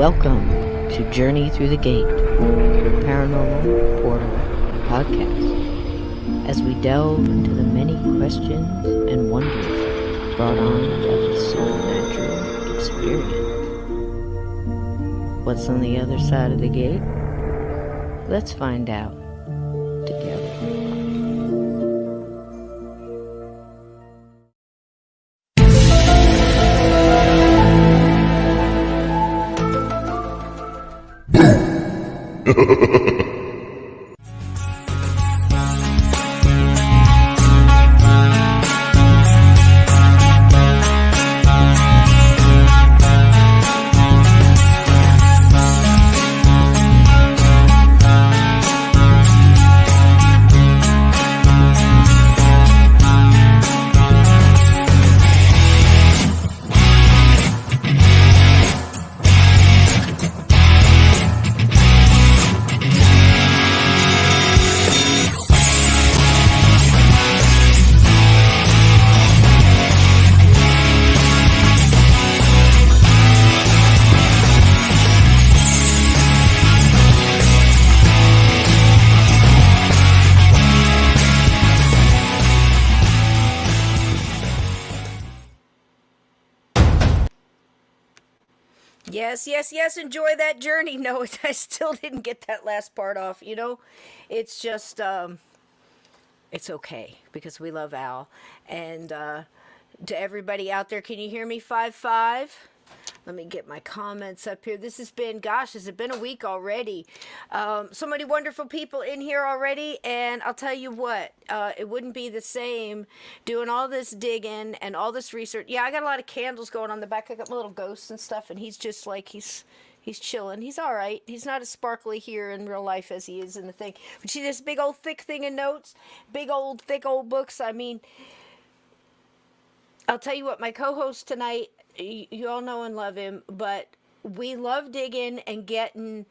Welcome to Journey Through the Gate, Paranormal Portal Podcast, as we delve into the many questions and wonders brought on by the supernatural experience. What's on the other side of the gate? Let's find out together. Yes, enjoy that journey. No, I still didn't get that last part off, It's just, it's okay, because we love Al. And to everybody out there, can you hear me? 5-5? Let me get my comments up here. This has been, has it been a week already? So many wonderful people in here already, and I'll tell you what, it wouldn't be the same doing all this digging and all this research. Yeah, I got a lot of candles going on the back. I got my little ghosts and stuff, and he's just like, he's chilling. He's all right. He's not as sparkly here in real life as he is in the thing. But see this big old thick thing of notes? Big old thick old books. I mean, I'll tell you what, my co-host tonight, you all know and love him, but we love digging and getting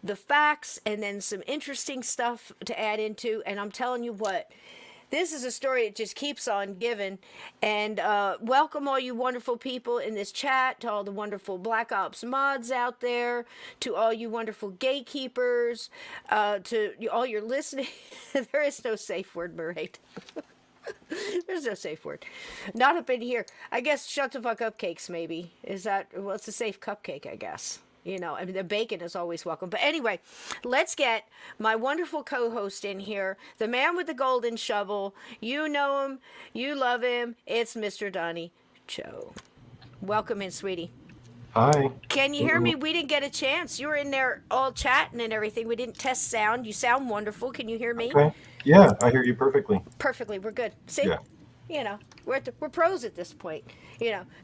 the facts and then some interesting stuff to add into. And I'm telling you what, this is a story that just keeps on giving. And welcome all you wonderful people in this chat, to all the wonderful Black Ops mods out there, to all you wonderful gatekeepers, to all your listening. There is no safe word, Murray. There's no safe word. Not up in here. I guess shut the fuck up cakes, maybe. Is that, well, it's a safe cupcake, I guess. I mean, the bacon is always welcome. But anyway, let's get my wonderful co-host in here. The man with the golden shovel. You know him. You love him. It's Mr. Donny Cho. Welcome in, sweetie. Hi. Can you hear me? We didn't get a chance. You were in there all chatting and everything. We didn't test sound. You sound wonderful. Can you hear me? Okay. Yeah, I hear you perfectly. Perfectly. We're good. See? Yeah. We're pros at this point.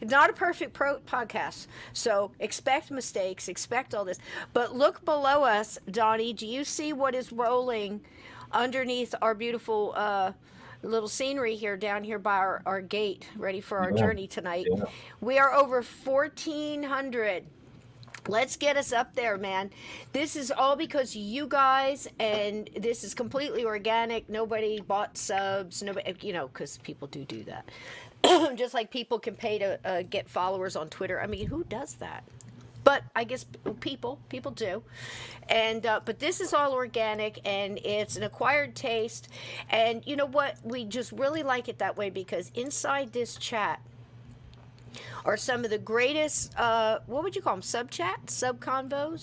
Not a perfect podcast. So expect mistakes, expect all this. But look below us, Donnie. Do you see what is rolling underneath our beautiful little scenery here down here by our gate, ready for our journey tonight? Yeah. We are over 1,400. Let's get us up there, man. This is all because you guys, and this is completely organic. Nobody bought subs, nobody, because people do that. Just like people can pay to get followers on Twitter. I mean, who does that? But I guess people do. And but this is all organic, and it's an acquired taste. And you know what? We just really like it that way, because inside this chat are some of the greatest, what would you call them? Sub-chats? Sub-convos?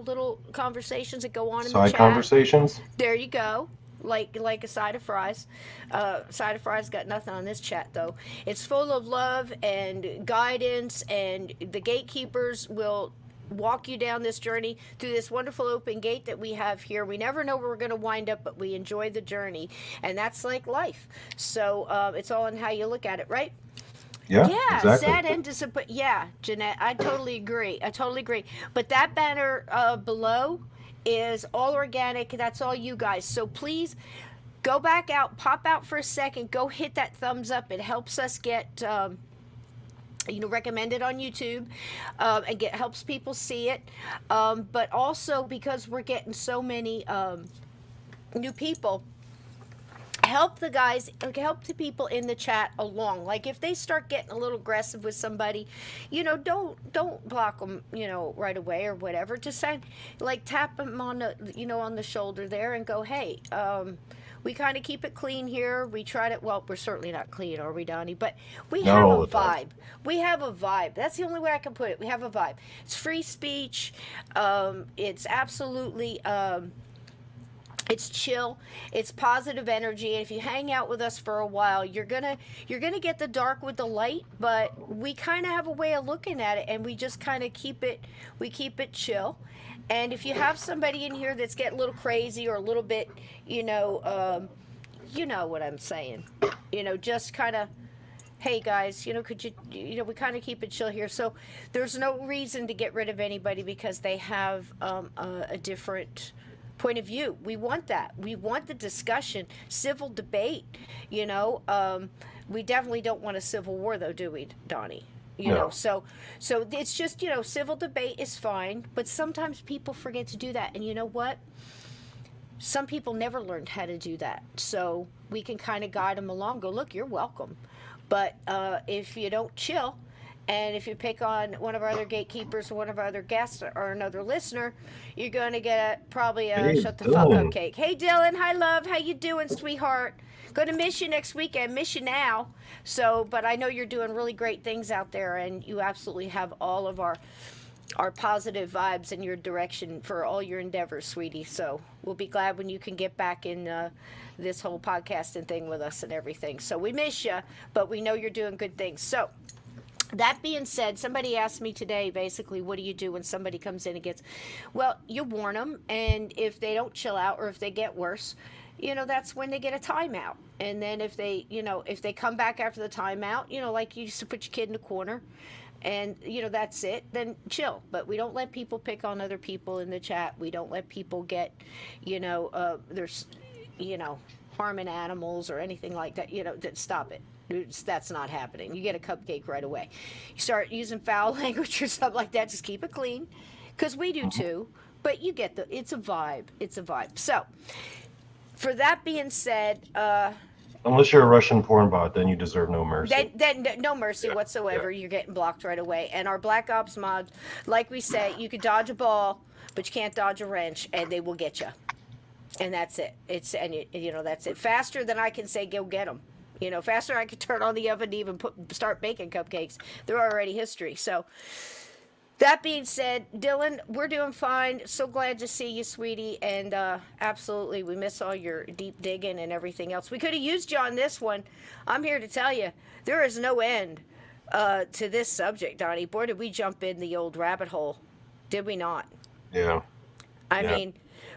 little conversations that go on in the chat. Side conversations? There you go. Like a side of fries. Side of fries got nothing on this chat, though. It's full of love and guidance, and the gatekeepers will walk you down this journey through this wonderful open gate that we have here. We never know where we're going to wind up, but we enjoy the journey, and that's like life. So it's all in how you look at it, right? Yeah, exactly. Sad and disappointed. Yeah, Jeanette, I totally agree. But that banner below is all organic. That's all you guys. So please go back out, pop out for a second, go hit that thumbs up. It helps us get recommended on YouTube, and helps people see it. But also because we're getting so many new people help the guys, help the people in the chat along. Like if they start getting a little aggressive with somebody, don't block them, right away or whatever. Just say, like, tap them on the, on the shoulder there and go, hey, we kind of keep it clean here. We try to, well, we're certainly not clean, are we, Donnie? But we have a vibe. We have a vibe. That's the only way I can put it. We have a vibe. It's free speech. It's absolutely, it's chill. It's positive energy. And if you hang out with us for a while, you're gonna get the dark with the light. But we kind of have a way of looking at it, and we just kind of keep it chill. And if you have somebody in here that's getting a little crazy or a little bit, you know what I'm saying, just kind of, hey guys, could you, we kind of keep it chill here. So there's no reason to get rid of anybody because they have a different point of view. We want that. We want the discussion, civil debate. We definitely don't want a civil war, though, do we, Donnie? So it's just, civil debate is fine, but sometimes people forget to do that. And you know what? Some people never learned how to do that. So we can kind of guide them along, go, look, you're welcome. But if you don't chill, and if you pick on one of our other gatekeepers or one of our other guests or another listener, you're going to get probably a shut the fuck up cake. Hey, Dylan. Hi, love. How you doing, sweetheart? Going to miss you next weekend. Miss you now. So, but I know you're doing really great things out there, and you absolutely have all of our positive vibes in your direction for all your endeavors, sweetie. So we'll be glad when you can get back in this whole podcasting thing with us and everything. So we miss you, but we know you're doing good things. So that being said, somebody asked me today, basically, what do you do when somebody comes in and gets, well, you warn them, and if they don't chill out or if they get worse, that's when they get a timeout. And then if they, if they come back after the timeout, like you used to put your kid in the corner and, that's it, then chill. But we don't let people pick on other people in the chat. We don't let people get, there's, harming animals or anything like that, stop it. That's not happening. You get a cupcake right away. You start using foul language or something like that, just keep it clean. Because we do too. But you get it's a vibe. It's a vibe. So, for that being said, unless you're a Russian porn bot, then you deserve no mercy. Then no mercy whatsoever. Yeah. You're getting blocked right away. And our Black Ops mods, like we say, you could dodge a ball, but you can't dodge a wrench, and they will get you. And that's it. That's it. Faster than I can say, go get them. Faster I could turn on the oven to even start baking cupcakes. They're already history. So, that being said, Dylan, we're doing fine. So glad to see you, sweetie. And absolutely, we miss all your deep digging and everything else. We could have used you on this one. I'm here to tell you, there is no end to this subject, Donnie. Boy, did we jump in the old rabbit hole. Did we not? Yeah. I mean,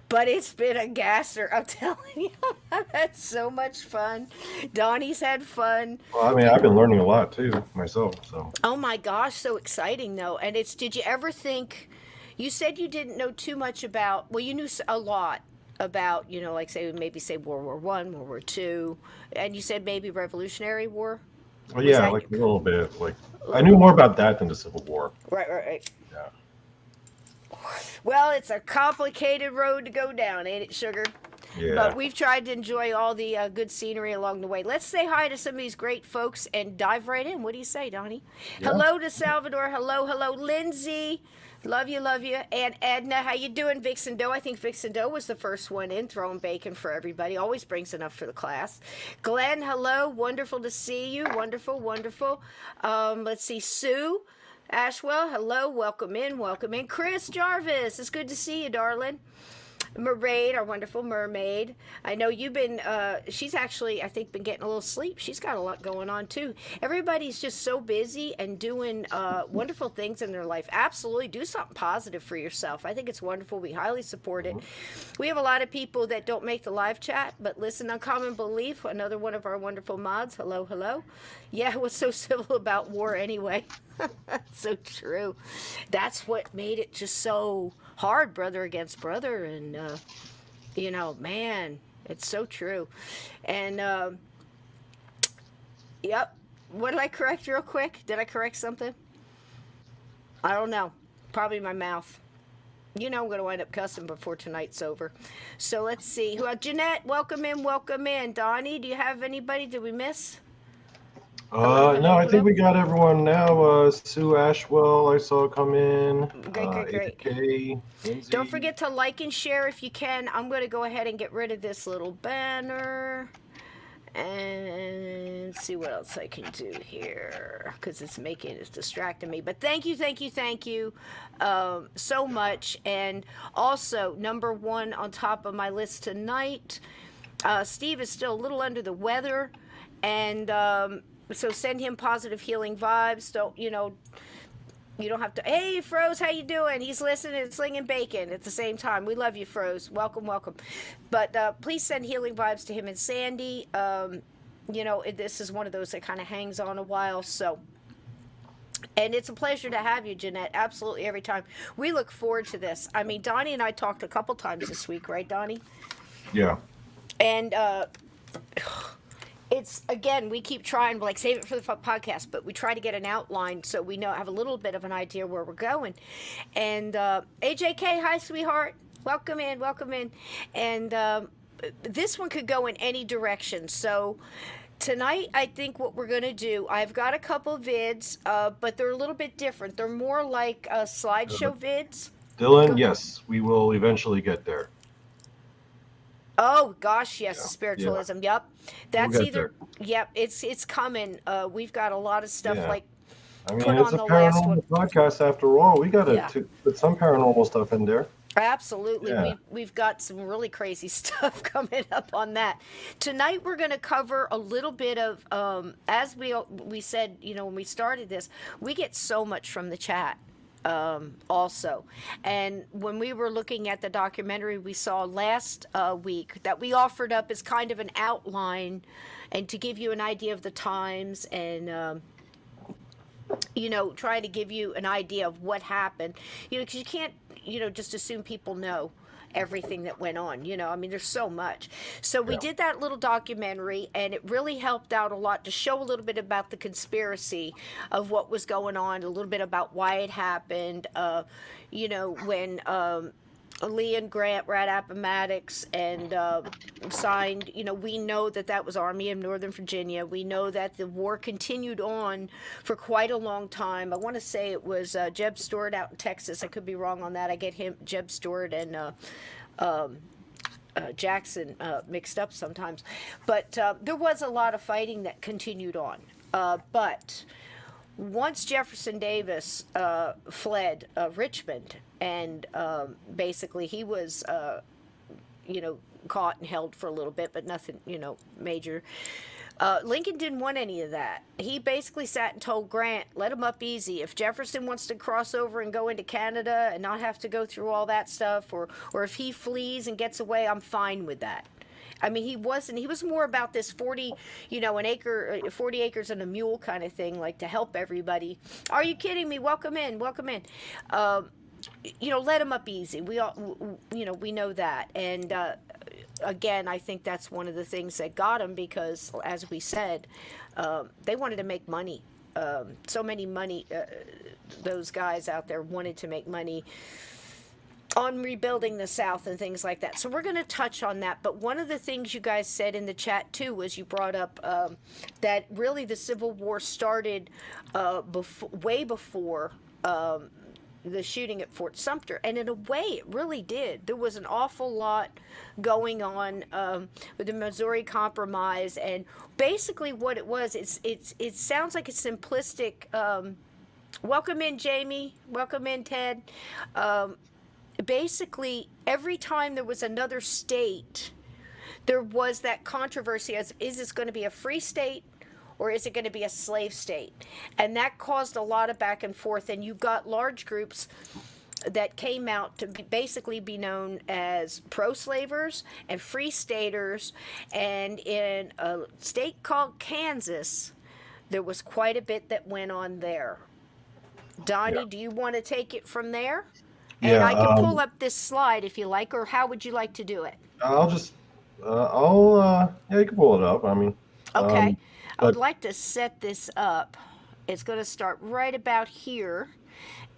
but it's been a gasser. I'm telling you, I've had so much fun. Donnie's had fun. Well, I mean, I've been learning a lot too myself. So. Oh my gosh, so exciting though. And did you ever think? You said you didn't know too much about. Well, you knew a lot about. Like say World War I, World War II, and you said maybe Revolutionary War. Well, yeah, like a little bit. Like I knew more about that than the Civil War. Right. Yeah. Well, it's a complicated road to go down, ain't it, sugar? Yeah. But we've tried to enjoy all the good scenery along the way. Let's say hi to some of these great folks and dive right in. What do you say, Donnie? Yeah. Hello to Salvador. Hello, Lindsay. Love you. And Edna, how you doing? Vixen Doe. I think Vixen Doe was the first one in, throwing bacon for everybody. Always brings enough for the class. Glenn, hello. Wonderful to see you. Wonderful. Let's see, Sue Ashwell, hello, welcome in. Chris Jarvis, it's good to see you, darling. Mermaid, our wonderful mermaid. I know you've been, she's actually, I think, been getting a little sleep. She's got a lot going on, too. Everybody's just so busy and doing wonderful things in their life. Absolutely, do something positive for yourself. I think it's wonderful. We highly support it. We have a lot of people that don't make the live chat, but listen, Uncommon Belief, another one of our wonderful mods. Hello. Yeah, what's so civil about war anyway? So true. That's what made it just so hard, brother against brother, and man, it's so true. And yep, what did I correct real quick? Did I correct something? I don't know. Probably my mouth. You know I'm going to wind up cussing before tonight's over. So let's see. Jeanette, welcome in, welcome in. Donnie, do you have anybody? Did we miss? Hello, No, hello, I think hello. we got everyone now. Sue Ashwell, I saw come in. Great, great, Ada great. K, Don't Lindsay. forget to like and share if you can. I'm going to go ahead and get rid of this little banner and see what else I can do here because it's distracting me. But thank you, thank you, thank you so much. And also, number one on top of my list tonight, Steve is still a little under the weather, and so send him positive healing vibes. Don't you don't have to. Hey, Froze, how you doing? He's listening and slinging bacon at the same time. We love you, Froze. Welcome, welcome. But please send healing vibes to him and Sandy. This is one of those that kind of hangs on a while. So, and it's a pleasure to have you, Jeanette. Absolutely, every time. We look forward to this. I mean, Donnie and I talked a couple times this week, right, Donnie? Yeah. And it's, again, we keep trying, like, save it for the podcast, but we try to get an outline so we have a little bit of an idea where we're going. And AJK, hi, sweetheart. Welcome in, welcome in. And this one could go in any direction. So tonight, I think what we're going to do, I've got a couple vids, but they're a little bit different. They're more like slideshow vids. Dylan, yes, we will eventually get there. Oh gosh, yes, Yeah. spiritualism. Yep, that's We'll get either. Yep, it's coming. We've got a lot of stuff Yeah. like I mean, put it's on a the last one. paranormal podcast after all. We got to Yeah. put some paranormal stuff in there. Absolutely, Yeah. we've got some really crazy stuff coming up on that. Tonight we're going to cover a little bit of as we said, when we started this, we get so much from the chat. Also, and when we were looking at the documentary we saw last week that we offered up as kind of an outline and to give you an idea of the times and trying to give you an idea of what happened, because you can't just assume people know everything that went on. I mean, there's so much. So we did that little documentary, and it really helped out a lot to show a little bit about the conspiracy of what was going on, a little bit about why it happened. When Lee and Grant were at Appomattox and signed, we know that was Army of Northern Virginia. We know that the war continued on for quite a long time. I want to say it was Jeb Stuart out in Texas. I could be wrong on that. I get Jeb Stuart and Jackson mixed up sometimes. But there was a lot of fighting that continued on. But once Jefferson Davis fled Richmond, and basically he was, caught and held for a little bit, but nothing, major. Lincoln didn't want any of that. He basically sat and told Grant, let him up easy. If Jefferson wants to cross over and go into Canada and not have to go through all that stuff, or if he flees and gets away, I'm fine with that. I mean, he was more about this 40 acres and a mule kind of thing, like to help everybody. Are you kidding me? Welcome in, welcome in. Let him up easy. We all, we know that. And again, I think that's one of the things that got him because, as we said, they wanted to make money. So many money, those guys out there wanted to make money on rebuilding the South and things like that. So we're going to touch on that. But one of the things you guys said in the chat too was you brought up that really the Civil War started way before the shooting at Fort Sumter, and in a way it really did. There was an awful lot going on with the Missouri Compromise, and basically what it was, it sounds like a simplistic. Welcome in, Jamie. Welcome in, Ted. Basically, every time there was another state, there was that controversy as, is this going to be a free state or is it going to be a slave state? And that caused a lot of back and forth, and you got large groups that came out to basically be known as pro-slavers and free staters. And in a state called Kansas, there was quite a bit that went on there. Donnie, do you want to take it from there? And I can pull up this slide if you like, or how would you like to do it? I'll just, yeah, you can pull it up. I mean, okay. I would like to set this up. It's going to start right about here.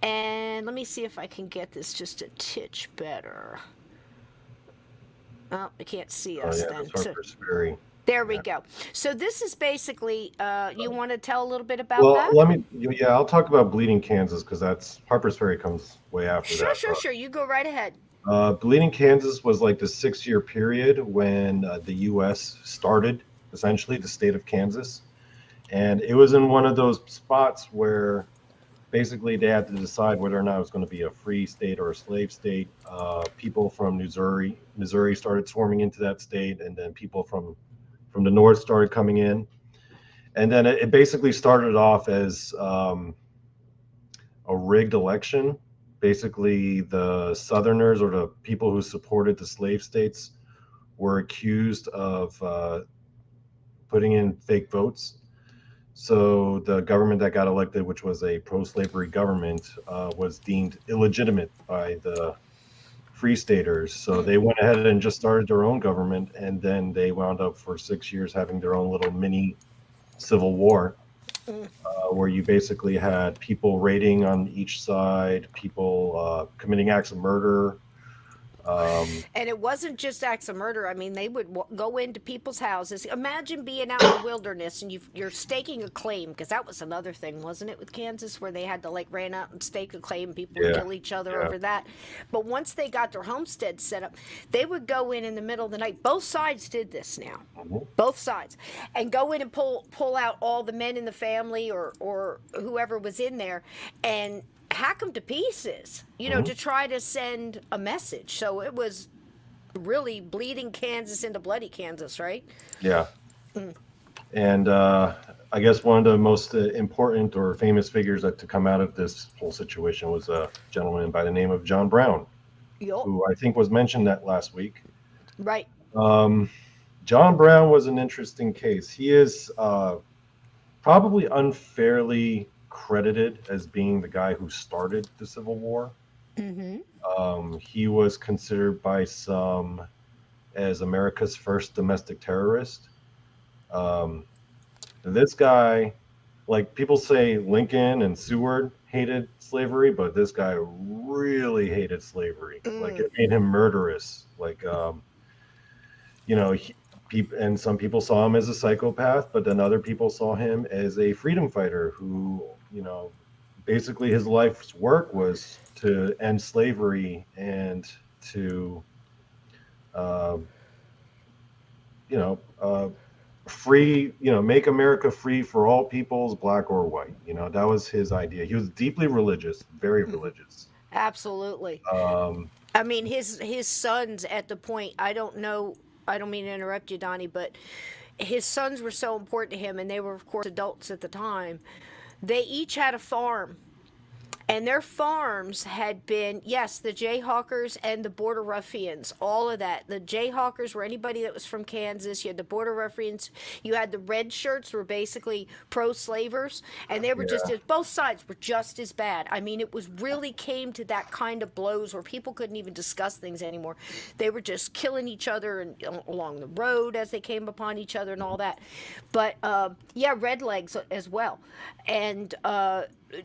And let me see if I can get this just a titch better. Oh, I can't see Oh us yeah, then. that's So Harpers Ferry. there we Yeah. go. So this is basically, you want to tell a little bit about Well, that? yeah, I'll talk about Bleeding Kansas because that's Harpers Ferry comes way after Sure, that. sure, sure. You go right ahead. Bleeding Kansas was like the 6 year period when the U.S. started essentially the state of Kansas. And it was in one of those spots where basically they had to decide whether or not it was going to be a free state or a slave state. People from Missouri started swarming into that state, and then people from the north started coming in. And then it basically started off as a rigged election. Basically, the Southerners or the people who supported the slave states were accused of putting in fake votes. So the government that got elected, which was a pro-slavery government, was deemed illegitimate by the Free Staters. So they went ahead and just started their own government, and then they wound up for 6 years having their own little mini civil war, where you basically had people raiding on each side, people committing acts of murder. And it wasn't just acts of murder. I mean, they would go into people's houses. Imagine being out in the wilderness and you're staking a claim, because that was another thing, wasn't it, with Kansas, where they had to like ran out and stake a claim. People would Yeah, kill each other yeah. over that. But once they got their homestead set up, they would go in the middle of the night. Both sides did this now. Mhm. Both sides, and go in and pull out all the men in the family or whoever was in there, and hack them to pieces, Mhm. to try to send a message. So it was really bleeding Kansas into bloody Kansas, right? Yeah. And I guess one of the most important or famous figures to come out of this whole situation was a gentleman by the name of John Brown, Yup. who I think was mentioned that last week. Right. Um, John Brown was an interesting case. He is probably unfairly credited as being the guy who started the Civil War. Mm-hmm. He was considered by some as America's first domestic terrorist. Um, this guy, like people say Lincoln and Seward hated slavery, but this guy really hated slavery. Like it made him murderous. Like, and some people saw him as a psychopath, but then other people saw him as a freedom fighter who, basically his life's work was to end slavery and to, uh, free, make America free for all peoples, black or white. That was his idea. He was deeply religious, very religious. Absolutely. Um, I mean, his sons at the point. I don't know. I don't mean to interrupt you, Donnie, but his sons were so important to him, and they were, of course, adults at the time. They each had a farm. And their farms had been, yes, the Jayhawkers and the Border Ruffians, all of that. The Jayhawkers were anybody that was from Kansas. You had the Border Ruffians. You had the red shirts were basically pro-slavers. And they were yeah. both sides were just as bad. I mean, it was really came to that kind of blows where people couldn't even discuss things anymore. They were just killing each other and along the road as they came upon each other and all that. But, yeah, redlegs as well. And,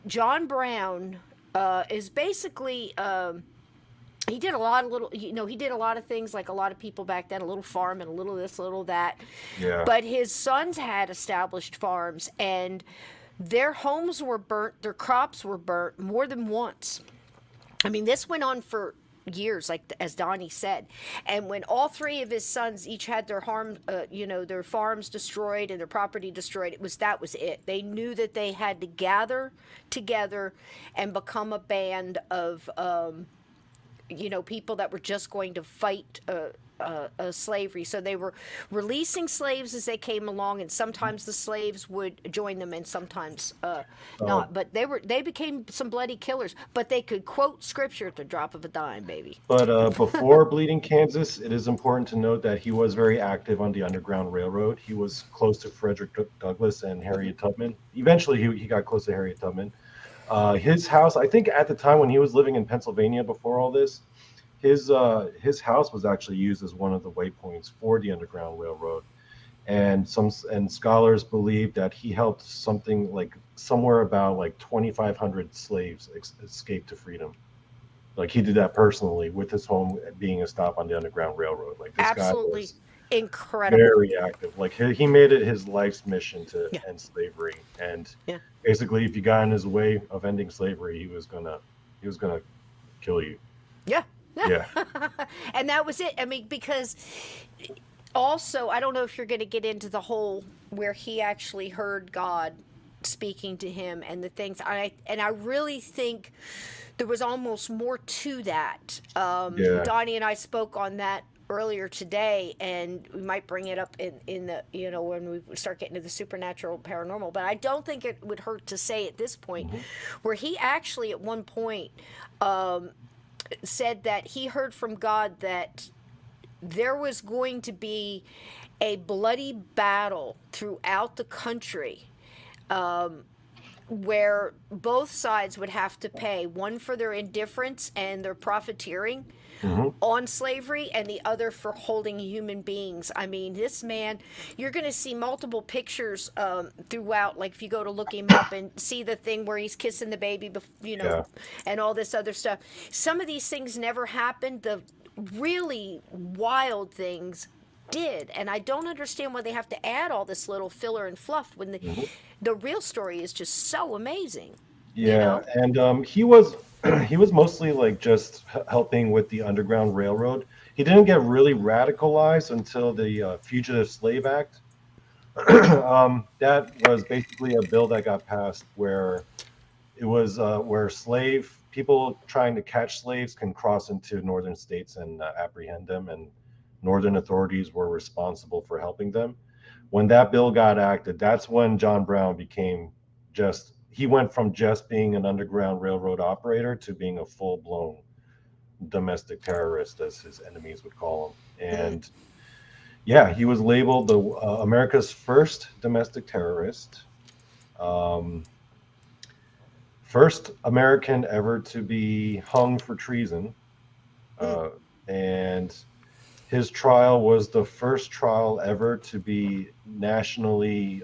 John Brown is basically he did a lot of he did a lot of things like a lot of people back then, a little farm and a little this, a little that. Yeah. But his sons had established farms, and their homes were burnt, their crops were burnt more than once. I mean, this went on for years, like as Donnie said. And when all three of his sons each had their their farms destroyed and their property destroyed, that was it. They knew that they had to gather together and become a band of people that were just going to fight slavery. So they were releasing slaves as they came along, and sometimes the slaves would join them, and sometimes not. But they became some bloody killers. But they could quote scripture at the drop of a dime, baby. But before Bleeding Kansas, it is important to note that he was very active on the Underground Railroad. He was close to Frederick Douglass and Harriet Tubman. Eventually, he got close to Harriet Tubman. His house, I think at the time when he was living in Pennsylvania before all this, his house was actually used as one of the waypoints for the Underground Railroad. and scholars believe that he helped something like somewhere about like 2,500 slaves escape to freedom. Like he did that personally with his home being a stop on the Underground Railroad. Like this guy Absolutely was incredible. very active. Like he made it his life's mission to Yeah. end slavery. And Yeah. basically, if you got in his way of ending slavery, he was gonna kill you. Yeah. Yeah. And that was it. I mean, because also, I don't know if you're going to get into the whole where he actually heard God speaking to him and the things. I really think there was almost more to that. Yeah. Donnie and I spoke on that earlier today, and we might bring it up in the when we start getting to the supernatural paranormal. But I don't think it would hurt to say at this point Hmm. where he actually at one point said that he heard from God that there was going to be a bloody battle throughout the country where both sides would have to pay, one for their indifference and their profiteering Hmm. on slavery and the other for holding human beings. I mean, this man, you're going to see multiple pictures throughout. Like if you go to look him up and see the thing where he's kissing the baby, Yeah. and all this other stuff. Some of these things never happened. The really wild things did, and I don't understand why they have to add all this little filler and fluff when Hmm. the real story is just so amazing. You Yeah. know? And he was he was mostly like just helping with the Underground Railroad. He didn't get really radicalized until the Fugitive Slave Act. That was basically a bill that got passed where it was where slave people trying to catch slaves can cross into northern states and apprehend them, and northern authorities were responsible for helping them. When that bill got acted, that's when John Brown became just he went from just being an Underground Railroad operator to being a full-blown domestic terrorist, as his enemies would call him. Mm. And yeah, he was labeled the America's first domestic terrorist. Um, First American ever to be hung for treason, Mm. uh, and his trial was the first trial ever to be nationally,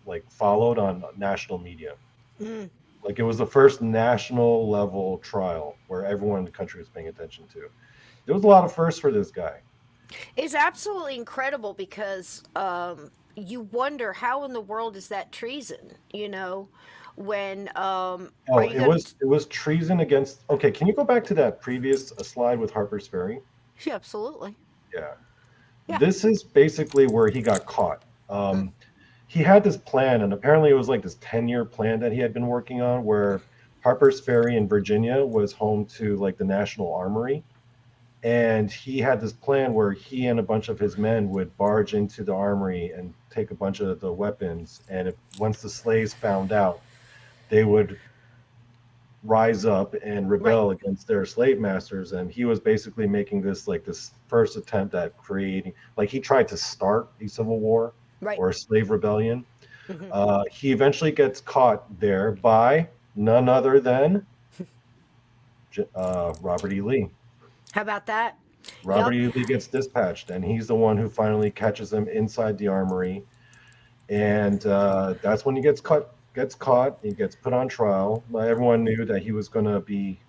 like followed on national media. Mm. Like it was the first national level trial where everyone in the country was paying attention to. There was a lot of firsts for this guy. It's absolutely incredible because you wonder how in the world is that treason? When are Oh, you going to? it was treason against. Okay, can you go back to that previous slide with Harper's Ferry? Yeah, absolutely. Yeah. Yeah. This is basically where he got caught. Mm. He had this plan, and apparently it was like this 10-year plan that he had been working on, where Harper's Ferry in Virginia was home to like the National Armory. And he had this plan where he and a bunch of his men would barge into the armory and take a bunch of the weapons. And once the slaves found out, they would rise up and Right. rebel against their slave masters. And he was basically making this like this first attempt at creating, like he tried to start a civil war Right. or a slave rebellion. Hmm. He eventually gets caught there by none other than Robert E. Lee. How about that? Robert Yep. E. Lee gets dispatched, and he's the one who finally catches him inside the armory. And that's when he gets caught. Gets caught. He gets put on trial. Everyone knew that he was going to be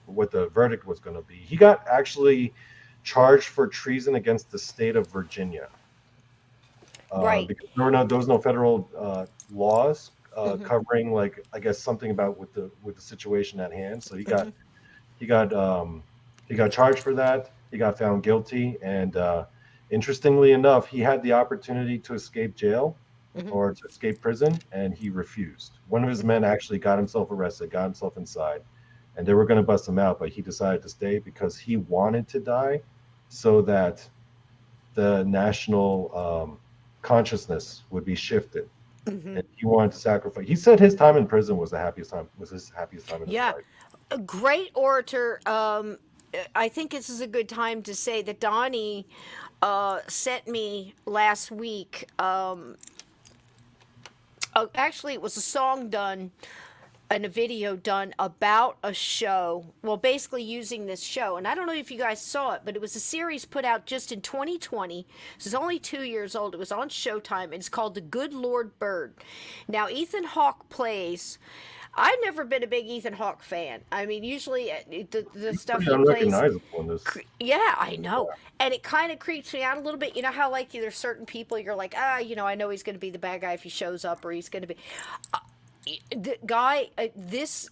what the verdict was going to be. He got actually charged for treason against the state of Virginia Right. because there was no federal laws Hmm. covering like I guess something about with the situation at hand. So Hmm. he got he got charged for that. He got found guilty, and interestingly enough, he had the opportunity to escape jail Hmm. or to escape prison, and he refused. One of his men actually got himself arrested, got himself inside, and they were going to bust him out, but he decided to stay because he wanted to die, so that the national consciousness would be shifted, Hmm. and he wanted to sacrifice. He said his time in prison was his happiest time in his Yeah. life. A great orator. I think this is a good time to say that Donnie sent me last week. Actually, it was a song done in a video done about a show, well, basically using this show. And I don't know if you guys saw it, but it was a series put out just in 2020. This is only 2 years old. It was on Showtime, and it's called The Good Lord Bird. Now, Ethan Hawke plays. I've never been a big Ethan Hawke fan. I mean, usually the stuff Pretty he plays. unrecognizable in this. Yeah, I know. And it kind of creeps me out a little bit. You know how, like, there's certain people you're like, I know he's going to be the bad guy if he shows up, or he's going to be. The guy,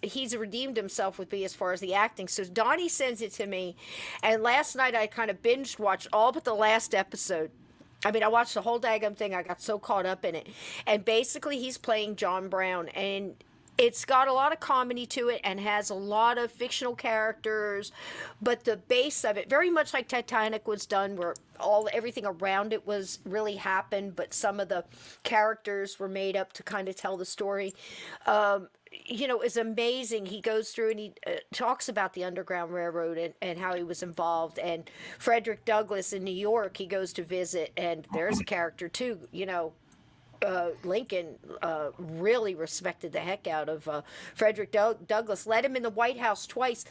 he's redeemed himself with me as far as the acting. So Donnie sends it to me, and last night I kind of binge watched all but the last episode. I mean, I watched the whole daggum thing. I got so caught up in it. And basically, he's playing John Brown, and it's got a lot of comedy to it and has a lot of fictional characters, but the base of it, very much like Titanic was done, where everything around it was really happened, but some of the characters were made up to kind of tell the story. Is amazing. He goes through and he talks about the Underground Railroad and how he was involved, and Frederick Douglass in New York, he goes to visit, and there's a character too, Lincoln really respected the heck out of Frederick Douglass, let him in the White House twice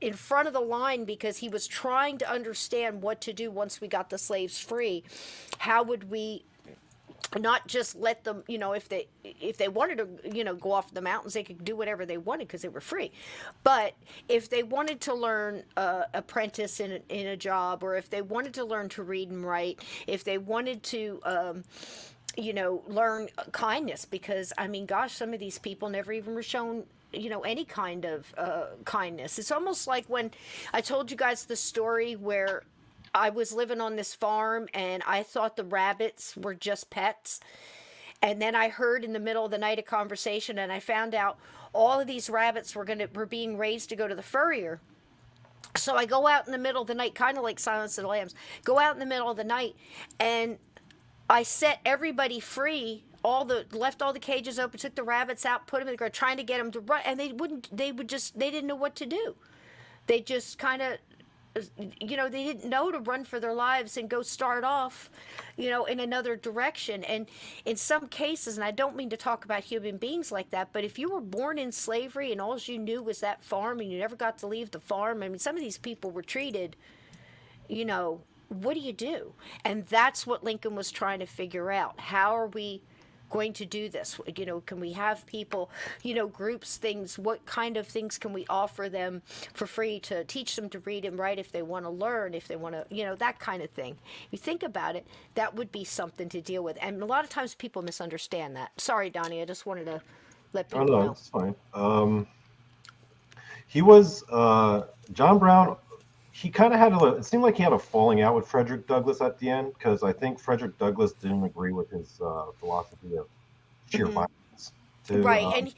in front of the line, because he was trying to understand what to do once we got the slaves free. How would we not just let them, if they wanted to, go off the mountains, they could do whatever they wanted because they were free. But if they wanted to learn apprentice in a job, or if they wanted to learn to read and write, if they wanted to learn kindness, because I mean, gosh, some of these people never even were shown, any kind of kindness. It's almost like when I told you guys the story where I was living on this farm and I thought the rabbits were just pets. And then I heard in the middle of the night a conversation, and I found out all of these rabbits were being raised to go to the furrier. So I go out in the middle of the night, kind of like Silence of the Lambs, go out in the middle of the night, and I set everybody free. Left all the cages open, took the rabbits out, put them in the ground, trying to get them to run, and they didn't know what to do. They just kind of, they didn't know to run for their lives and go start off, in another direction. And in some cases, and I don't mean to talk about human beings like that, but if you were born in slavery and all you knew was that farm and you never got to leave the farm, I mean, some of these people were treated, what do you do? And that's what Lincoln was trying to figure out. How are we going to do this? Can we have people, groups, things, what kind of things can we offer them for free to teach them to read and write if they want to learn, if they want to, that kind of thing. You think about it, that would be something to deal with. And a lot of times people misunderstand that. Sorry, Donnie, I just wanted to let people know. It's fine. He was, John Brown, he kind of it seemed like he had a falling out with Frederick Douglass at the end, because I think Frederick Douglass didn't agree with his philosophy of sheer violence. Right,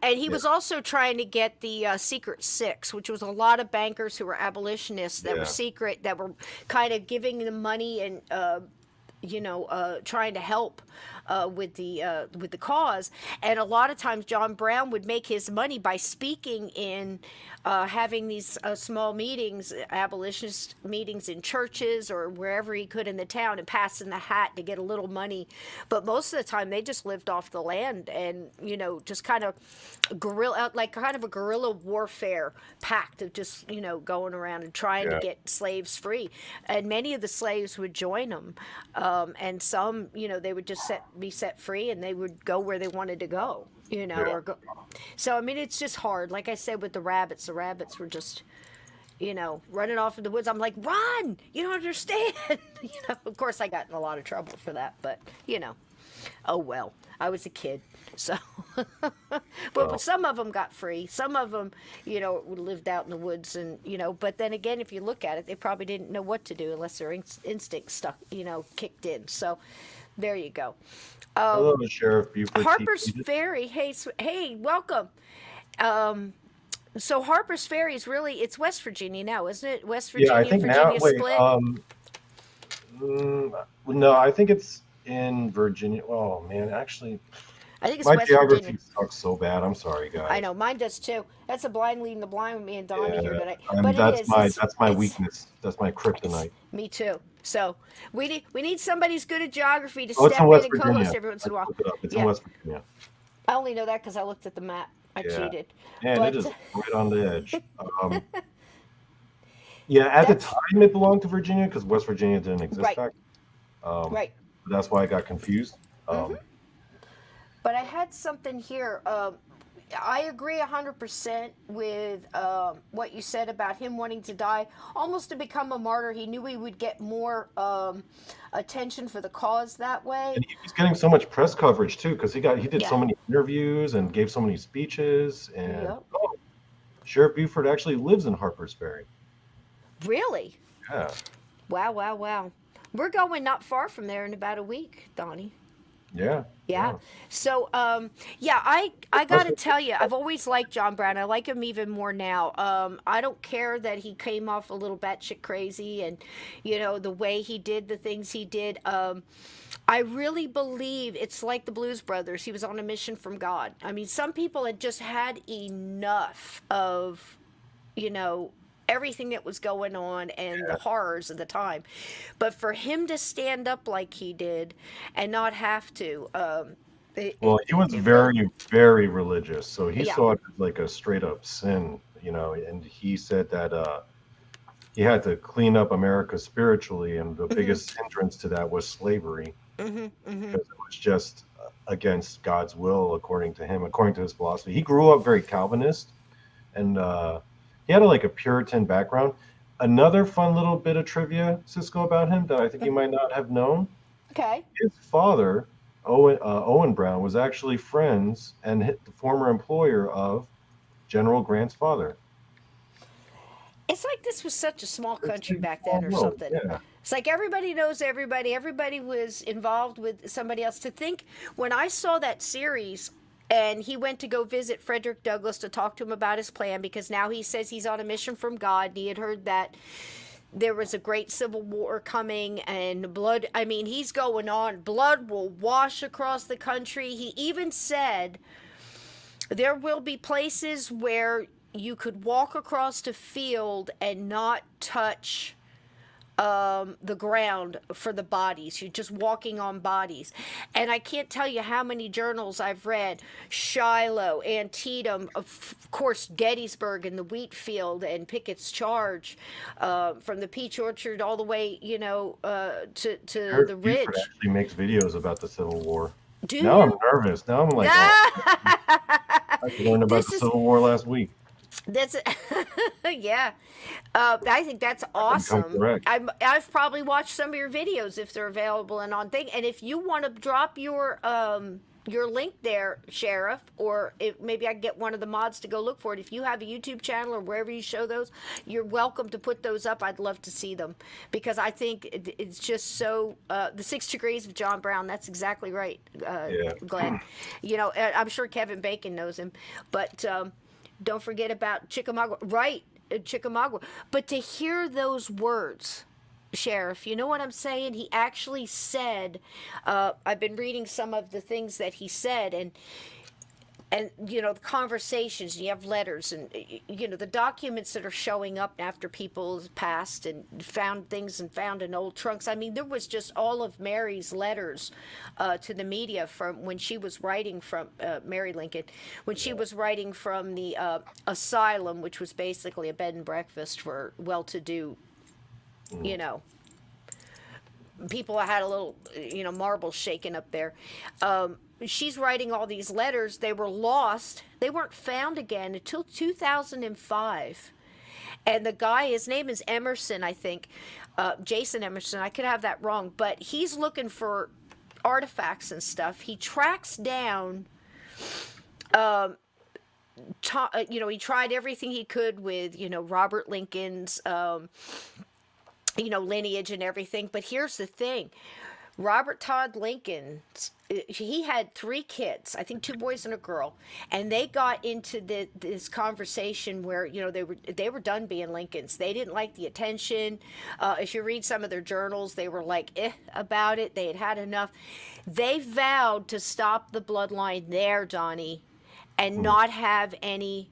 and he was also trying to get the Secret Six, which was a lot of bankers who were abolitionists that were secret, that were kind of giving them money and trying to help with the cause. And a lot of times John Brown would make his money by speaking in having these small meetings, abolitionist meetings in churches or wherever he could in the town, and passing the hat to get a little money. But most of the time they just lived off the land and, just kind of a guerrilla warfare pact of just, going around and trying to get slaves free. And many of the slaves would join them. And some, they would just be set free, and they would go where they wanted to go, or go. So, I mean, it's just hard. Like I said, with the rabbits were just, running off in the woods. I'm like, run! You don't understand. Of course I got in a lot of trouble for that, but, oh well, I was a kid. So, but some of them got free. Some of them, lived out in the woods, and But then again, if you look at it, they probably didn't know what to do unless their instincts kicked in. So, there you go. Hello, Sheriff Buford. Harpers Ferry. Hey, welcome. So Harpers Ferry is it's West Virginia now, isn't it? West Virginia, I think Virginia now. split. No, I think it's in Virginia. Oh man, actually. I think it's my West geography Virginia. sucks so bad. I'm sorry, guys. I know, mine does too. That's a blind leading the blind with me and Donnie here today. But that's my weakness. That's my kryptonite. Me too. So we need somebody who's good at geography to step in and co-host every once in a while. It's in West Virginia. I only know that because I looked at the map. I Yeah, cheated. and it But is right on the edge. Um, yeah, at the that's time it belonged to Virginia because West Virginia didn't exist right, back. Um, right. that's why I got confused. Hmm. But I had something here. I agree 100% with what you said about him wanting to die, almost to become a martyr. He knew he would get more attention for the cause that way. And he was getting so much press coverage too because he did Yeah. so many interviews and gave so many speeches. And Yep. oh, Sheriff Buford actually lives in Harpers Ferry. Really? Yeah, Wow, wow, wow. We're going not far from there in about a week, Donnie. yeah, Yeah. yeah. So, yeah, I got That's to what, tell you, I've always liked John Brown. I like him even more now. I don't care that he came off a little batshit crazy and, the way he did the things he did. I really believe it's like the Blues Brothers. He was on a mission from God. I mean, some people had just had enough of, you know, everything that was going on and the yeah. horrors of the time. But for him to stand up like he did and not have to, Well, he was it really, very, very religious, so he yeah. saw it as like a straight up sin, and he said that he had to clean up America spiritually, and the Hmm. biggest hindrance to that was slavery Hmm. Hmm. because it was just against God's will, according to him, according to his philosophy. He grew up very Calvinist, and he had like a Puritan background. Another fun little bit of trivia, Cisco, about him that I think you might not have known. Okay. His father, Owen Brown, was actually friends and the former employer of General Grant's father. It's like this was such a small It's country like a back small then or world. something. Yeah. It's like everybody knows everybody. Everybody was involved with somebody else. To think when I saw that series and he went to go visit Frederick Douglass to talk to him about his plan because now he says he's on a mission from God. And he had heard that there was a great civil war coming and blood. I mean, he's going on. Blood will wash across the country. He even said there will be places where you could walk across a field and not touch the ground for the bodies. You're just walking on bodies. And I can't tell you how many journals I've read. Shiloh, Antietam, of course, Gettysburg and the wheat field and Pickett's Charge, from the peach orchard all the way, to Sheriff the Buford ridge. actually makes videos about the Civil War. Do Now I'm you? nervous. Now I'm like, oh, I learned about This the is Civil War last week. That's yeah. I think that's I become awesome. correct. I've probably watched some of your videos if they're available and on thing. And if you want to drop your link there, Sheriff, or if maybe I can get one of the mods to go look for it. If you have a YouTube channel or wherever you show those, you're welcome to put those up. I'd love to see them because I think it's just so. The 6 degrees of John Brown. That's exactly right, Yeah. Glenn. I'm sure Kevin Bacon knows him, but. Don't forget about Chickamauga, right? Chickamauga. But to hear those words, Sheriff, you know what I'm saying? He actually said, I've been reading some of the things that he said, and the conversations, you have letters and the documents that are showing up after people passed and found things and found in old trunks. I mean, there was just all of Mary's letters to the media from when she was writing from Mary Lincoln, when she was writing from the asylum, which was basically a bed and breakfast for well-to-do, you Mm. know people had a little marbles shaken up there. She's writing all these letters. They were lost. They weren't found again until 2005. And the guy, his name is Emerson, I think, Jason Emerson. I could have that wrong, but he's looking for artifacts and stuff. He tracks down. He tried everything he could with Robert Lincoln's lineage and everything. But here's the thing: Robert Todd Lincoln, he had 3 kids, I think 2 boys and a girl, and they got into this conversation where they were done being Lincolns. They didn't like the attention. If you read some of their journals, they were like about it. They had had enough. They vowed to stop the bloodline there, Donnie, and Mm. not have any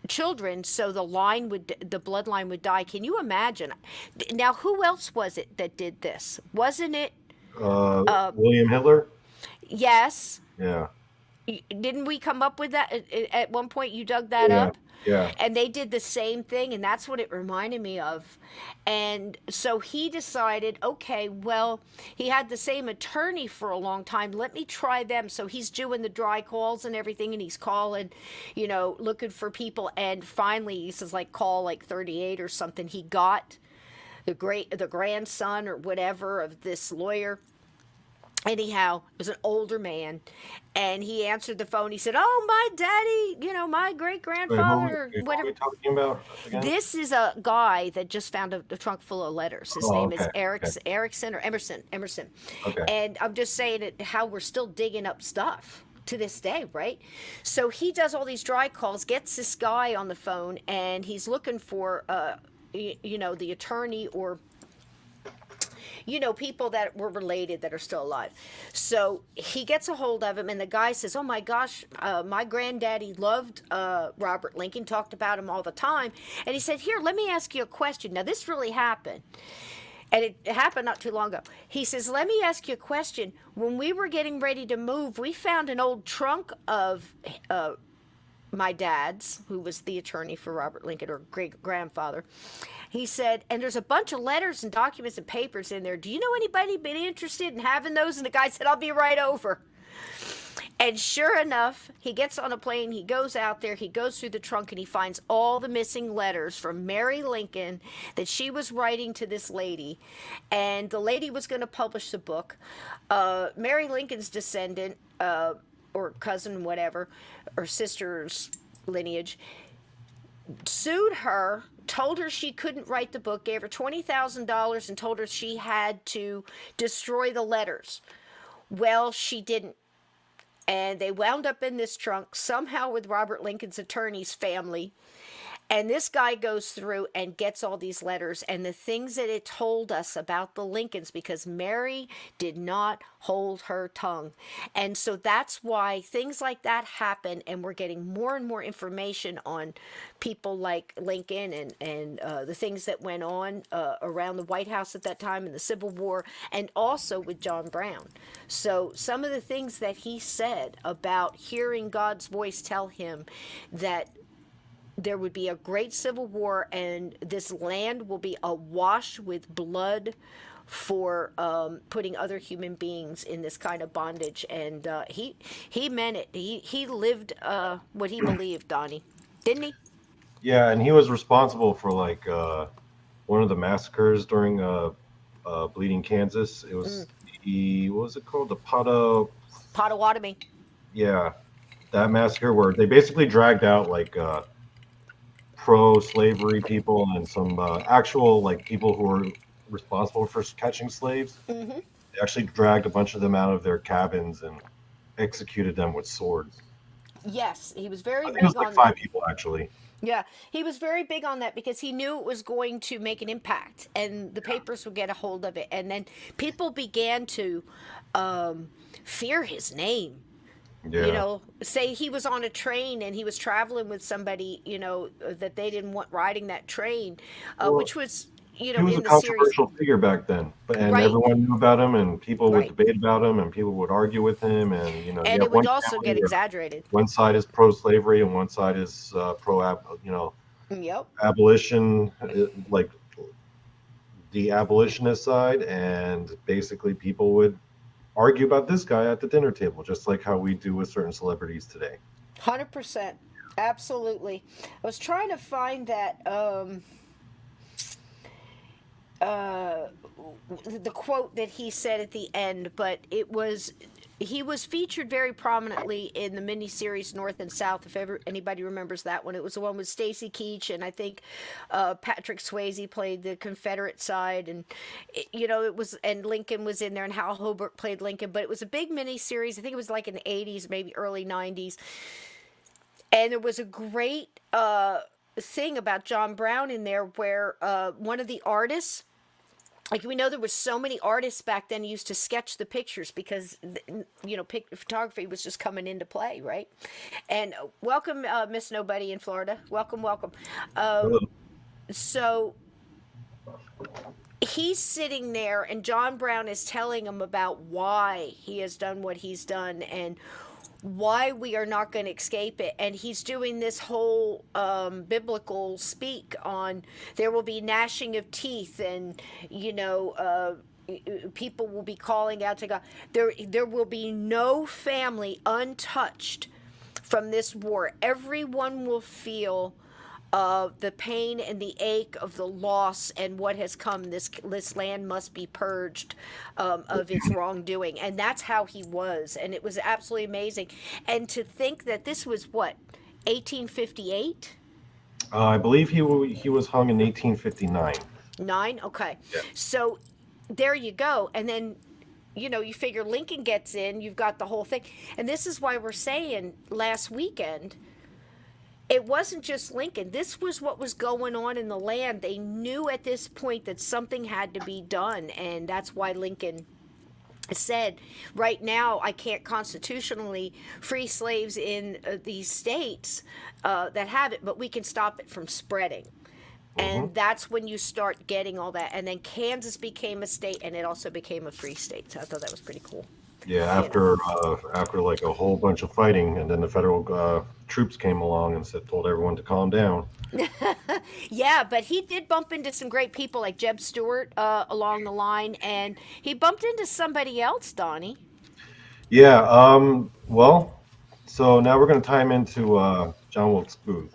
children, so the bloodline would die. Can you imagine? Now, who else was it that did this? Wasn't it William Hitler. yes, Yeah. Didn't we come up with that at one point? You dug that Yeah, up? yeah. And they did the same thing, and that's what it reminded me of. And so he decided, okay, well, he had the same attorney for a long time. Let me try them. So he's doing the dry calls and everything, and he's calling, looking for people. And finally, he says, like, call like 38 or something. He got the grandson or whatever of this lawyer. Anyhow, it was an older man, and he answered the phone. He said, "Oh, my daddy, my great Wait, grandfather, or who are whatever." we talking about again? This is a guy that just found a trunk full of letters. His Oh, name is okay, okay, Erickson or Emerson. okay. And I'm just saying it, how we're still digging up stuff to this day, right? So he does all these dry calls, gets this guy on the phone, and he's looking for, the attorney or people that were related that are still alive. So he gets a hold of him, and the guy says, "Oh my gosh, my granddaddy loved Robert Lincoln, talked about him all the time." And he said, "Here, let me ask you a question. Now, this really happened." And it happened not too long ago. He says, "Let me ask you a question. When we were getting ready to move, we found an old trunk of my dad's, who was the attorney for Robert Lincoln, or great grandfather." He said, "And there's a bunch of letters and documents and papers in there. Do you know anybody been interested in having those?" And the guy said, "I'll be right over." And sure enough, he gets on a plane, he goes out there, he goes through the trunk, and he finds all the missing letters from Mary Lincoln that she was writing to this lady. And the lady was going to publish the book. Mary Lincoln's descendant, or cousin, whatever, or sister's lineage, sued her, told her she couldn't write the book, gave her $20,000, and told her she had to destroy the letters. Well, she didn't. And they wound up in this trunk somehow with Robert Lincoln's attorney's family. And this guy goes through and gets all these letters and the things that it told us about the Lincolns, because Mary did not hold her tongue. And so that's why things like that happen, and we're getting more and more information on people like Lincoln and the things that went on around the White House at that time in the Civil War, and also with John Brown. So some of the things that he said about hearing God's voice tell him that there would be a great civil war and this land will be awash with blood for putting other human beings in this kind of bondage. And he meant it. He lived what he believed, Donnie, didn't he? Yeah, and he was responsible for like one of the massacres during Bleeding Kansas. It was what was it called? The Potawatomi. Yeah, that massacre where they basically dragged out like pro-slavery people and some actual like people who were responsible for catching slaves. Mm-hmm. They actually dragged a bunch of them out of their cabins and executed them with swords. Yes, he was very I think it was big like on five that. people actually. Yeah, he was very big on that because he knew it was going to make an impact and the papers would get a hold of it. And then people began to fear his name. Yeah. Say he was on a train and he was traveling with somebody, that they didn't want riding that train, Well, which was, he was a in the series. controversial figure back then, and Right, everyone knew about him, and people would right. debate about him, and people would argue with him, and you And have it would one also family get where exaggerated. one side is pro-slavery and one side is Yep. abolition, like the abolitionist side, and basically people would argue about this guy at the dinner table, just like how we do with certain celebrities today. 100%. Absolutely. I was trying to find that uh, the quote that he said at the end, but he was featured very prominently in the miniseries North and South. If ever anybody remembers that one, it was the one with Stacy Keach, and I think Patrick Swayze played the Confederate side, and it was, and Lincoln was in there, and Hal Holbrook played Lincoln. But it was a big miniseries. I think it was like in the '80s, maybe early '90s, and there was a great thing about John Brown in there where one of the artists, like, we know there was so many artists back then who used to sketch the pictures because photography was just coming into play, right? And welcome, Miss Nobody in Florida. Welcome, welcome. Hello. So he's sitting there and John Brown is telling him about why he has done what he's done and why we are not going to escape it. And he's doing this whole biblical speak on there will be gnashing of teeth, and people will be calling out to God. There will be no family untouched from this war. Everyone will feel the pain and the ache of the loss and what has come. This land must be purged of its wrongdoing, and that's how he was, and it was absolutely amazing. And to think that this was what, 1858. I believe he was hung in 1859. Nine, okay. Yeah. So there you go. And then you figure Lincoln gets in, you've got the whole thing. And this is why we're saying last weekend, it wasn't just Lincoln. This was what was going on in the land. They knew at this point that something had to be done. And that's why Lincoln said, right now, I can't constitutionally free slaves in these states that have it, but we can stop it from spreading. And that's when you start getting all that. And then Kansas became a state, and it also became a free state. So I thought that was pretty cool. Yeah, after like a whole bunch of fighting, and then the federal troops came along and told everyone to calm down. Yeah, but he did bump into some great people like Jeb Stuart along the line, and he bumped into somebody else, Donnie. Yeah. Well, so now we're going to tie him into John Wilkes Booth.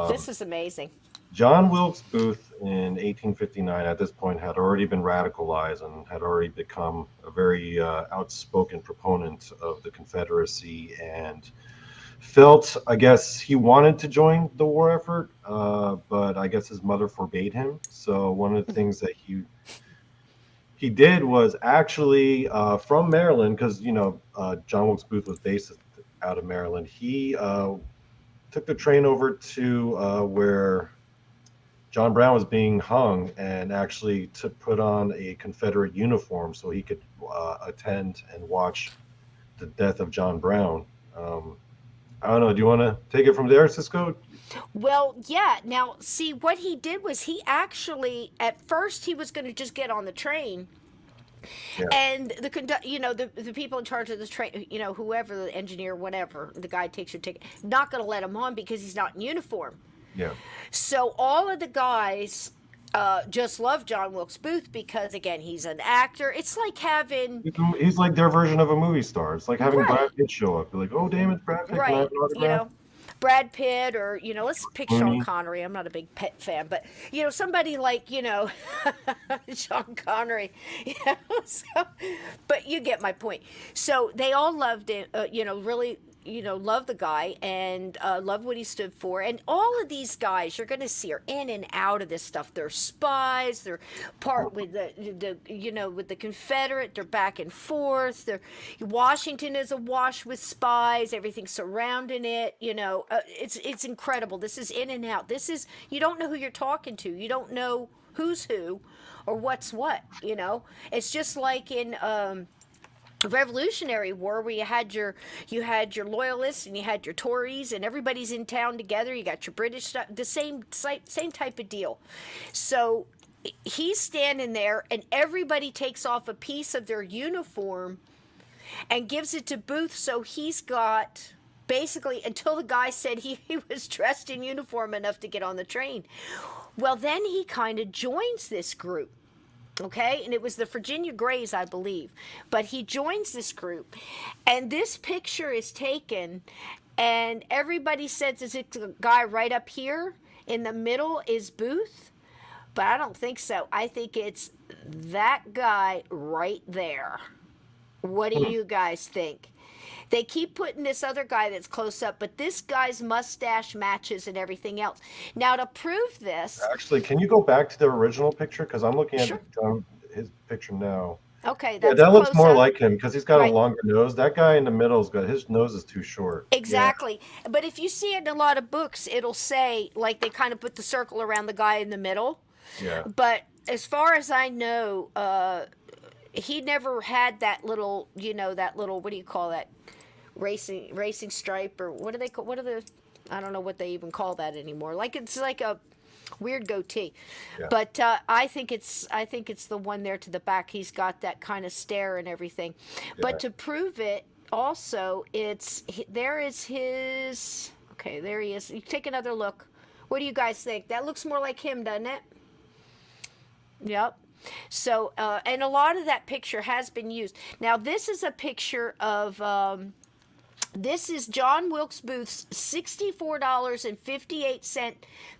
This is amazing. John Wilkes Booth in 1859 at this point had already been radicalized and had already become a very outspoken proponent of the Confederacy, and felt, I guess, he wanted to join the war effort, but I guess his mother forbade him. So one of the things that he did was actually from Maryland, because John Wilkes Booth was based out of Maryland. He took the train over to where John Brown was being hung, and actually to put on a Confederate uniform so he could attend and watch the death of John Brown. I don't know. Do you want to take it from there, Sysco? Well, yeah. Now, see, what he did was he actually, at first, he was going to just get on the train. Yeah. And the people in charge of the train, whoever, the engineer, whatever, the guy takes your ticket, not going to let him on because he's not in uniform. Yeah. So all of the guys just love John Wilkes Booth because, again, he's an actor. It's like having... He's like their version of a movie star. It's like having Right. Brad Pitt show up. They're like, oh, damn, it's Brad Pitt. Can I have Right, an autograph? Brad Pitt, or let's pick Clooney. Sean Connery. I'm not a big Pitt fan, but somebody like Sean Connery. So, but you get my point. So they all loved it. Really. Love the guy, and love what he stood for. And all of these guys you're going to see are in and out of this stuff. They're spies. They're part with with the Confederate. They're back and forth. Washington is awash with spies. Everything surrounding it. It's incredible. This is in and out. This is, you don't know who you're talking to. You don't know who's who or what's what. It's just like in Revolutionary War, where you had your loyalists and you had your Tories, and everybody's in town together. You got your British stuff, the same type of deal. So he's standing there, and everybody takes off a piece of their uniform and gives it to Booth. So he's got, basically, until the guy said he was dressed in uniform enough to get on the train. Well, then he kind of joins this group. Okay, and it was the Virginia Greys, I believe. But he joins this group, and this picture is taken, and everybody says it's a guy right up here in the middle is Booth, but I don't think so. I think it's that guy right there. What do you guys think? They keep putting this other guy that's close up, but this guy's mustache matches and everything else. Now, to prove this... Actually, can you go back to the original picture? Because I'm looking at Sure. his picture now. Okay, Yeah, that's that looks more close-up. like him, because he's got Right. a longer nose. That guy in the middle's got, his nose is too short. Exactly. But if you see it in a lot of books, it'll say, like, they kind of put the circle around the guy in the middle. Yeah. But as far as I know, he never had that little, what do you call that? Racing stripe, or what do they call, I don't know what they even call that anymore. Like, it's like a weird goatee. Yeah. But I think it's the one there to the back. He's got that kind of stare and everything. Yeah. But to prove it, also, there is his. Okay, there he is. You take another look. What do you guys think? That looks more like him, doesn't it? Yep. So, and a lot of that picture has been used. Now, this is a picture of. This is John Wilkes Booth's $64.58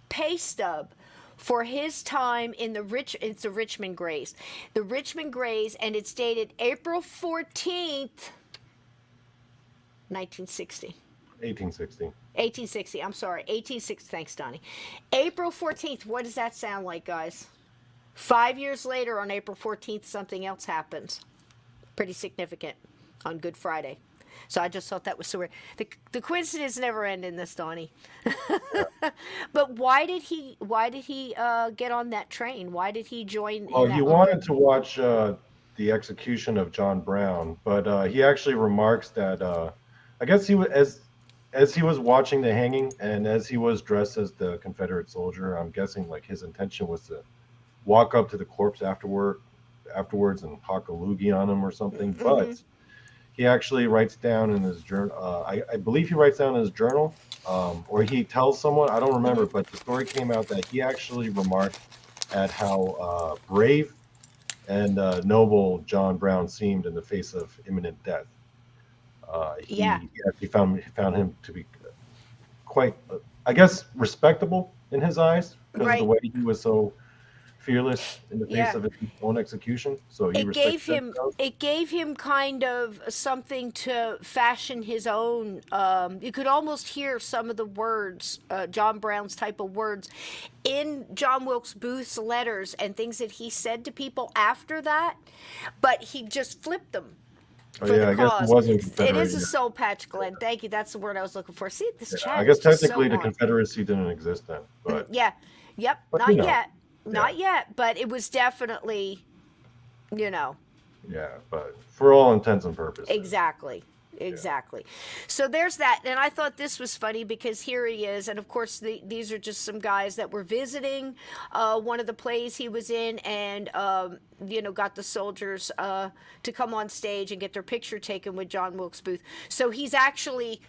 pay stub for his time in it's the Richmond Grays. The Richmond Grays, and it's dated April 14th, 1960. 1860. 1860, I'm sorry, 1860, thanks, Donnie. April 14th, what does that sound like, guys? 5 years later, on April 14th, something else happens. Pretty significant on Good Friday. So I just thought that was so weird. The coincidence never end in this, Donnie. But why did he get on that train? Why did he join? Oh, he wanted to watch the execution of John Brown, but he actually remarks that I guess he was as he was watching the hanging and as he was dressed as the Confederate soldier. I'm guessing like his intention was to walk up to the corpse afterwards and hawk a loogie on him or something, but. He actually writes down in his journal, I believe he writes down in his journal, or he tells someone, I don't remember, but the story came out that he actually remarked at how brave and noble John Brown seemed in the face of imminent death. He actually found him to be quite, I guess, respectable in his eyes because of the way he was so fearless in the face of his own execution. So he it gave him kind of something to fashion his own. You could almost hear some of the words, John Brown's type of words, in John Wilkes Booth's letters and things that he said to people after that, but he just flipped them. Oh yeah, I guess it wasn't Confederate. It is a soul patch, Glenn. Thank you. That's the word I was looking for. See, this chat. I guess technically the Confederacy didn't exist then, but not yet. Not yet, but it was definitely, Yeah, but for all intents and purposes. Exactly. So there's that. And I thought this was funny because here he is. And of course, these are just some guys that were visiting one of the plays he was in and, got the soldiers to come on stage and get their picture taken with John Wilkes Booth. So he's actually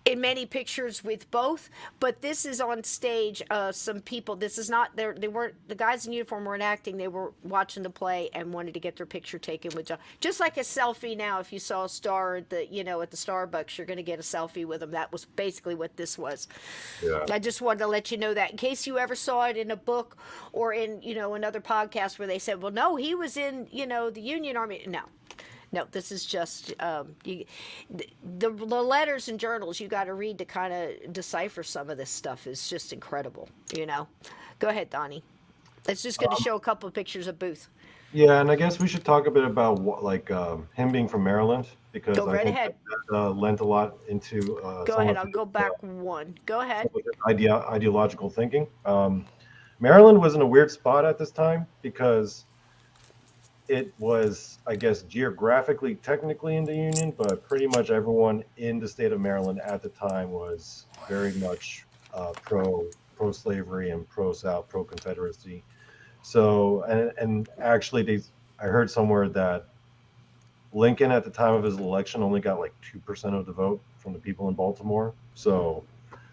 in many pictures with both, but this is on stage. Some people, this is not, they weren't, the guys in uniform weren't acting, they were watching the play and wanted to get their picture taken with John. Just like a selfie now, if you saw a star at the, at the Starbucks, you're going to get a selfie with them. That was basically what this was. Yeah. I just wanted to let you know that in case you ever saw it in a book or in, another podcast where they said, well, no, he was in, the Union Army. No, this is just the letters and journals you got to read to kind of decipher some of this stuff is just incredible. Go ahead, Donnie. It's just going to show a couple of pictures of Booth. Yeah, and I guess we should talk a bit about him being from Maryland because I think that lent a lot into. Go ahead. I'll go back one. Go ahead. Ideological thinking. Maryland was in a weird spot at this time because it was, I guess, geographically, technically in the Union, but pretty much everyone in the state of Maryland at the time was very much pro-slavery and pro-South, pro-Confederacy. So, and actually, I heard somewhere that Lincoln at the time of his election only got like 2% of the vote from the people in Baltimore. So,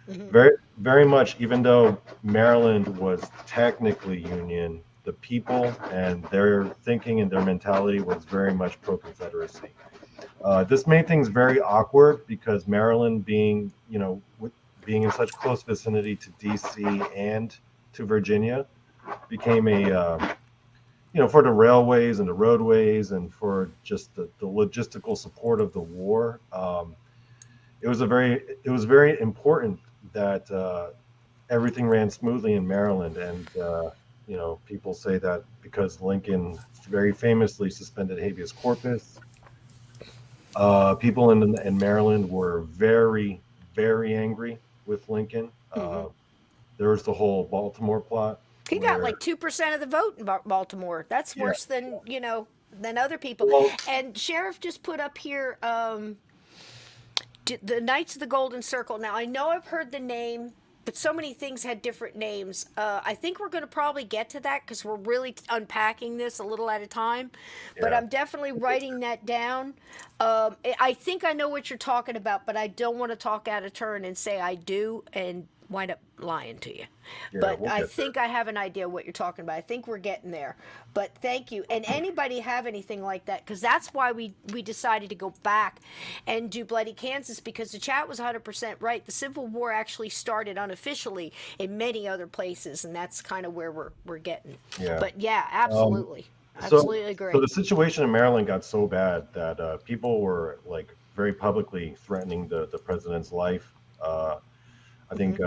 very, very much, even though Maryland was technically Union, the people and their thinking and their mentality was very much pro-Confederacy. This made things very awkward because Maryland being, being in such close vicinity to DC and to Virginia became a, for the railways and the roadways and for just the logistical support of the war. It was very important that everything ran smoothly in Maryland. And, people say that because Lincoln very famously suspended habeas corpus, people in Maryland were very, very angry with Lincoln. There was the whole Baltimore plot. He got like 2% of the vote in Baltimore. That's worse than, than other people. Well, and Sheriff just put up here the Knights of the Golden Circle. Now, I know I've heard the name, but so many things had different names. I think we're going to probably get to that because we're really unpacking this a little at a time. But Yeah. I'm definitely writing that down. I think I know what you're talking about, but I don't want to talk out of turn and say I do and wind up lying to you. Yeah, But we'll I get there. think I have an idea what you're talking about. I think we're getting there. But thank you. And anybody have anything like that? Because that's why we decided to go back and do Bloody Kansas, because the chat was 100% right. The Civil War actually started unofficially in many other places, and that's kind of where we're getting. Yeah. But yeah, Um, absolutely. so, Absolutely so agree. the situation in Maryland got so bad that people were like very publicly threatening the president's life. I think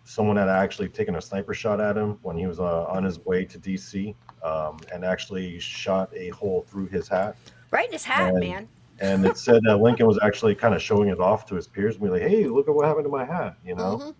someone had actually taken a sniper shot at him when he was on his way to D.C. And actually shot a hole through his hat. Right in his hat, And man. and it said that Lincoln was actually kind of showing it off to his peers and be like, "Hey, look at what happened to my hat," you know.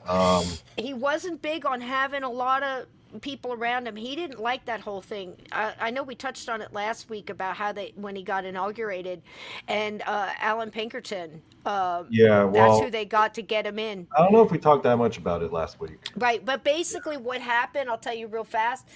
Um, He wasn't big on having a lot of people around him. He didn't like that whole thing. I know we touched on it last week about how when he got inaugurated, and Alan Pinkerton. yeah, That's who well, they got to get him in. I don't know if we talked that much about it last week. Right, but basically what happened, I'll tell you real fast.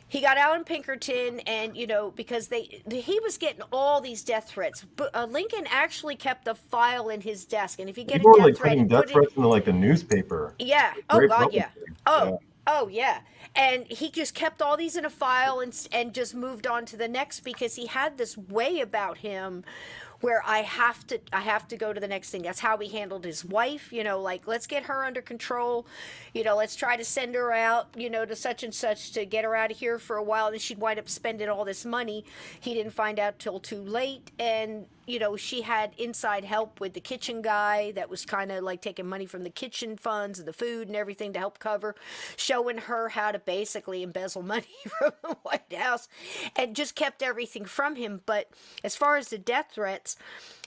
He got Alan Pinkerton, and because he was getting all these death threats. But Lincoln actually kept a file in his desk, and if you get a People were death like threat putting and death put it, threats into like the newspaper, yeah. like, Oh very God, yeah. publicly. Yeah, Oh, oh yeah. And he just kept all these in a file and just moved on to the next, because he had this way about him where I have to go to the next thing. That's how he handled his wife, like, let's get her under control. Let's try to send her out, to such and such to get her out of here for a while. And she'd wind up spending all this money. He didn't find out till too late. And she had inside help with the kitchen guy that was kind of like taking money from the kitchen funds and the food and everything to help cover, showing her how to basically embezzle money from the White House, and just kept everything from him. But as far as the death threats,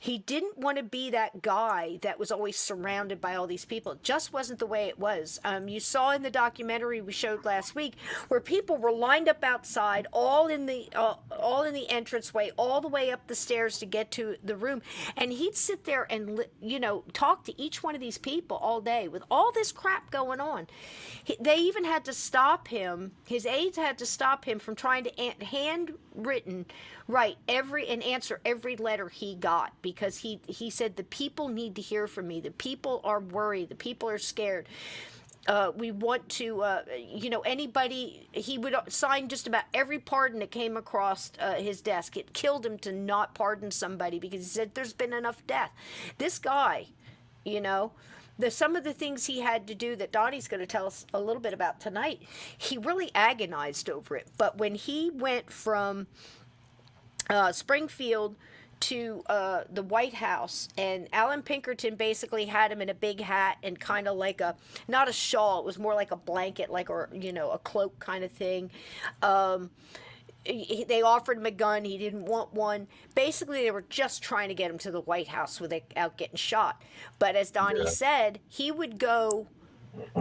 he didn't want to be that guy that was always surrounded by all these people. It just wasn't the way it was. You saw in the documentary we showed last week where people were lined up outside, all in the entranceway, all the way up the stairs to get to the room, and he'd sit there and talk to each one of these people all day with all this crap going on. They even had to stop him. His aides had to stop him from trying to handwritten write and answer every letter he got, because he said the people need to hear from me. The people are worried. The people are scared. We want to, anybody, he would sign just about every pardon that came across his desk. It killed him to not pardon somebody, because he said there's been enough death. This guy, some of the things he had to do that Donnie's going to tell us a little bit about tonight, he really agonized over it. But when he went from Springfield to the White House, and Alan Pinkerton basically had him in a big hat and kind of like not a shawl, it was more like a blanket, like, or a cloak kind of thing. They offered him a gun. He didn't want one. Basically, they were just trying to get him to the White House without getting shot. But as Donnie said, he would go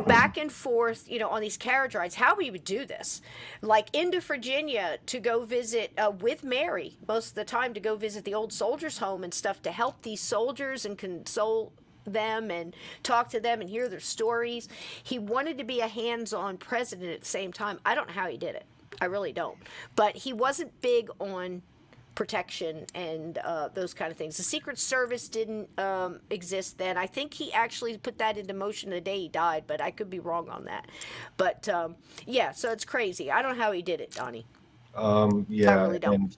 back and forth, on these carriage rides. How he would do this, like into Virginia to go visit with Mary most of the time, to go visit the old soldiers' home and stuff, to help these soldiers and console them and talk to them and hear their stories. He wanted to be a hands-on president at the same time. I don't know how he did it. I really don't. But he wasn't big on protection and those kind of things. The Secret Service didn't exist then. I think he actually put that into motion the day he died, but I could be wrong on that. But yeah, so it's crazy. I don't know how he did it, Donnie. I yeah, really don't.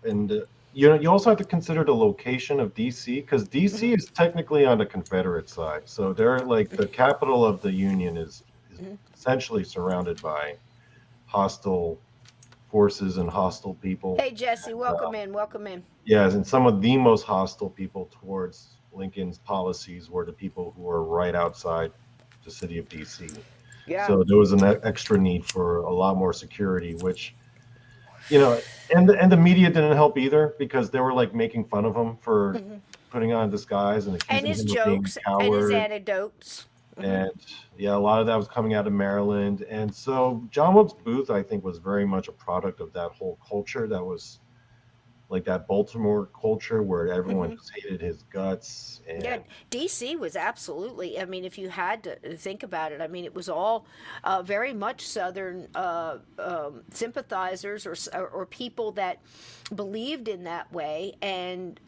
and you also have to consider the location of DC, because DC is technically on the Confederate side, so they're like the capital of the Union is essentially surrounded by hostile forces and hostile people. Hey, Jesse, welcome in. Welcome in. Yes, and some of the most hostile people towards Lincoln's policies were the people who were right outside the city of DC. Yeah. So there was an extra need for a lot more security, which, and the media didn't help either, because they were like making fun of him for putting on a disguise and accusing his him jokes of being a coward. and his anecdotes. And yeah, a lot of that was coming out of Maryland. And so John Wilkes Booth, I think, was very much a product of that whole culture that was like that Baltimore culture where everyone Hmm. just hated his guts. Yeah, And DC was absolutely, I mean, if you had to think about it, I mean, it was all very much Southern sympathizers or people that believed in that way. And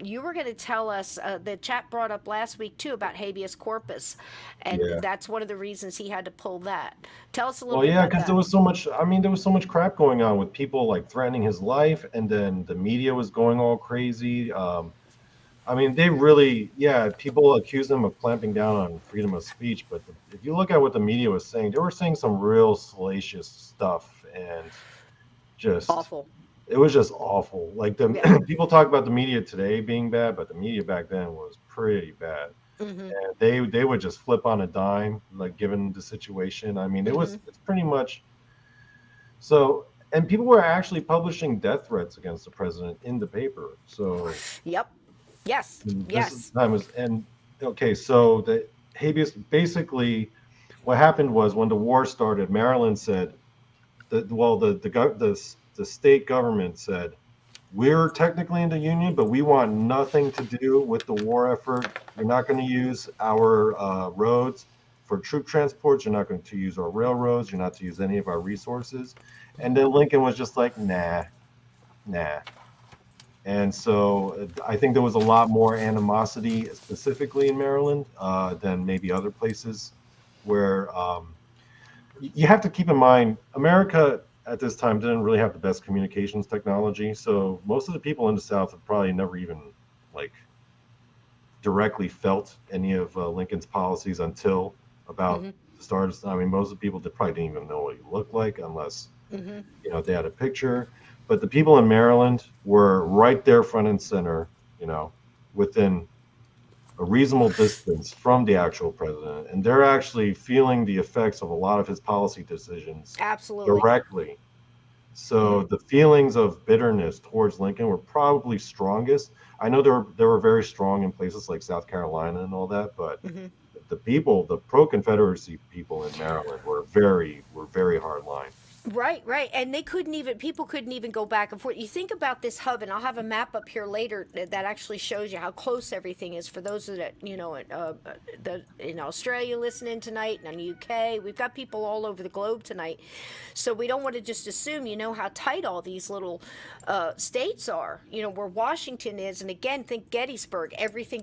you were going to tell us, the chat brought up last week too about habeas corpus. And yeah. that's one of the reasons he had to pull that. Tell us a little Well, bit yeah, about because there that. was so much. I mean, there was so much crap going on with people like threatening his life, and then the media was going all crazy. I mean, they really, yeah, people accuse them of clamping down on freedom of speech, but if you look at what the media was saying, they were saying some real salacious stuff, and just Awful. it was just awful. Like the Yeah. people talk about the media today being bad, but the media back then was pretty bad. Mm-hmm. And they would just flip on a dime, like given the situation. I mean, Mm-hmm. it's pretty much so. And people were actually publishing death threats against the president in the paper. So Yep. Yes. this Yes. time was and okay. So the habeas basically what happened was when the war started, Maryland said that well the state government said we're technically in the union, but we want nothing to do with the war effort. You're not going to use our roads for troop transports. You're not going to use our railroads. You're not to use any of our resources. And then Lincoln was just like, nah, nah. And so I think there was a lot more animosity, specifically in Maryland, than maybe other places where you have to keep in mind America at this time didn't really have the best communications technology. So most of the people in the South have probably never even like directly felt any of Lincoln's policies until about Mm-hmm. the start of, I mean, most of the people that probably didn't even know what he looked like unless, Mm-hmm. they had a picture. But the people in Maryland were right there front and center, within a reasonable distance from the actual president. And they're actually feeling the effects of a lot of his policy decisions Absolutely. directly. So Mm-hmm. the feelings of bitterness towards Lincoln were probably strongest. I know they were very strong in places like South Carolina and all that, but Mm-hmm. the pro-Confederacy people in Maryland were very hard line. Right, right. And people couldn't even go back and forth. You think about this hub, and I'll have a map up here later that actually shows you how close everything is for those that, in Australia listening tonight and in the UK. We've got people all over the globe tonight. So we don't want to just assume, how tight all these little states are, where Washington is. And again, think Gettysburg.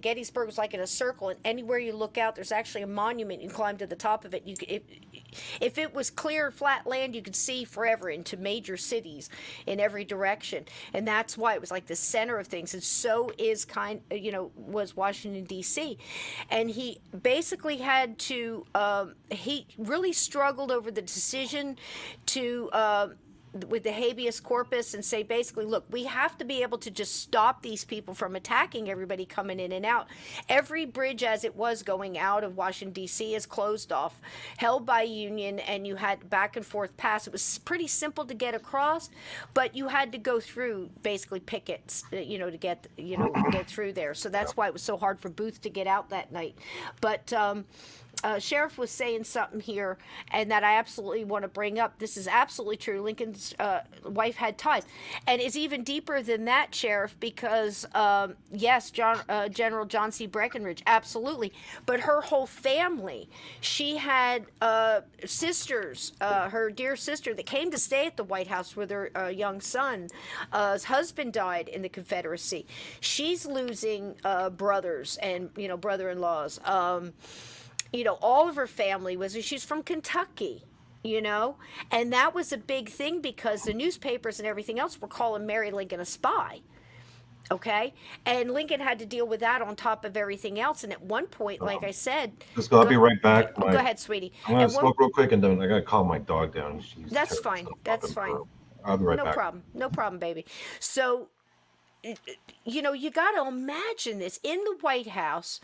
Gettysburg is like in a circle, and anywhere you look out, there's actually a monument. You climb to the top of it. If it was clear, flat land, you could see forever into major cities in every direction. And that's why it was like the center of things. And so was Washington, D.C. And he basically had to, he really struggled over the decision to, with the habeas corpus and say basically, look, we have to be able to just stop these people from attacking everybody coming in and out. Every bridge as it was going out of Washington D.C. is closed off, held by Union, and you had back and forth pass. It was pretty simple to get across, but you had to go through basically pickets, to get through there. So Yeah. that's why it was so hard for Booth to get out that night. But Sheriff was saying something here, and that I absolutely want to bring up. This is absolutely true. Lincoln's wife had ties, and it's even deeper than that, Sheriff, because yes, General John C. Breckinridge, absolutely, but her whole family. She had sisters, her dear sister that came to stay at the White House with her young son. His husband died in the Confederacy. She's losing brothers and brother-in-laws. All of her family she's from Kentucky, and that was a big thing because the newspapers and everything else were calling Mary Lincoln a spy. Okay, and Lincoln had to deal with that on top of everything else. And at one point, like I said, Just go. I'll be go, right back. go ahead, sweetie. I'm gonna At one, smoke real quick, and then I gotta calm my dog down. She's that's tearing fine. stuff up That's in her fine. room. I'll be right No back. problem. No problem, baby. So, you got to imagine this in the White House.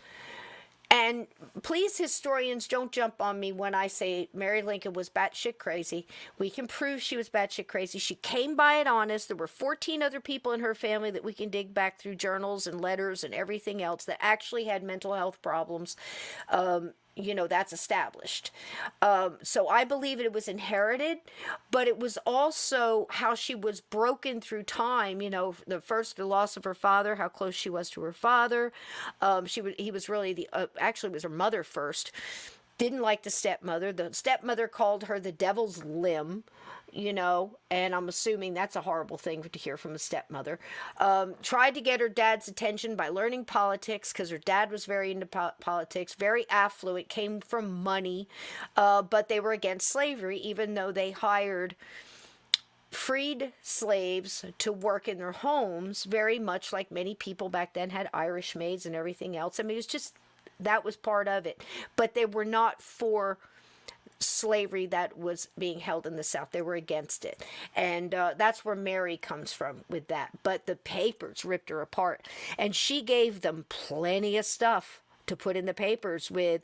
And please, historians, don't jump on me when I say Mary Lincoln was batshit crazy. We can prove she was batshit crazy. She came by it honest. There were 14 other people in her family that we can dig back through journals and letters and everything else that actually had mental health problems. that's established. So I believe it was inherited, but it was also how she was broken through time. The loss of her father, how close she was to her father. He was really actually it was her mother first. Didn't like the stepmother. The stepmother called her the devil's limb, and I'm assuming that's a horrible thing to hear from a stepmother. Tried to get her dad's attention by learning politics, because her dad was very into politics, very affluent, came from money, but they were against slavery, even though they hired freed slaves to work in their homes, very much like many people back then had Irish maids and everything else. I mean, it was just, that was part of it. But they were not for slavery that was being held in the South. They were against it. And that's where Mary comes from with that. But the papers ripped her apart. And she gave them plenty of stuff to put in the papers with.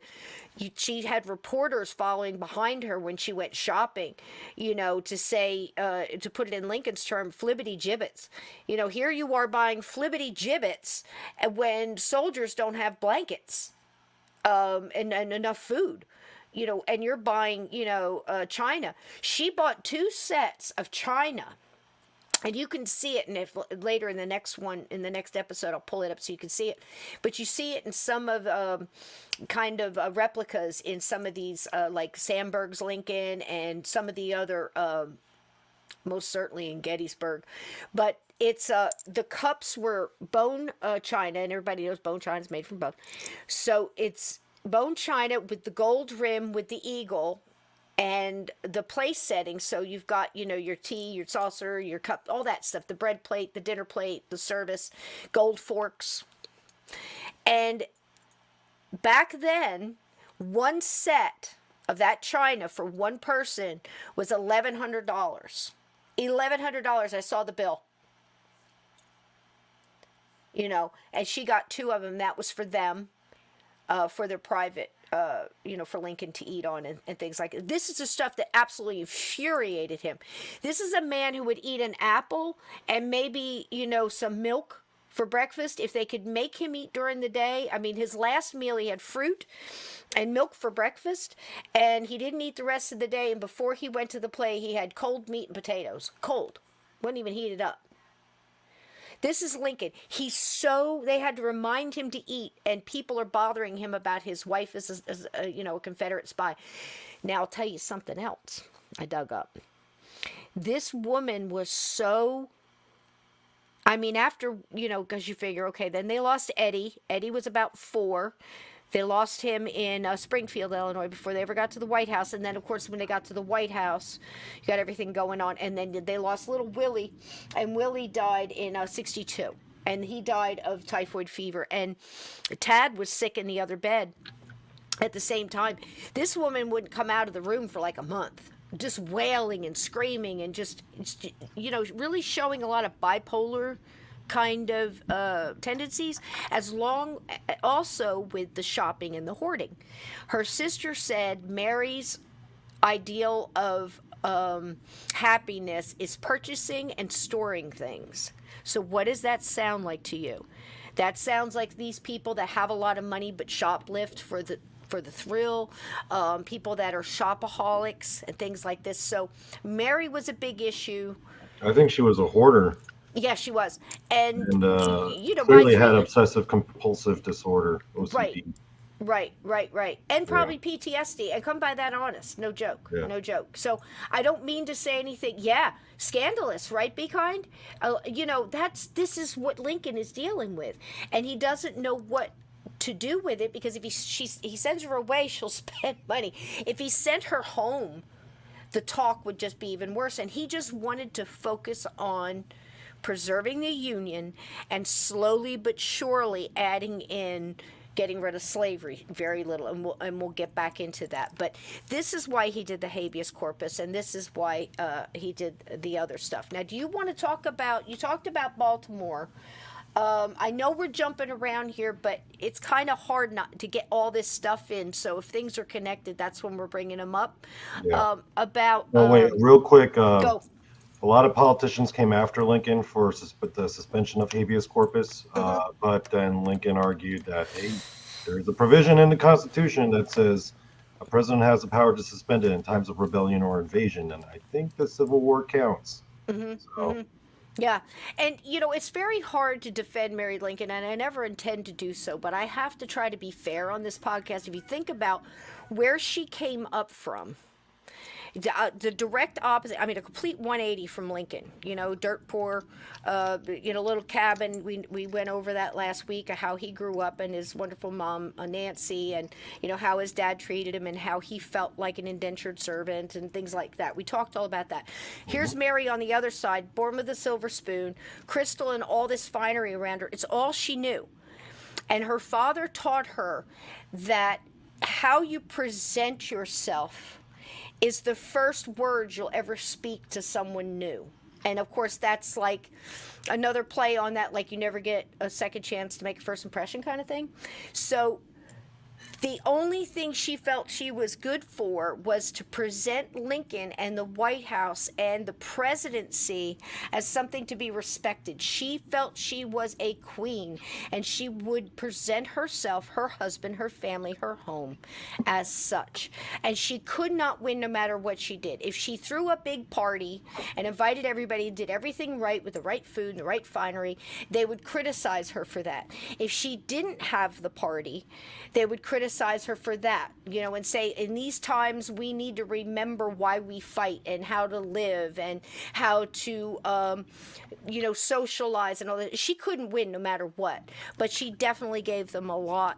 She had reporters following behind her when she went shopping, to say, to put it in Lincoln's term, flibbity gibbets. Here you are buying flibbity gibbets when soldiers don't have blankets and enough food. And you're buying, china. She bought 2 sets of china. And you can see it, and if later in the next episode, I'll pull it up so you can see it. But you see it in some of replicas in some of these, like Sandburg's Lincoln and some of the other, most certainly in Gettysburg. But it's the cups were bone china, and everybody knows bone china is made from bone. So it's bone china with the gold rim with the eagle and the place setting. So you've got, your tea, your saucer, your cup, all that stuff, the bread plate, the dinner plate, the service, gold forks. And back then, one set of that china for one person was $1,100. $1,100. I saw the bill. And she got 2 of them. That was for them. For their private, for Lincoln to eat on and things like that. This is the stuff that absolutely infuriated him. This is a man who would eat an apple and maybe, some milk for breakfast if they could make him eat during the day. I mean, his last meal, he had fruit and milk for breakfast, and he didn't eat the rest of the day. And before he went to the play, he had cold meat and potatoes. Cold. Wouldn't even heat it up. This is Lincoln. They had to remind him to eat, and people are bothering him about his wife as a Confederate spy. Now, I'll tell you something else I dug up. This woman was so, after, because you figure, okay, then they lost Eddie. Eddie was about 4. They lost him in Springfield, Illinois, before they ever got to the White House. And then, of course, when they got to the White House, you got everything going on. And then they lost little Willie, and Willie died in 1962. And he died of typhoid fever. And Tad was sick in the other bed at the same time. This woman wouldn't come out of the room for like a month, just wailing and screaming and just, really showing a lot of bipolar kind of tendencies, also with the shopping and the hoarding. Her sister said Mary's ideal of happiness is purchasing and storing things. So what does that sound like to you? That sounds like these people that have a lot of money but shoplift for the thrill, people that are shopaholics and things like this. So Mary was a big issue. I think she was a hoarder. Yeah, she was. And clearly had obsessive compulsive disorder, OCD. Right. And probably PTSD. And come by that honest. No joke. Yeah. No joke. So I don't mean to say anything. Yeah, scandalous, right? Be kind. This is what Lincoln is dealing with. And he doesn't know what to do with it, because if he sends her away, she'll spend money. If he sent her home, the talk would just be even worse. And he just wanted to focus on preserving the Union and slowly but surely adding in getting rid of slavery, very little, and we'll get back into that. But this is why he did the habeas corpus, and this is why he did the other stuff. Now, do you want to talk about, you talked about Baltimore. I know we're jumping around here, but it's kind of hard not to get all this stuff in. So if things are connected, that's when we're bringing them up. Yeah. Wait, real quick. Go. A lot of politicians came after Lincoln for the suspension of habeas corpus, but then Lincoln argued that, hey, There's a provision in the Constitution that says a president has the power to suspend it in times of rebellion or invasion, and I think the Civil War counts. So, Yeah. And, it's very hard to defend Mary Lincoln, and I never intend to do so, but I have to try to be fair on this podcast. If you think about where she came up from, the direct opposite, I mean, a complete 180 from Lincoln, dirt poor, little cabin. We went over that last week, how he grew up and his wonderful mom, Nancy, and, how his dad treated him and how he felt like an indentured servant and things like that. We talked all about that. Here's Mary on the other side, born with a silver spoon, crystal and all this finery around her. It's all she knew. And her father taught her that how you present yourself is the first words you'll ever speak to someone new. And of course, that's like another play on that, like you never get a second chance to make a first impression kind of thing. So the only thing she felt she was good for was to present Lincoln and the White House and the presidency as something to be respected. She felt she was a queen, and she would present herself, her husband, her family, her home as such. And she could not win no matter what she did. If she threw a big party and invited everybody and did everything right with the right food and the right finery, they would criticize her for that. If she didn't have the party, they would criticize her for that, and say, in these times, we need to remember why we fight and how to live and how to, socialize and all that. She couldn't win no matter what, but she definitely gave them a lot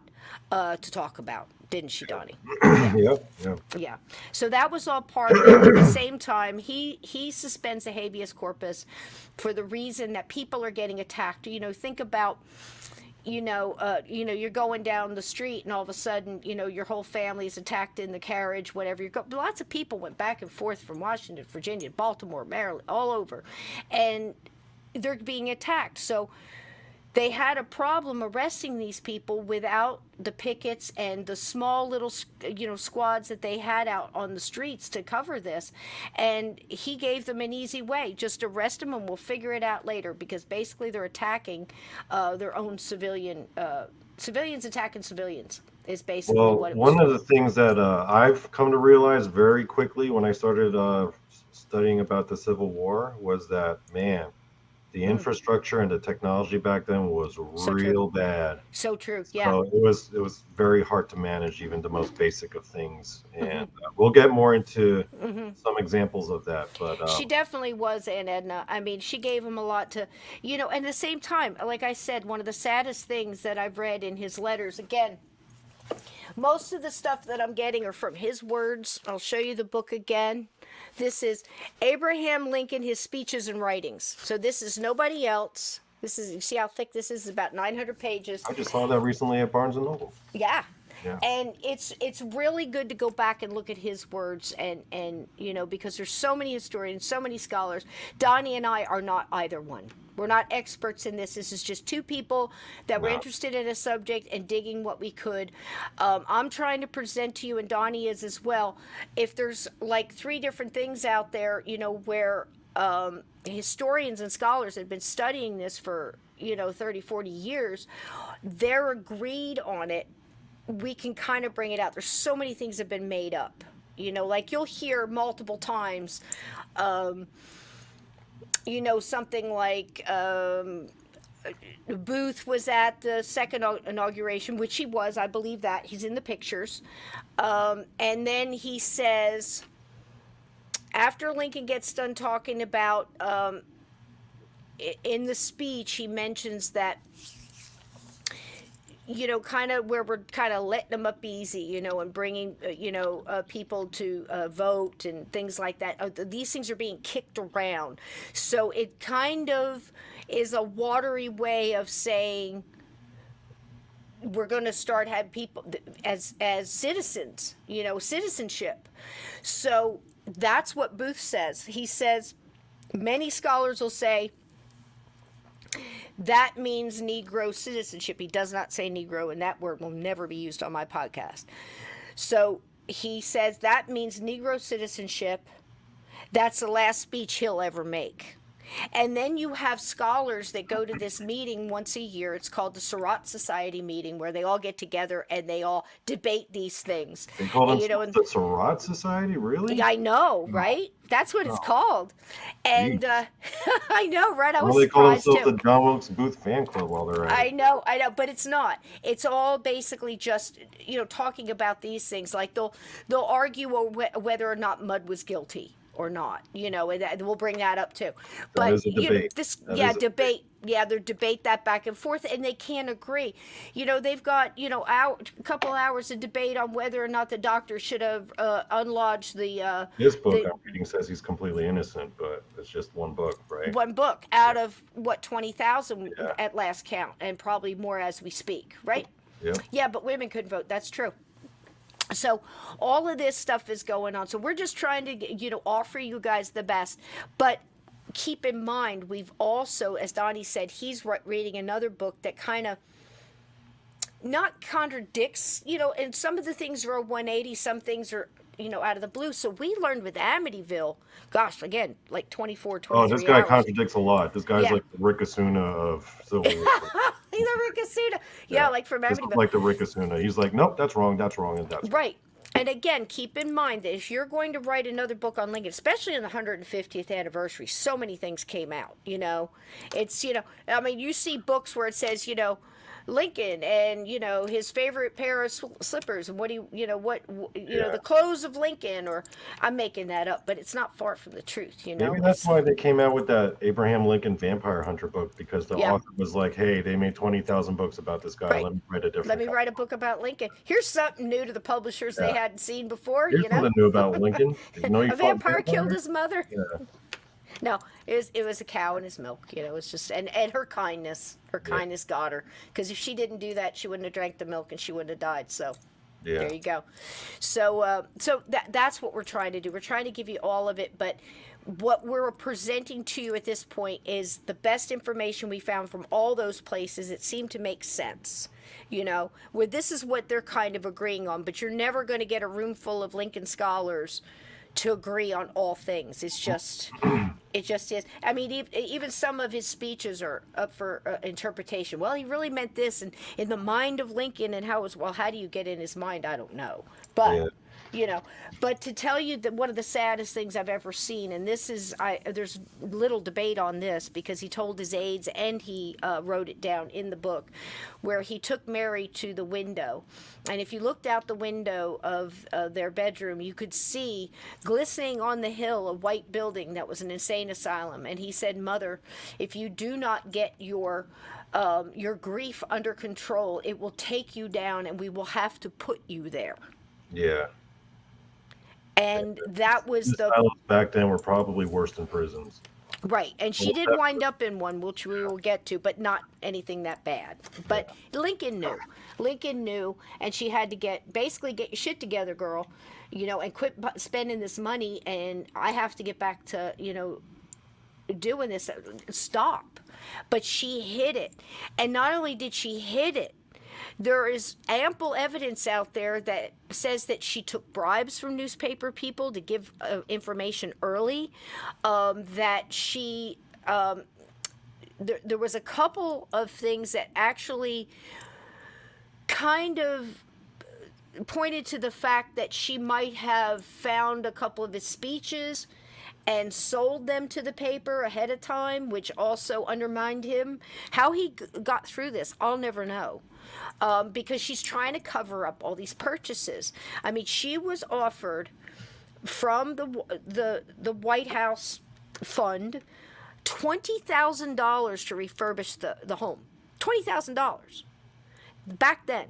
to talk about, didn't she, Donnie? yeah. Yeah. So that was all part of it. At the same time, he suspends the habeas corpus for the reason that people are getting attacked. Think about, you're going down the street and all of a sudden, your whole family is attacked in the carriage, whatever. Lots of people went back and forth from Washington, Virginia, Baltimore, Maryland, all over, and they're being attacked. So they had a problem arresting these people without the pickets and the small little, squads that they had out on the streets to cover this. And he gave them an easy way. Just arrest them and we'll figure it out later, because basically they're attacking their own civilians attacking civilians is basically what it was. One of the things that I've come to realize very quickly when I started studying about the Civil War was that, man, the infrastructure and the technology back then was real bad. So true, yeah. So it was very hard to manage even the most basic of things, and we'll get more into some examples of that. But she definitely was, Aunt Edna. I mean, she gave him a lot to, and at the same time, like I said, one of the saddest things that I've read in his letters, again, most of the stuff that I'm getting are from his words. I'll show you the book again. This is Abraham Lincoln, his speeches and writings. So this is nobody else. This is, you see how thick this is? About 900 pages. I just saw that recently at Barnes & Noble. Yeah. Yeah. And it's really good to go back and look at his words and because there's so many historians, so many scholars. Donnie and I are not either one. We're not experts in this. This is just two people that were interested in a subject and digging what we could. I'm trying to present to you, and Donnie is as well, if there's like 3 different things out there, where historians and scholars have been studying this for, 30, 40 years, they're agreed on it. We can kind of bring it out. There's so many things that have been made up, like you'll hear multiple times, something like Booth was at the second inauguration, which he was, I believe that. He's in the pictures. And then he says, after Lincoln gets done talking about, in the speech, he mentions that, kind of where we're kind of letting them up easy, and bringing, people to vote and things like that. These things are being kicked around. So it kind of is a watery way of saying we're going to start having people as citizens, citizenship. So that's what Booth says. He says, many scholars will say, that means Negro citizenship. He does not say Negro, and that word will never be used on my podcast. So he says that means Negro citizenship. That's the last speech he'll ever make. And then you have scholars that go to this meeting once a year. It's called the Surratt Society meeting, where they all get together and they all debate these things. They call And, you know, themselves the Surratt Society, really? I know, No, right? That's what it's no. called. And Jeez. I know, right? I Why was do they call surprised themselves too. the John Wilkes Booth fan club while they're at it? I know, but it's not. It's all basically just, you know, talking about these things. Like they'll argue whether or not Mudd was guilty or not, you know, and we'll bring that up too. That But is a you know, debate. this, That yeah, is a debate. debate, yeah, they debate that back and forth, and they can't agree. You know, they've got, you know, a couple hours of debate on whether or not the doctor should have unlodged This book the I'm reading says he's completely innocent, but it's just one book, right? one book out of what 20,000 Yeah. at last count, and probably more as we speak, right? Yep. Yeah, but women couldn't vote. That's true. So all of this stuff is going on. So we're just trying to, you know, offer you guys the best. But keep in mind, we've also, as Donnie said, he's reading another book that kind of not contradicts, you know, and some of the things are a 180, some things are, you know, out of the blue. So we learned with Amityville, gosh, again, like 24, Oh, this 23 guy hours. contradicts a lot. This guy's Yeah. like the Rick Asuna of Civil War. He's a Rick Asuna. Yeah, like from This is Amityville. like the Rick Asuna. He's like, nope, that's wrong, and that's wrong. Right. And again, keep in mind that if you're going to write another book on Lincoln, especially on the 150th anniversary, so many things came out, you know. It's, you know, I mean, you see books where it says, you know, Lincoln and, you know, his favorite pair of slippers and what he, you know, what, you know, the clothes of Lincoln, or I'm making that up, but it's not far from the truth, you know. Maybe that's why they came out with that Abraham Lincoln Vampire Hunter book, because the author was like, hey, they made 20,000 books about this guy. Right. Let me write a different Let me one. write a book about Lincoln. Here's something new to the publishers they hadn't seen before, Here's you know. something new about Lincoln. Did you know he A fought vampire killed vampires? his mother. Yeah. No, it was a cow and his milk. You know, it's just and her kindness. Her kindness got her, because if she didn't do that, she wouldn't have drank the milk and she wouldn't have died. So there you go. So that's what we're trying to do. We're trying to give you all of it, but what we're presenting to you at this point is the best information we found from all those places. It seemed to make sense. You know, where this is what they're kind of agreeing on, but you're never going to get a room full of Lincoln scholars to agree on all things. It's just, it just is. I mean, even some of his speeches are up for interpretation. Well, he really meant this, and in the mind of Lincoln, and how it was. Well, how do you get in his mind? I don't know, but you know. But to tell you that one of the saddest things I've ever seen, and this is, there's little debate on this because he told his aides and he wrote it down in the book, where he took Mary to the window, and if you looked out the window of their bedroom, you could see glistening on the hill a white building that was an insane asylum. And he said, "Mother, if you do not get your grief under control, it will take you down, and we will have to put you there." Yeah. And that was the asylums back then were probably worse than prisons. right. And she did wind up in one, which we will get to, but not anything that bad. But Lincoln knew, and she had to basically get your shit together, girl, you know, and quit spending this money. And I have to get back to, you know, doing this. Stop. But she hid it. And not only did she hid it, there is ample evidence out there that says that she took bribes from newspaper people to give information early, that she, there was a couple of things that actually kind of pointed to the fact that she might have found a couple of his speeches and sold them to the paper ahead of time, which also undermined him. How he got through this, I'll never know. Because she's trying to cover up all these purchases. I mean, she was offered from the White House fund $20,000 to refurbish the home. $20,000 back then.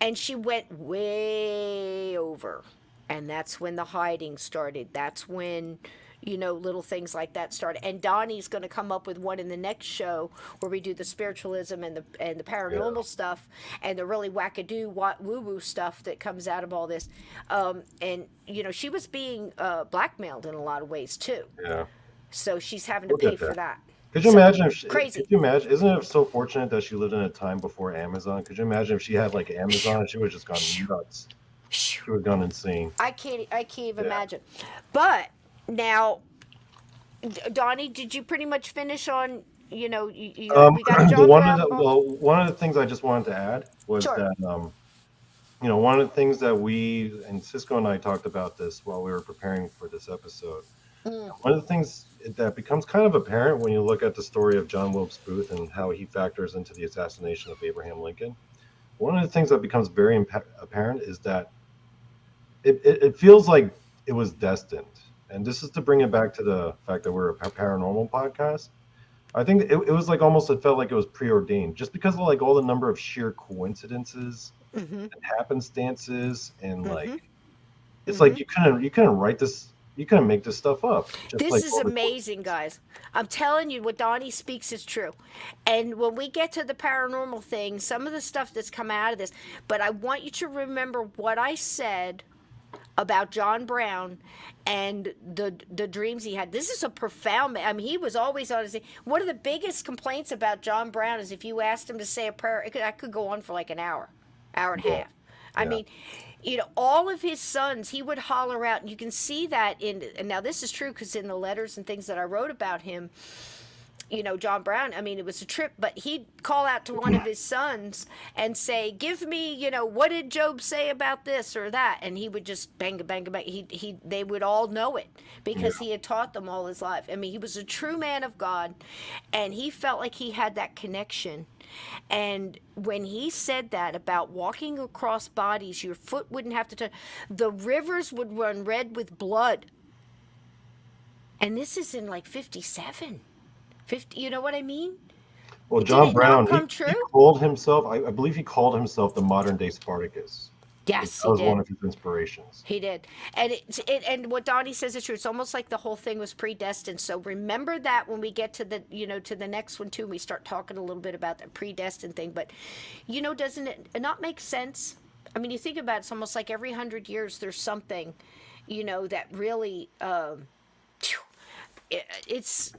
And she went way over. And that's when the hiding started. That's when, you know, little things like that started. And Donnie's going to come up with one in the next show where we do the spiritualism and the paranormal stuff and the really wackadoo woo-woo stuff that comes out of all this. And, you know, she was being blackmailed in a lot of ways, too. Yeah. So she's having to pay for that. Could you imagine if crazy. Could you imagine? Isn't it so fortunate that she lived in a time before Amazon? Could you imagine if she had like Amazon? She would have just gone nuts. She would have gone insane. I can't even imagine. But now, Donnie, did you pretty much finish on, we got The John Brown? Oh, one of the things I just wanted to add was sure. that one of the things that we and Cisco and I talked about this while we were preparing for this episode. Mm, One of the things that becomes kind of apparent when you look at the story of John Wilkes Booth and how he factors into the assassination of Abraham Lincoln, one of the things that becomes very apparent is that it feels like it was destined. And this is to bring it back to the fact that we're a paranormal podcast. I think it was like almost it felt like it was preordained just because of like all the number of sheer coincidences mm-hmm, and happenstances and mm-hmm, like it's mm-hmm. like you couldn't write this, you couldn't make this stuff up. Just This like is all the amazing, guys. I'm telling you, what Donnie speaks is true. And when we get to the paranormal thing, some of the stuff that's come out of this, but I want you to remember what I said about John Brown and the dreams he had. This is a profound man. I mean, he was always on his. One of the biggest complaints about John Brown is if you asked him to say a prayer, I could go on for like an hour, hour and a yeah, half. I yeah. mean, all of his sons, he would holler out, and you can see that in. And now this is true because in the letters and things that I wrote about him, John Brown, I mean, it was a trip, but he'd call out to one of his sons and say, give me, what did Job say about this or that? And he would just bang, bang, bang. They would all know it Yeah. because he had taught them all his life. I mean, he was a true man of God, and he felt like he had that connection. And when he said that about walking across bodies, your foot wouldn't have to touch, the rivers would run red with blood. And this is in like 57. 50, you know what I mean? Well, Did John it not Brown, come he true? called himself, I believe he called himself the modern day Spartacus. Like, Yes, that he was one did. of his inspirations. He did. And and what Donnie says is true. It's almost like the whole thing was predestined. So remember that when we get to the next one too, we start talking a little bit about the predestined thing. But doesn't it not make sense? I mean, you think about it, it's almost like every 100 years there's something, that really it's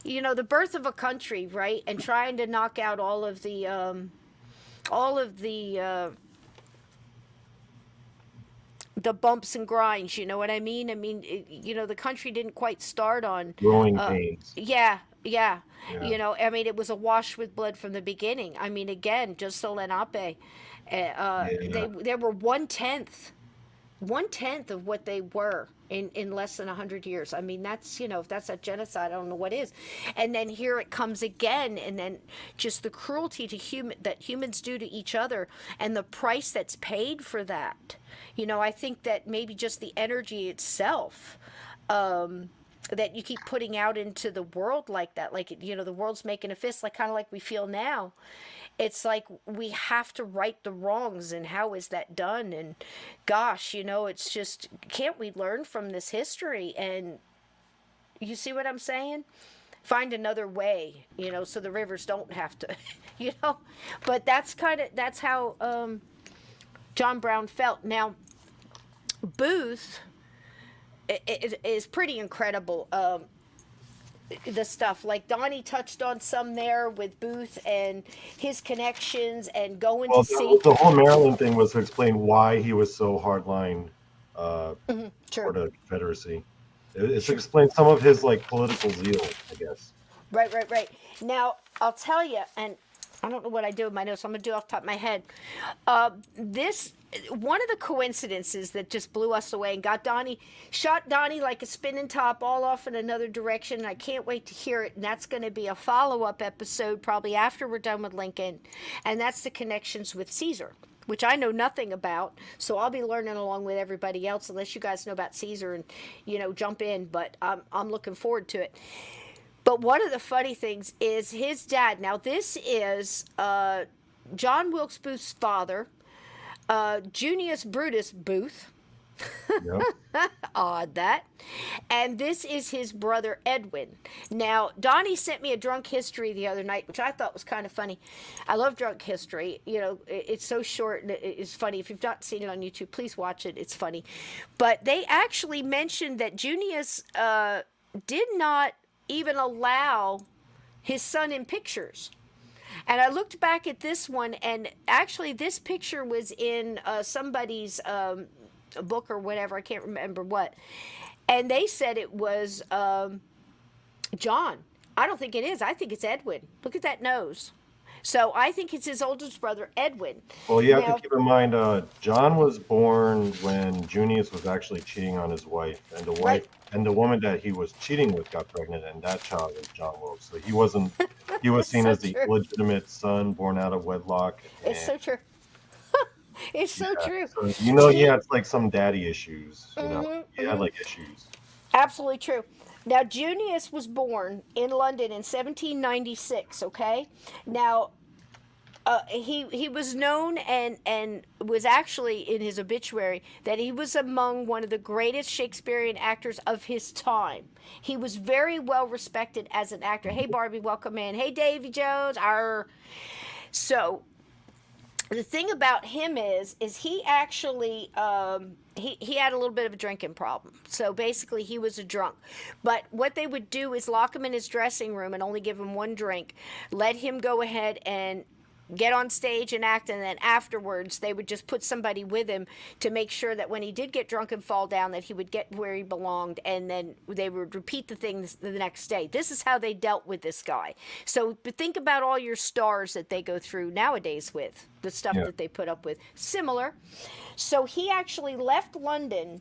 the birth of a country, right? And trying to knock out all of the bumps and grinds, you know what I mean? I mean, the country didn't quite start on Growing uh pains. yeah, yeah. Yeah. I mean, it was awash with blood from the beginning. I mean, again, just the Lenape, Yeah. they were one tenth of what they were in less than 100 years. I mean, that's, if that's a genocide, I don't know what is. And then here it comes again, and then just the cruelty that humans do to each other and the price that's paid for that. I think that maybe just the energy itself, that you keep putting out into the world like that, like, the world's making a fist, like kind of like we feel now. It's like we have to right the wrongs, and how is that done? And gosh, it's just, can't we learn from this history? And you see what I'm saying? Find another way, so the rivers don't have to, but that's how John Brown felt. Now, Booth is pretty incredible. The stuff like Donnie touched on some there with Booth and his connections and going to Well, see. the whole Maryland thing was to explain why he was so hardline for True. the Confederacy. It's to explain some of his like political zeal, I guess. Right. Now, I'll tell you, and I don't know what I do with my notes, so I'm going to do it off the top of my head. This, one of the coincidences that just blew us away and shot Donnie like a spinning top all off in another direction. And I can't wait to hear it. And that's going to be a follow-up episode probably after we're done with Lincoln. And that's the connections with Caesar, which I know nothing about. So I'll be learning along with everybody else, unless you guys know about Caesar and, jump in. But I'm looking forward to it. But one of the funny things is his dad. Now, this is John Wilkes Booth's father, Junius Brutus Booth. Yep. Odd that. And this is his brother Edwin. Now, Donnie sent me a drunk history the other night, which I thought was kind of funny. I love drunk history. It's so short and it's funny. If you've not seen it on YouTube, please watch it. It's funny. But they actually mentioned that Junius did not even allow his son in pictures. And I looked back at this one, and actually this picture was in somebody's book or whatever. I can't remember what. And they said it was John. I don't think it is. I think it's Edwin. Look at that nose. So I think it's his oldest brother, Edwin. Well, you have to Now, keep in mind, John was born when Junius was actually cheating on his wife, and the right. wife and the woman that he was cheating with got pregnant, and that child was John Wilkes. So he wasn't. He was It's seen so as the true. illegitimate son born out of wedlock, It's and so true. It's so yeah. true. So he had like some daddy issues. Hmm. He had like issues. Absolutely true. Now, Junius was born in London in 1796, okay? Now, he was known and was actually in his obituary that he was among one of the greatest Shakespearean actors of his time. He was very well respected as an actor. Hey, Barbie, welcome in. Hey, Davy Jones. Arr. So the thing about him is he actually he had a little bit of a drinking problem. So basically he was a drunk. But what they would do is lock him in his dressing room and only give him one drink, let him go ahead and get on stage and act, and then afterwards they would just put somebody with him to make sure that when he did get drunk and fall down that he would get where he belonged, and then they would repeat the things the next day. This is how they dealt with this guy. So think about all your stars that they go through nowadays with the stuff Yeah. that they put up with. Similar. So he actually left London.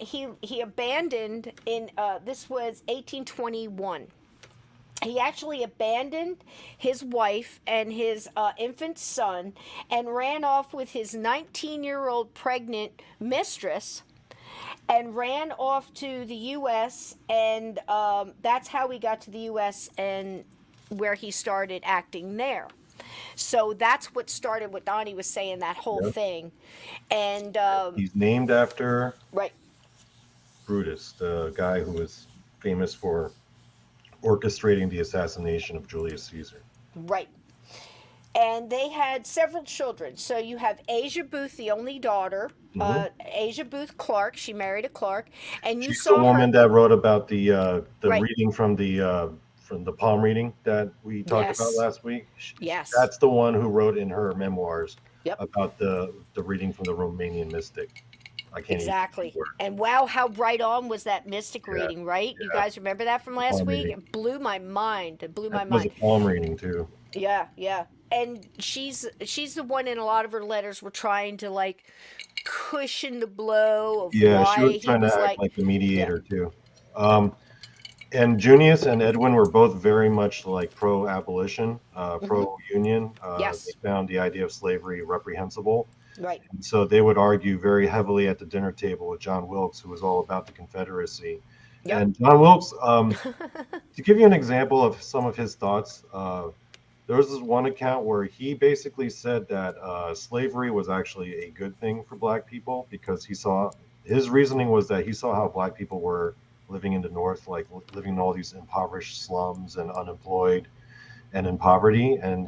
He abandoned in this was 1821. He actually abandoned his wife and his infant son and ran off with his 19-year-old pregnant mistress and ran off to the U.S. And that's how he got to the U.S. and where he started acting there. So that's what started what Donnie was saying, that whole Yep. thing. And He's named after right, Brutus, the guy who was famous for orchestrating the assassination of Julius Caesar. right. And they had several children. So you have Asia Booth, the only daughter, Hmm. Asia Booth Clark. She married a Clark, and you She's the saw woman her. that wrote about the Right. reading from the palm reading that we talked about Yes. last week. Yes. That's the one who wrote in her memoirs Yep. about the reading from the Romanian mystic. I can't Exactly. even And wow, how right on was that mystic yeah, reading, right? You yeah. guys remember that from last Palm week? reading. It blew my mind. It blew That my was a mind. palm reading too. Yeah, yeah. And she's the one in a lot of her letters were trying to like cushion the blow of Yeah, she why was he trying to was act like, like the yeah, mediator too. And Junius and Edwin were both very much like pro-abolition, mm-hmm, pro-union. They yes, found the idea of slavery reprehensible. right, And so they would argue very heavily at the dinner table with John Wilkes, who was all about the Confederacy. yep, And John Wilkes, to give you an example of some of his thoughts, there was this one account where he basically said that slavery was actually a good thing for Black people because his reasoning was that he saw how Black people were living in the North, like living in all these impoverished slums and unemployed and in poverty. And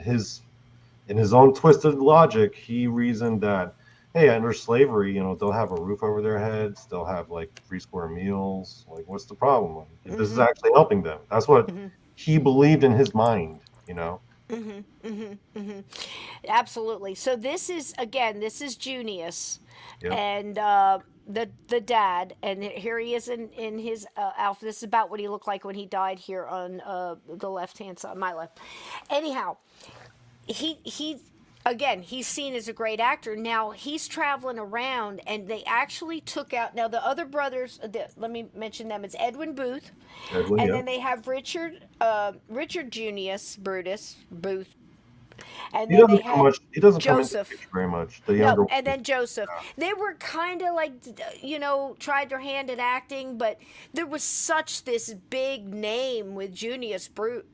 in his own twisted logic, he reasoned that, hey, under slavery, they'll have a roof over their heads, they'll have like 3 square meals. Like, what's the problem? This is mm-hmm, actually helping them. That's what mm-hmm, he believed in his mind. mm-hmm, mm-hmm, mm-hmm. Absolutely. So this is Junius, Yep. and the dad, and here he is in his outfit. This is about what he looked like when he died here on the left hand side, my left. Anyhow, he again, he's seen as a great actor. Now he's traveling around, and they actually took out. Now the other brothers, let me mention them. It's Edwin Booth, Edwin, and yep. then they have Richard Junius Brutus Booth, and then they had He doesn't come into the Joseph. picture very much. The No, younger and one. then Joseph. They were kind of like, tried their hand at acting, but there was such this big name with Junius Brute,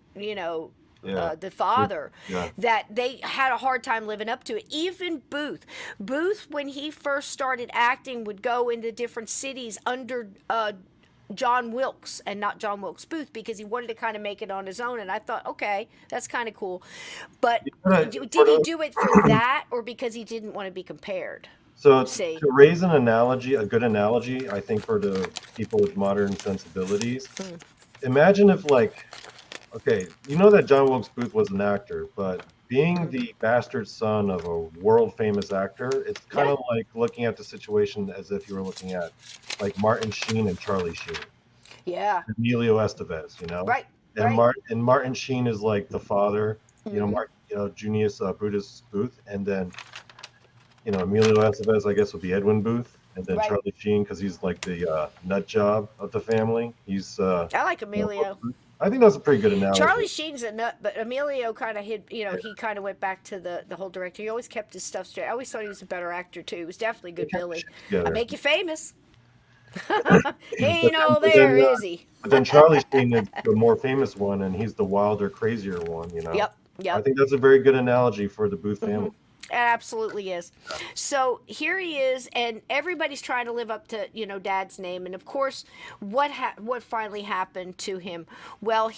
Yeah. the father, Yeah. that they had a hard time living up to it. Even Booth, when he first started acting, would go into different cities under John Wilkes and not John Wilkes Booth because he wanted to kind of make it on his own. And I thought, okay, that's kind of cool. But Yeah, did he do it for that or because he didn't want to be compared? So See? to raise a good analogy, I think for the people with modern sensibilities, Mm. imagine if okay, that John Wilkes Booth was an actor, but being the bastard son of a world famous actor, it's kind Yeah. of like looking at the situation as if you were looking at like Martin Sheen and Charlie Sheen. Yeah. Emilio Estevez, you know, Right. Right. And Martin Sheen is like the father, you know, Mm-hmm. Junius Brutus Booth, and then Emilio Estevez, I guess, would be Edwin Booth, and then Right. Charlie Sheen because he's like the nut job of the family. He's I like you know, Emilio. I think that's a pretty good analogy. Charlie Sheen's a nut, but Emilio kind of hid. Yeah, He kind of went back to the whole director. He always kept his stuff straight. I always thought he was a better actor too. He was definitely they good kept the Billy. shit I together. make you famous. He But ain't then, all but there, then, uh, is he? but then Charlie Sheen is the more famous one, and he's the wilder, crazier one. You know, Yep. I Yep. think that's a very good analogy for the Booth Mm-hmm. family. It absolutely is. So here he is, and everybody's trying to live up to Dad's name. And of course, what finally happened to him? Well,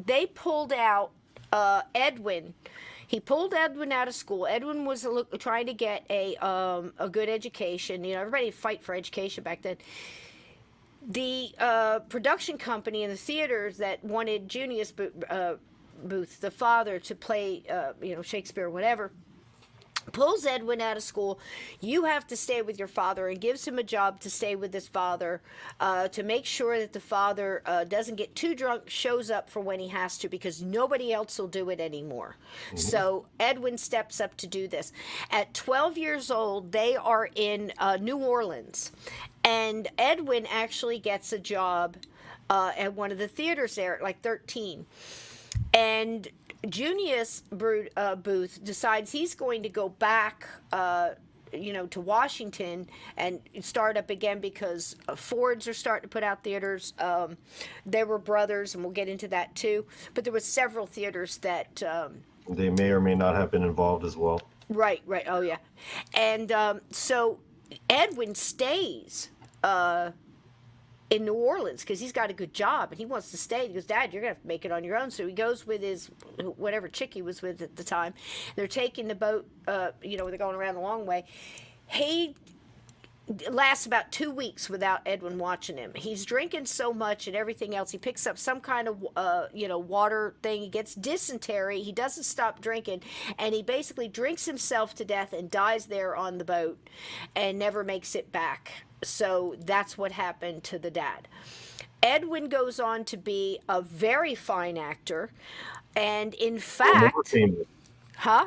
they pulled out Edwin. He pulled Edwin out of school. Edwin was trying to get a good education. Everybody fight for education back then. The production company and the theaters that wanted Junius Booth, the father, to play, Shakespeare or whatever, pulls Edwin out of school. You have to stay with your father, and gives him a job to stay with his father, to make sure that the father doesn't get too drunk, shows up for when he has to, because nobody else will do it anymore. Hmm. So Edwin steps up to do this. At 12 years old, they are in New Orleans, and Edwin actually gets a job at one of the theaters there at like 13. And Junius Booth decides he's going to go back, to Washington and start up again, because Fords are starting to put out theaters. They were brothers, and we'll get into that too. But there was several theaters that. They may or may not have been involved as well. Right, right. Oh, yeah. And so Edwin stays in New Orleans because he's got a good job and he wants to stay. He goes, Dad, you're going to have to make it on your own. So he goes with his, whatever chick he was with at the time. They're taking the boat, they're going around the long way. He lasts about 2 weeks without Edwin watching him. He's drinking so much and everything else. He picks up some kind of, water thing. He gets dysentery. He doesn't stop drinking. And he basically drinks himself to death and dies there on the boat and never makes it back. So that's what happened to the dad. Edwin goes on to be a very fine actor. And in More fact, famous,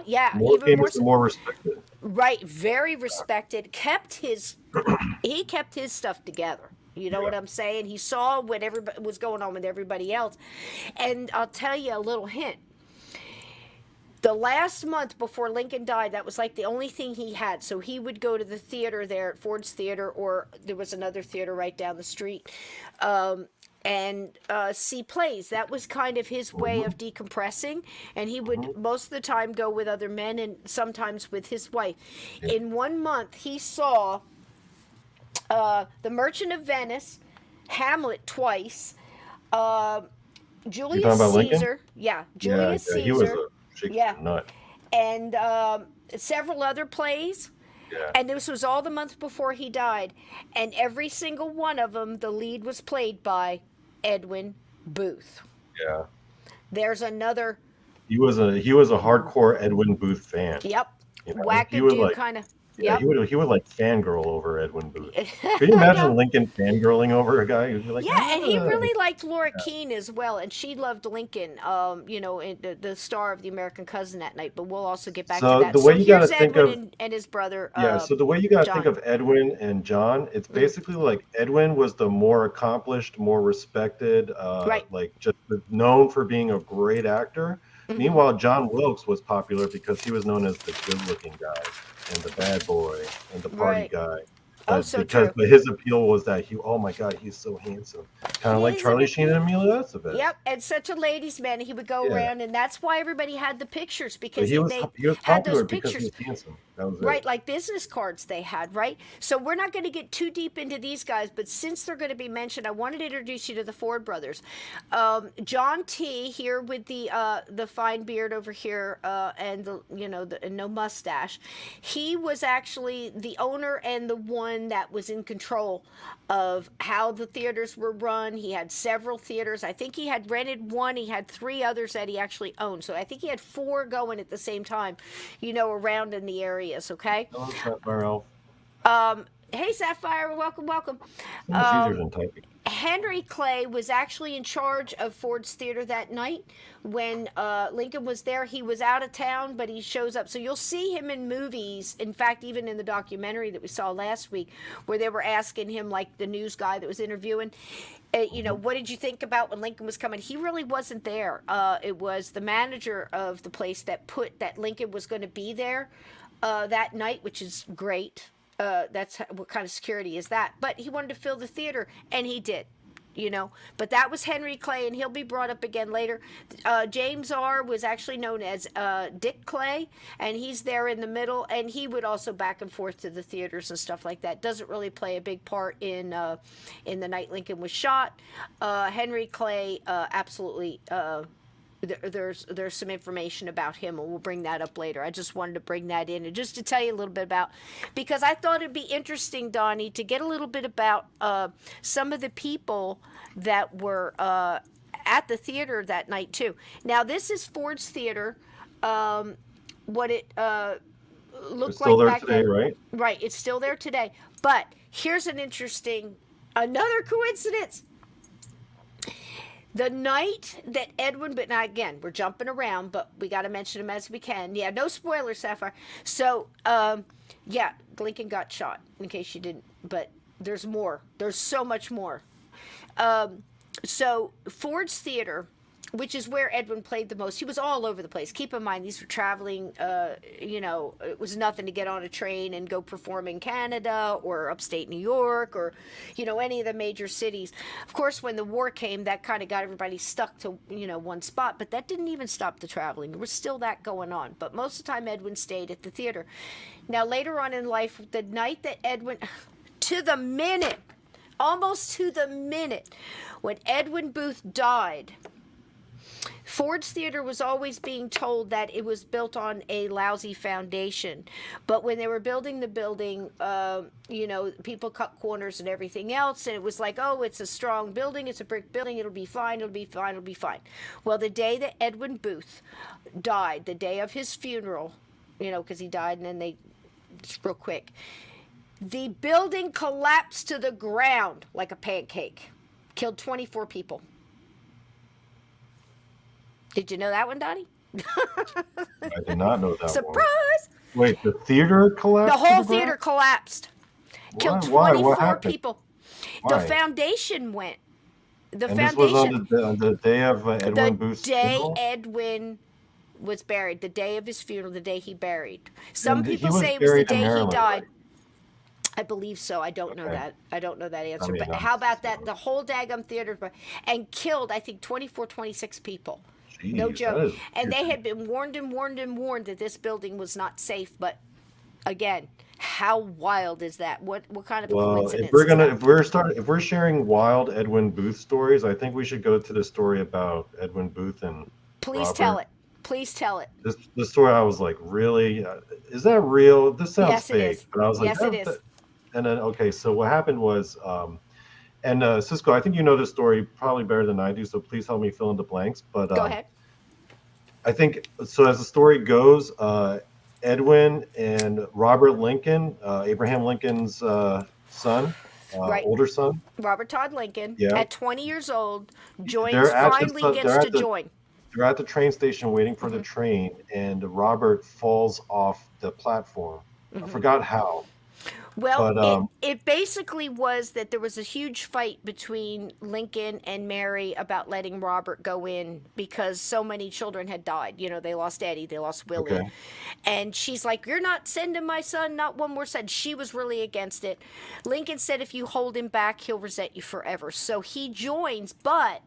yeah, more even more famous and more respected. right, very respected. He kept his stuff together. You know Yeah. what I'm saying? He saw what everybody was going on with everybody else. And I'll tell you a little hint. The last month before Lincoln died, that was like the only thing he had. So he would go to the theater there at Ford's Theater, or there was another theater right down the street, and see plays. That was kind of his way of decompressing. And he would most of the time go with other men and sometimes with his wife. Yeah. In 1 month, he saw The Merchant of Venice, Hamlet twice, You Julius talking about Lincoln? Caesar. Yeah, Yeah, Julius yeah, he was Caesar. a Shakespeare Yeah. nut. And several other plays. Yeah, And this was all the month before he died. And every single one of them, the lead was played by Edwin Booth. yeah. There's another, He was a hardcore Edwin Booth fan. yep, You know, he would wackadoo like kind of, yeah, yep. he would like fangirl over Edwin Booth. Could you I imagine know. Lincoln fangirling over a guy? He'd be like, Yeah, and he "Ah." really liked Laura Keene as well, and she loved Lincoln, the star of The American Cousin that night. But we'll also get back to So that. the So way you got to here's think Edwin of and his brother, yeah, so the way you got to think John. of Edwin and John, it's Mm. basically like Edwin was the more accomplished, more respected, Right. like just known for being a great actor. Mhm. Meanwhile, John Wilkes was popular because he was known as the good-looking guy and the bad boy and the party Right. guy. Oh, But so because true. but his appeal was that oh my God, he's so handsome, kind of He like is a Charlie bit- Sheen and Emilio Estevez. Yep, and such a ladies' man. He would go Yeah, around, and that's why everybody had the pictures, but because he was they had popular those because he pictures. was handsome. That was Right, it. like business cards they had, right? So we're not going to get too deep into these guys, but since they're going to be mentioned, I wanted to introduce you to the Ford brothers. John T. here with the fine beard over here, and and no mustache. He was actually the owner and the one that was in control of how the theaters were run. He had several theaters. I think he had rented one. He had 3 others that he actually owned. So I think he had 4 going at the same time, around in the areas. Okay. Hello, Sapphire Elf. Hey, Sapphire. Welcome, welcome. So much easier Um, than typing. Henry Clay was actually in charge of Ford's Theater that night when Lincoln was there. He was out of town, but he shows up. So you'll see him in movies. In fact, even in the documentary that we saw last week, where they were asking him, like the news guy that was interviewing, what did you think about when Lincoln was coming? He really wasn't there. It was the manager of the place that put that Lincoln was going to be there that night, which is great. What kind of security is that? But he wanted to fill the theater, and he did. But that was Henry Clay, and he'll be brought up again later. James R. was actually known as Dick Clay, and he's there in the middle, and he would also back and forth to the theaters and stuff like that. Doesn't really play a big part in the night Lincoln was shot. Henry Clay, absolutely. There's some information about him, and we'll bring that up later. I just wanted to bring that in and just to tell you a little bit about, because I thought it'd be interesting, Donnie, to get a little bit about some of the people that were at the theater that night too. Now, this is Ford's Theater. What it looked It's still like there back today, then. right? Right, it's still there today. But here's another coincidence. The night that Edwin, but now again, we're jumping around, but we got to mention him as we can. Yeah, no spoilers, Sapphire. So, Lincoln got shot, in case you didn't, but there's more. There's so much more. So, Ford's Theater, which is where Edwin played the most, he was all over the place. Keep in mind, these were traveling, it was nothing to get on a train and go perform in Canada or upstate New York or, any of the major cities. Of course, when the war came, that kind of got everybody stuck to, one spot, but that didn't even stop the traveling. There was still that going on. But most of the time, Edwin stayed at the theater. Now, later on in life, the night that Edwin, to the minute, almost to the minute, when Edwin Booth died, Ford's Theater was always being told that it was built on a lousy foundation. But when they were building the building, people cut corners and everything else. And it was like, oh, it's a strong building. It's a brick building. It'll be fine. It'll be fine. It'll be fine. Well, the day that Edwin Booth died, the day of his funeral, because he died and then just real quick, the building collapsed to the ground like a pancake. Killed 24 people. Did you know that one, Donnie? I did not know that Surprise! one. Wait, the theater collapsed? The whole theater collapsed. Killed 24 people. Why? The foundation went. This was on the day of Edwin Booth's funeral? The day Edwin was buried. The day of his funeral. The day he buried. Some people say it was the day he died. Right? I believe so. I don't know that. I don't know that answer. But how about that? The whole daggum theater and killed, I think, 24, 26 people. Jeez, no joke. And they had been warned that this building was not safe. But again, how wild is that? What kind of coincidence? If we're sharing wild Edwin Booth stories, I think we should go to the story about Edwin Booth and Please Robert. tell it. Please tell it. This story, I was like, really? Is that real? This sounds yes, fake. It is. But I was like, yes, it is. And then, okay, so what happened was, Sysco, I think you know this story probably better than I do, so please help me fill in the blanks. But go ahead. I think, so as the story goes, Edwin and Robert Lincoln, Abraham Lincoln's son, right. older son. Robert Todd Lincoln, yeah. at 20 years old, finally gets to join. They're at the train station waiting for the train, and Robert falls off the platform. I forgot how. Well, but, it basically was that there was a huge fight between Lincoln and Mary about letting Robert go in because so many children had died. They lost Eddie, they lost Willie. Okay. And she's like, you're not sending my son, not one more son. She was really against it. Lincoln said if you hold him back, he'll resent you forever. So he joins, but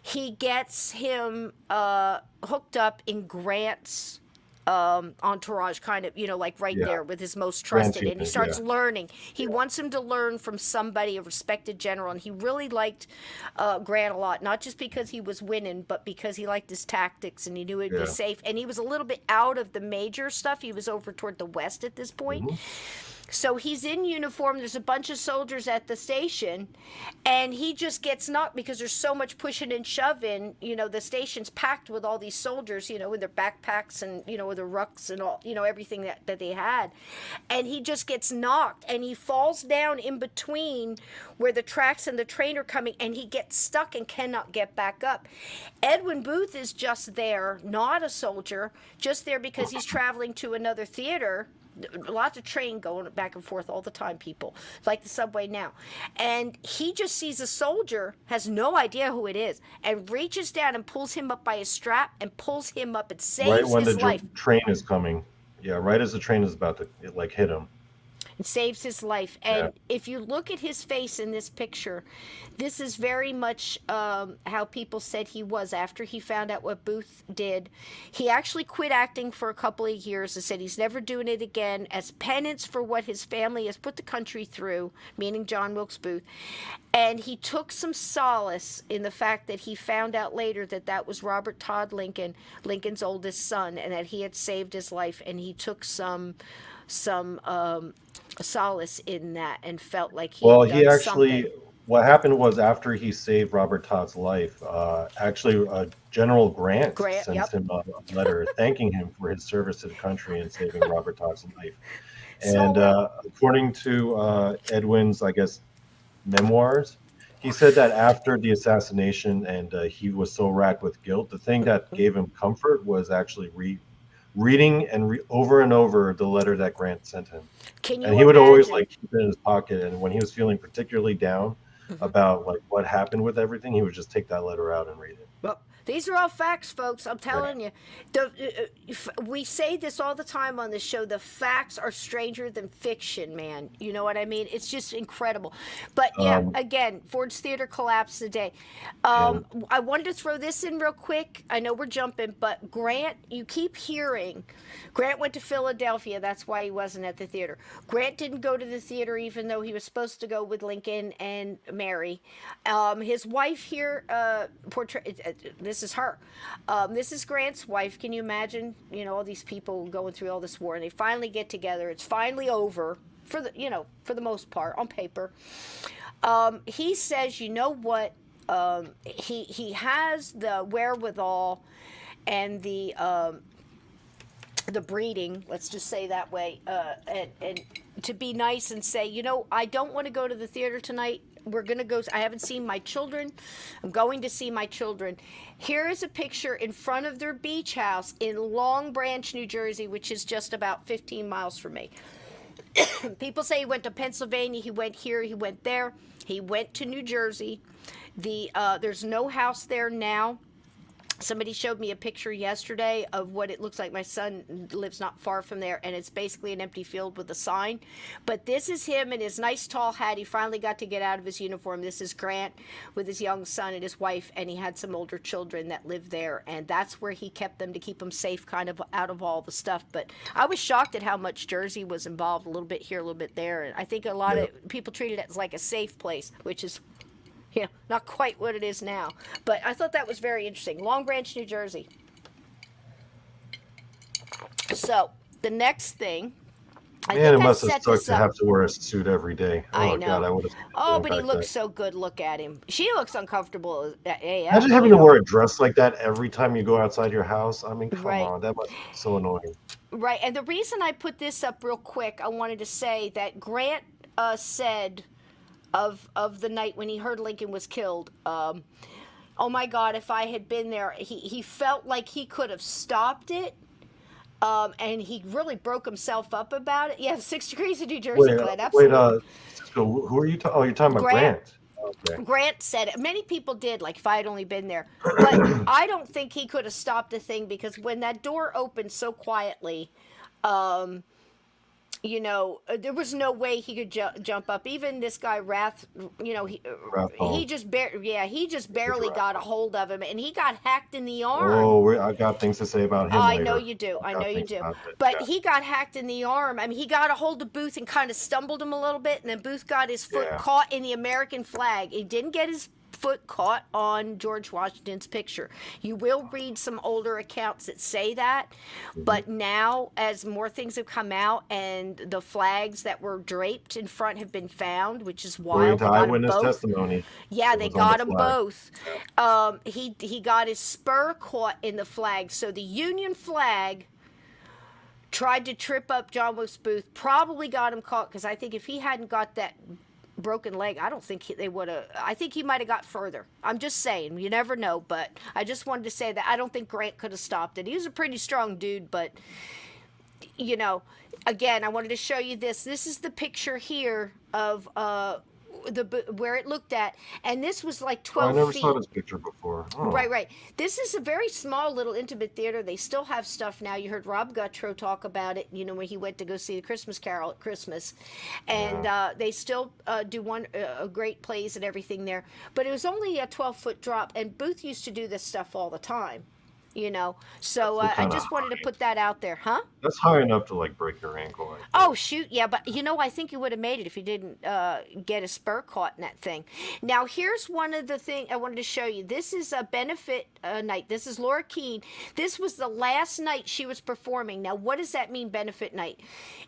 he gets him hooked up in Grant's entourage, kind of, there with his most trusted, and he starts learning. He wants him to learn from somebody, a respected general, and he really liked Grant a lot, not just because he was winning, but because he liked his tactics and he knew it'd be safe, and he was a little bit out of the major stuff. He was over toward the west at this point. So he's in uniform. There's a bunch of soldiers at the station, and he just gets knocked because there's so much pushing and shoving. The station's packed with all these soldiers, with their backpacks and, with their rucks and all, everything that they had. And he just gets knocked, and he falls down in between where the tracks and the train are coming, and he gets stuck and cannot get back up. Edwin Booth is just there, not a soldier, just there because he's traveling to another theater. Lots of train going back and forth all the time, people, like the subway now. And he just sees a soldier, has no idea who it is, and reaches down and pulls him up by his strap and pulls him up and saves Right when his the life. train is coming. Yeah, right as the train is about to hit him. And saves his life. And if you look at his face in this picture, this is very much how people said he was after he found out what Booth did. He actually quit acting for a couple of years and said he's never doing it again as penance for what his family has put the country through, meaning John Wilkes Booth. And he took some solace in the fact that he found out later that that was Robert Todd Lincoln, Lincoln's oldest son, and that he had saved his life. And he took some solace in that and felt like he had done actually something. What happened was after he saved Robert Todd's life, General Grant sends him a letter thanking him for his service to the country and saving Robert Todd's life. And according to Edwin's, I guess, memoirs, he said that after the assassination and he was so racked with guilt, the thing that gave him comfort was actually reading over and over the letter that Grant sent him. And he would always keep it in his pocket. And when he was feeling particularly down about what happened with everything, he would just take that letter out and read it. Well, these are all facts, folks. I'm telling you. We say this all the time on this show. The facts are stranger than fiction, man. You know what I mean? It's just incredible. But again, Ford's Theater collapsed today. I wanted to throw this in real quick. I know we're jumping, but Grant, you keep hearing, Grant went to Philadelphia. That's why he wasn't at the theater. Grant didn't go to the theater even though he was supposed to go with Lincoln and Mary. His wife here, this is her. This is Grant's wife. Can you imagine, all these people going through all this war, and they finally get together. It's finally over for the most part on paper. He says, you know what? He has the wherewithal and the breeding, let's just say that way, and to be nice and say, I don't want to go to the theater tonight. We're going to go. I haven't seen my children. I'm going to see my children. Here is a picture in front of their beach house in Long Branch, New Jersey, which is just about 15 miles from me. People say he went to Pennsylvania. He went here. He went there. He went to New Jersey. There's no house there now. Somebody showed me a picture yesterday of what it looks like. My son lives not far from there, and it's basically an empty field with a sign. But this is him in his nice tall hat. He finally got to get out of his uniform. This is Grant with his young son and his wife, and he had some older children that lived there, and that's where he kept them to keep them safe, kind of out of all the stuff. But I was shocked at how much Jersey was involved, a little bit here, a little bit there, and I think a lot of people treated it as like a safe place, which is not quite what it is now. But I thought that was very interesting. Long Branch, New Jersey. So, the next thing. Man, it must have sucked to have to wear a suit every day. I know. God, I would have. But he looks so good. Look at him. She looks uncomfortable. Imagine having to wear a dress like that every time you go outside your house. I mean, come on. That must be so annoying. Right. And the reason I put this up real quick, I wanted to say that Grant said of the night when he heard Lincoln was killed, oh my God, if I had been there, he felt like he could have stopped it. And he really broke himself up about it. Yeah, 6 degrees in New Jersey, Glenn. Absolutely. Cisco, who are you talking? Oh, you're talking about Grant. Okay. Grant said it. Many people did, like if I had only been there. But I don't think he could have stopped the thing because when that door opened so quietly, there was no way he could jump up. Even this guy Rath, he just barely got a hold of him, and he got hacked in the arm. Oh, I got things to say about him. I know you do. But he got hacked in the arm. I mean, he got a hold of Booth and kind of stumbled him a little bit, and then Booth got his foot caught in the American flag. He didn't get his foot caught on George Washington's picture. You will read some older accounts that say that, but now as more things have come out and the flags that were draped in front have been found, which is According wild, to they got them eyewitness both. testimony, Yeah, it they was on the got them flag. both. He got his spur caught in the flag, so the Union flag tried to trip up John Wilkes Booth, probably got him caught, because I think if he hadn't got that broken leg, I don't think they would have. I think he might have got further. I'm just saying, you never know, but I just wanted to say that I don't think Grant could have stopped it. He was a pretty strong dude, but you know, again, I wanted to show you this. This is the picture here of where it looked at, and this was like Oh, I 12 never feet. saw this picture before. Oh. Right. This is a very small little intimate theater. They still have stuff now. You heard Rob Guttrow talk about it, you know, when he went to go see the Christmas Carol at Christmas. And they still do great plays and everything there. But it was only a 12-foot drop, and Booth used to do this stuff all the time, you know. So I just wanted to put that out there. Huh? That's high enough to like break your ankle. I think. Oh, shoot, yeah, but you know, I think you would have made it if you didn't get a spur caught in that thing. Now, here's one of the things I wanted to show you. This is a benefit night. This is Laura Keene. This was the last night she was performing. Now, what does that mean, benefit night?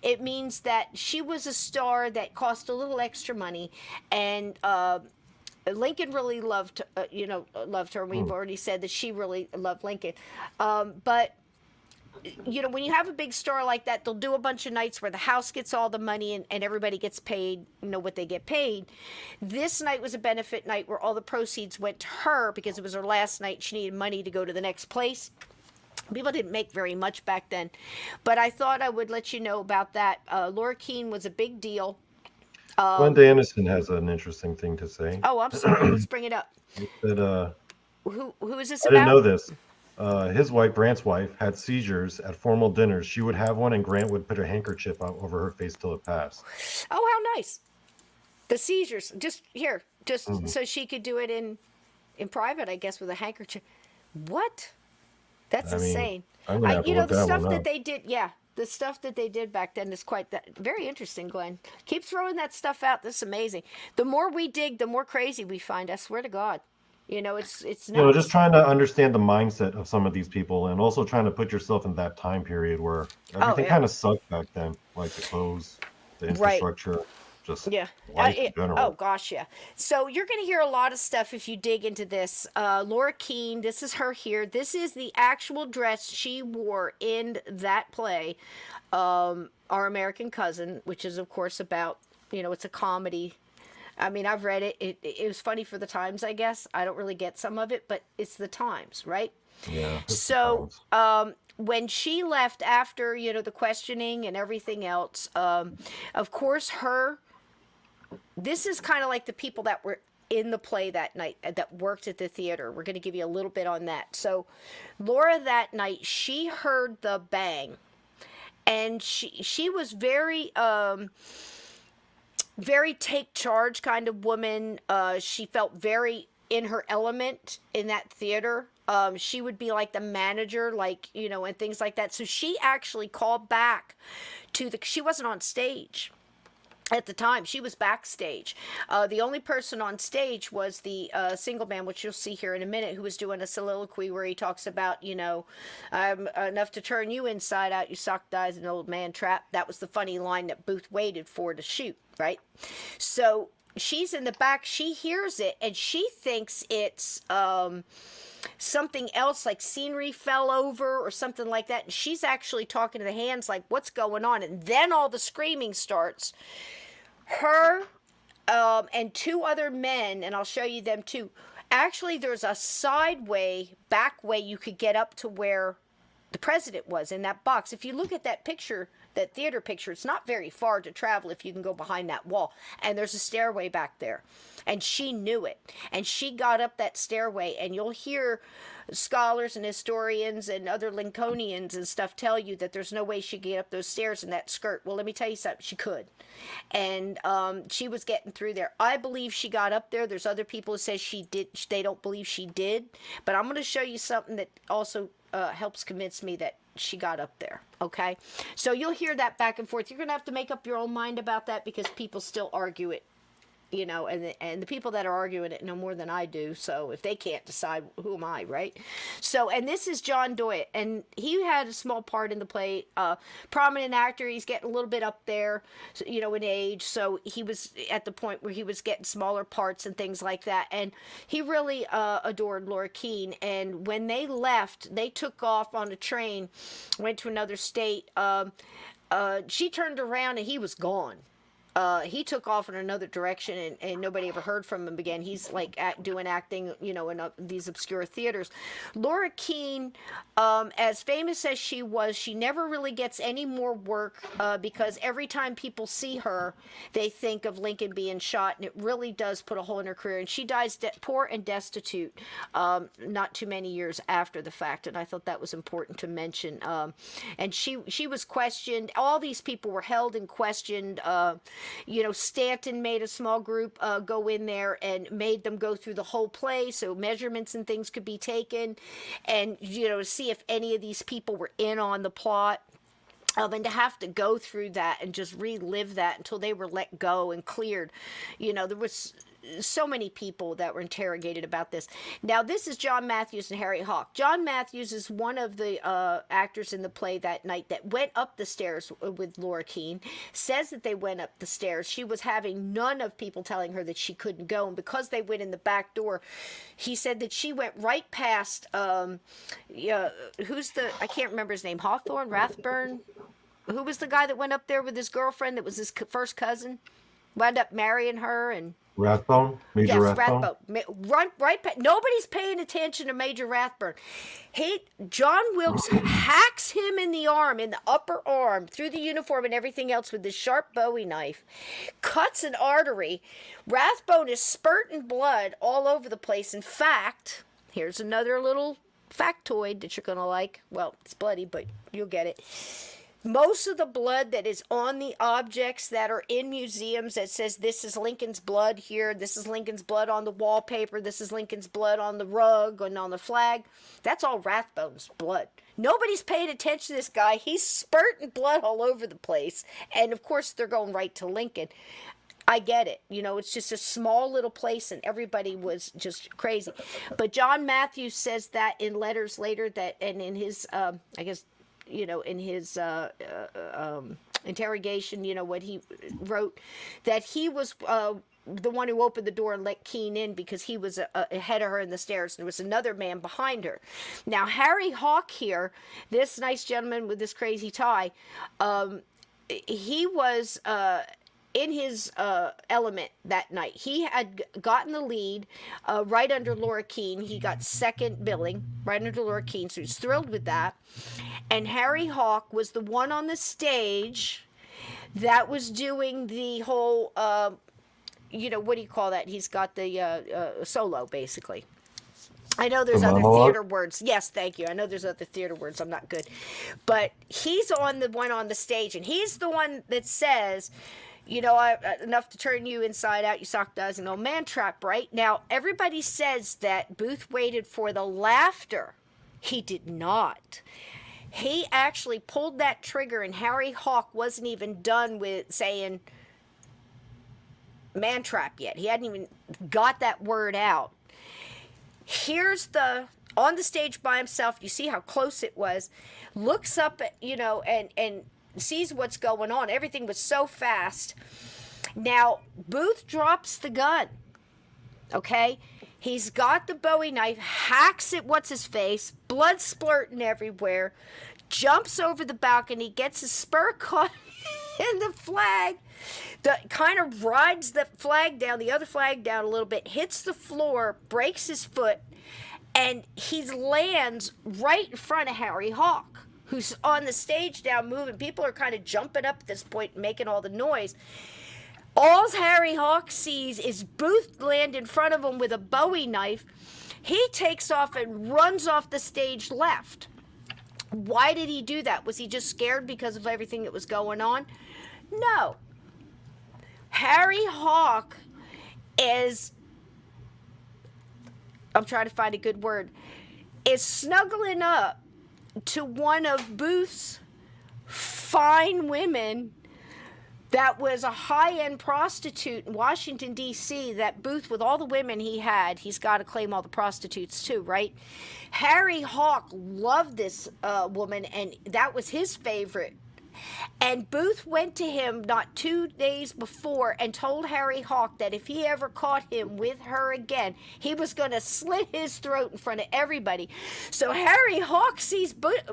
It means that she was a star that cost a little extra money, and Lincoln really loved, loved her. We've already said that she really loved Lincoln, but you know, when you have a big star like that, they'll do a bunch of nights where the house gets all the money and everybody gets paid, you know, what they get paid. This night was a benefit night where all the proceeds went to her because it was her last night. She needed money to go to the next place. People didn't make very much back then, but I thought I would let you know about that. Laura Keene was a big deal. Glenda Anderson has an interesting thing to say. Oh, I'm sorry. Let's bring it up. That Who is this I about? didn't know this. His wife, Grant's wife, had seizures at formal dinners. She would have one, and Grant would put a handkerchief out over her face till it passed. Oh, how nice. The seizures, just here, just so she could do it in private, I guess, with a handkerchief. What? That's insane. I'm gonna have to You know, look the that stuff one that up. they did, yeah, the stuff that they did back then is quite very interesting, Glenn. Keep throwing that stuff out. This is amazing. The more we dig, the more crazy we find. I swear to God. You know, it's nuts. You know, just trying to understand the mindset of some of these people, and also trying to put yourself in that time period where everything kind of sucked back then, like the clothes, the infrastructure, just life in general. Oh gosh, yeah. So you're going to hear a lot of stuff if you dig into this. Laura Keene, this is her here. This is the actual dress she wore in that play, Our American Cousin, which is of course about, you know, it's a comedy. I mean, I've read it. It was funny for the times, I guess. I don't really get some of it, but it's the times, right? Yeah. So when she left after, you know, the questioning and everything else, of course, this is kind of like the people that were in the play that night that worked at the theater. We're going to give you a little bit on that. So Laura that night, she heard the bang, and she was very very take charge kind of woman. She felt very in her element in that theater. She would be like the manager, like, you know, and things like that. So she actually called back she wasn't on stage at the time. She was backstage. The only person on stage was the single man, which you'll see here in a minute, who was doing a soliloquy where he talks about, you know, I'm enough to turn you inside out, you sock dies an old man trap. That was the funny line that Booth waited for to shoot, right? So she's in the back, she hears it, and she thinks it's something else, like scenery fell over or something like that. And she's actually talking to the hands like, what's going on? And then all the screaming starts. Her and two other men, and I'll show you them too. Actually, there's a back way you could get up to where the president was in that box. If you look at that picture, that theater picture, it's not very far to travel if you can go behind that wall. And there's a stairway back there. And she knew it. And she got up that stairway, and you'll hear scholars and historians and other Lincolnians and stuff tell you that there's no way she could get up those stairs in that skirt. Well, let me tell you something. She could. And she was getting through there. I believe she got up there. There's other people who say she did. They don't believe she did. But I'm going to show you something that also helps convince me that she got up there. Okay? So you'll hear that back and forth. You're going to have to make up your own mind about that because people still argue it and the people that are arguing it know more than I do. So if they can't decide, who am I, right? So, and this is John Doyle, and he had a small part in the play. Prominent actor. He's getting a little bit up there, in age. So he was at the point where he was getting smaller parts and things like that. And he really adored Laura Keene. And when they left, they took off on a train, went to another state. She turned around and he was gone. He took off in another direction, and nobody ever heard from him again. He's like doing acting, in these obscure theaters. Laura Keene, as famous as she was, she never really gets any more work because every time people see her, they think of Lincoln being shot, and it really does put a hole in her career. And she dies poor and destitute not too many years after the fact, and I thought that was important to mention. And she was questioned. All these people were held and questioned. Stanton made a small group go in there and made them go through the whole play so measurements and things could be taken, and see if any of these people were in on the plot. And to have to go through that and just relive that until they were let go and cleared. There was so many people that were interrogated about this. Now, this is John Matthews and Harry Hawk. John Matthews is one of the actors in the play that night that went up the stairs with Laura Keene, says that they went up the stairs. She was having none of people telling her that she couldn't go, and because they went in the back door, he said that she went right past, I can't remember his name, Hawthorne, Rathburn? Who was the guy that went up there with his girlfriend that was his first cousin? Wound up marrying her, and Rathbone? Major Rathbone? Run right past. Nobody's paying attention to Major Rathbone. John Wilkes hacks him in the arm, in the upper arm, through the uniform and everything else with this sharp Bowie knife. Cuts an artery. Rathbone is spurting blood all over the place. In fact, here's another little factoid that you're going to like. Well, it's bloody, but you'll get it. Most of the blood that is on the objects that are in museums that says this is Lincoln's blood here, this is Lincoln's blood on the wallpaper, this is Lincoln's blood on the rug and on the flag, that's all Rathbone's blood. Nobody's paying attention to this guy. He's spurting blood all over the place. And of course, they're going right to Lincoln. I get it. It's just a small little place and everybody was just crazy. But John Matthews says that in letters later and in his, in his interrogation, what he wrote, that he was the one who opened the door and let Keene in because he was ahead of her in the stairs, and there was another man behind her. Now, Harry Hawk here, this nice gentleman with this crazy tie, he was in his element that night. He had gotten the lead right under Laura Keene. He got second billing right under Laura Keene, so he's thrilled with that. And Harry Hawk was the one on the stage that was doing the whole, what do you call that? He's got the solo, basically. I know there's other theater words. Yes, thank you. I know there's other theater words. I'm not good. But he's the one on the stage, and he's the one that says, enough to turn you inside out, you sock does an old man trap, right? Now, everybody says that Booth waited for the laughter. He did not. He actually pulled that trigger, and Harry Hawk wasn't even done with saying man trap yet. He hadn't even got that word out. Here's on the stage by himself. You see how close it was. Looks up at, and sees what's going on. Everything was so fast. Now, Booth drops the gun. Okay? He's got the Bowie knife, hacks at what's-his-face, blood splurting everywhere, jumps over the balcony, gets his spur caught in the flag, kind of rides the flag down, the other flag down a little bit, hits the floor, breaks his foot, and he lands right in front of Harry Hawk, who's on the stage now moving. People are kind of jumping up at this point, making all the noise. All Harry Hawk sees is Booth land in front of him with a Bowie knife. He takes off and runs off the stage left. Why did he do that? Was he just scared because of everything that was going on? No. Harry Hawk is, I'm trying to find a good word, is snuggling up to one of Booth's fine women that was a high-end prostitute in Washington, D.C., that Booth, with all the women he had, he's got to claim all the prostitutes too, right? Harry Hawk loved this woman, and that was his favorite. And Booth went to him not 2 days before and told Harry Hawk that if he ever caught him with her again, he was going to slit his throat in front of everybody. So Harry Hawk sees Booth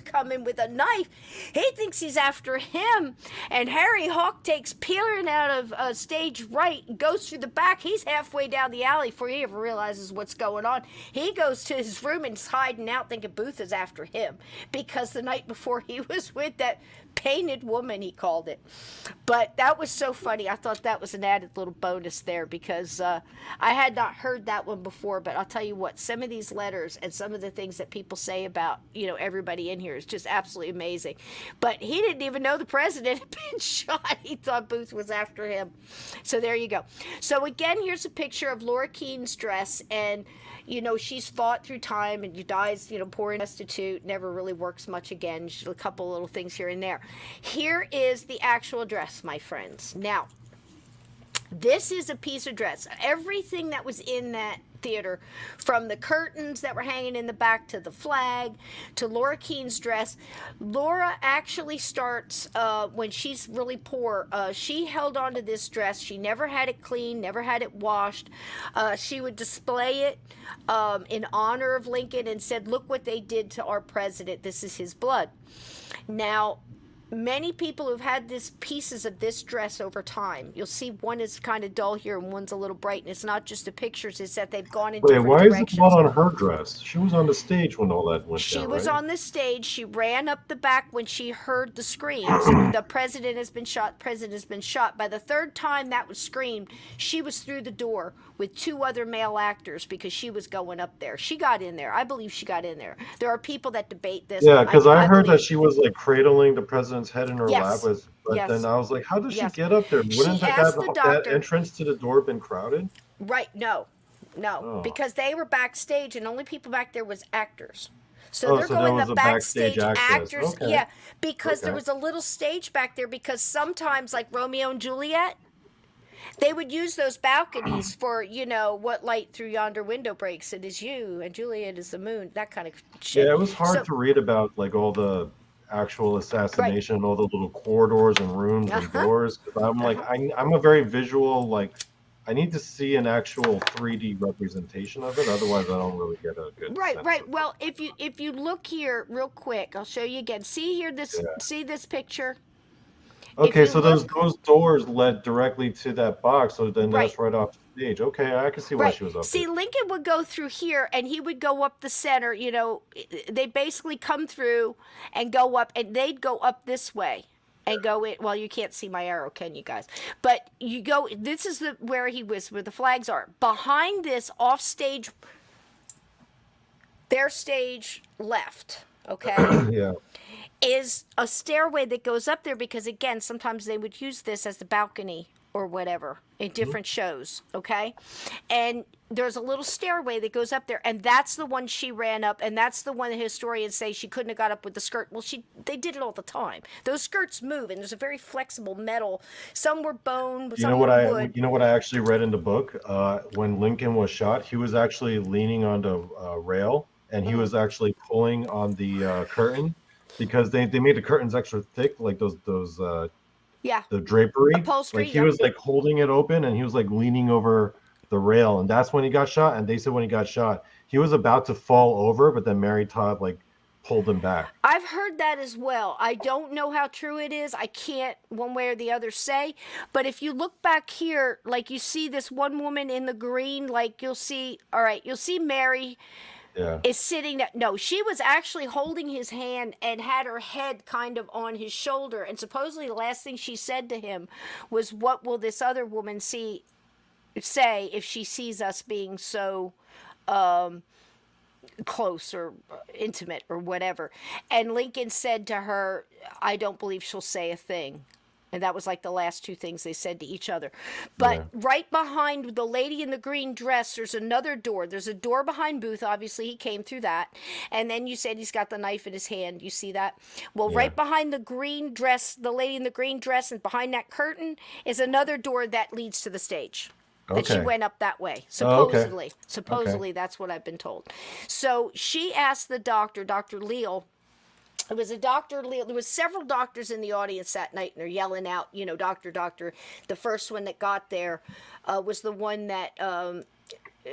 coming with a knife. He thinks he's after him, and Harry Hawk takes peeling out of stage right, goes through the back. He's halfway down the alley before he ever realizes what's going on. He goes to his room and is hiding out, thinking Booth is after him, because the night before he was with that painted woman, he called it. But that was so funny. I thought that was an added little bonus there, because I had not heard that one before. But I'll tell you what, some of these letters and some of the things that people say about, everybody in here is just absolutely amazing. But he didn't even know the president had been shot. He thought Booth was after him. So there you go. So again, here's a picture of Laura Keene's dress, and she's fought through time and dies, poor and destitute, never really works much again. She's a couple little things here and there. Here is the actual dress, my friends. Now, this is a piece of dress. Everything that was in that theater, from the curtains that were hanging in the back to the flag to Laura Keene's dress. Laura actually starts when she's really poor. She held on to this dress. She never had it cleaned, never had it washed. She would display it in honor of Lincoln and said, look what they did to our president. This is his blood. Now, many people who've had this pieces of this dress over time, you'll see one is kind of dull here and one's a little bright, and it's not just the pictures, it's that they've gone in different directions. Why is it blood on her dress? She was on the stage when all that went down, She was right? on the stage. She ran up the back when she heard the screams. The president has been shot, president has been shot. By the third time that was screamed, she was through the door with two other male actors because she was going up there. She got in there. I believe she got in there. There are people that debate this. Yeah, because I heard that she was like cradling the president's head in her Yes. lap. But Yes. then I was like, how does she Yes. get up there? Wouldn't asked the that doctor- entrance to the door been crowded? Right, no, Oh. because they were backstage and only people back there was actors. So they're so going there the was a backstage backstage access. actors. Okay. Yeah, because there Okay. was a little stage back there, because sometimes, like Romeo and Juliet, they would use those balconies for, what light through yonder window breaks? It is you, and Juliet is the moon, that kind of shit. Yeah, it was hard So- to read about like all the actual assassination, all the little corridors and rooms and doors. 'Cause I'm like, I'm a very visual, like, I need to see an actual 3D representation of it. Otherwise, I don't really get a good sense Right. of it. Well, if you look here real quick, I'll show you again. See here, see this picture? Okay, you so look- those doors led directly to that box, so then Right. that's right off the stage. Okay, I can see why Right. she was up See, there. Lincoln would go through here, and he would go up the center. They basically come through and go up, and they'd go up this way and go in. Well, you can't see my arrow, can you guys? But you go. This is where he was, where the flags are. Behind this, off stage, their stage left. Okay. Yeah. Is a stairway that goes up there, because again, sometimes they would use this as the balcony or whatever in different shows, okay? And there's a little stairway that goes up there, and that's the one she ran up, and that's the one the historians say she couldn't have got up with the skirt. Well, they did it all the time. Those skirts move, and there's a very flexible metal. Some were bone, some were wood. You know what I actually read in the book? When Lincoln was shot, he was actually leaning on the rail, and he was actually pulling on the curtain, because they made the curtains extra thick, like those Yeah. the drapery. Upholstery, Like he yep. was like holding it open, and he was like leaning over the rail, and that's when he got shot. And they said when he got shot, he was about to fall over, but then Mary Todd like pulled him back. I've heard that as well. I don't know how true it is. I can't one way or the other say. But if you look back here, like you see this one woman in the green, like you'll see Mary Yeah. is sitting there. No, she was actually holding his hand and had her head kind of on his shoulder. And supposedly the last thing she said to him was, what will this other woman say if she sees us being so close or intimate or whatever? And Lincoln said to her, I don't believe she'll say a thing. And that was like the last two things they said to each other. But right behind the lady in the green dress, there's another door. There's a door behind Booth. Obviously, he came through that. And then you said he's got the knife in his hand. You see that? Well, right behind the green dress, the lady in the green dress, and behind that curtain is another door that leads to the stage. That she went up that way, supposedly. Supposedly, that's what I've been told. So she asked the doctor, Dr. Leal. It was a Dr. Leal. There was several doctors in the audience that night, and they're yelling out, you know, doctor, doctor. The first one that got there was the one that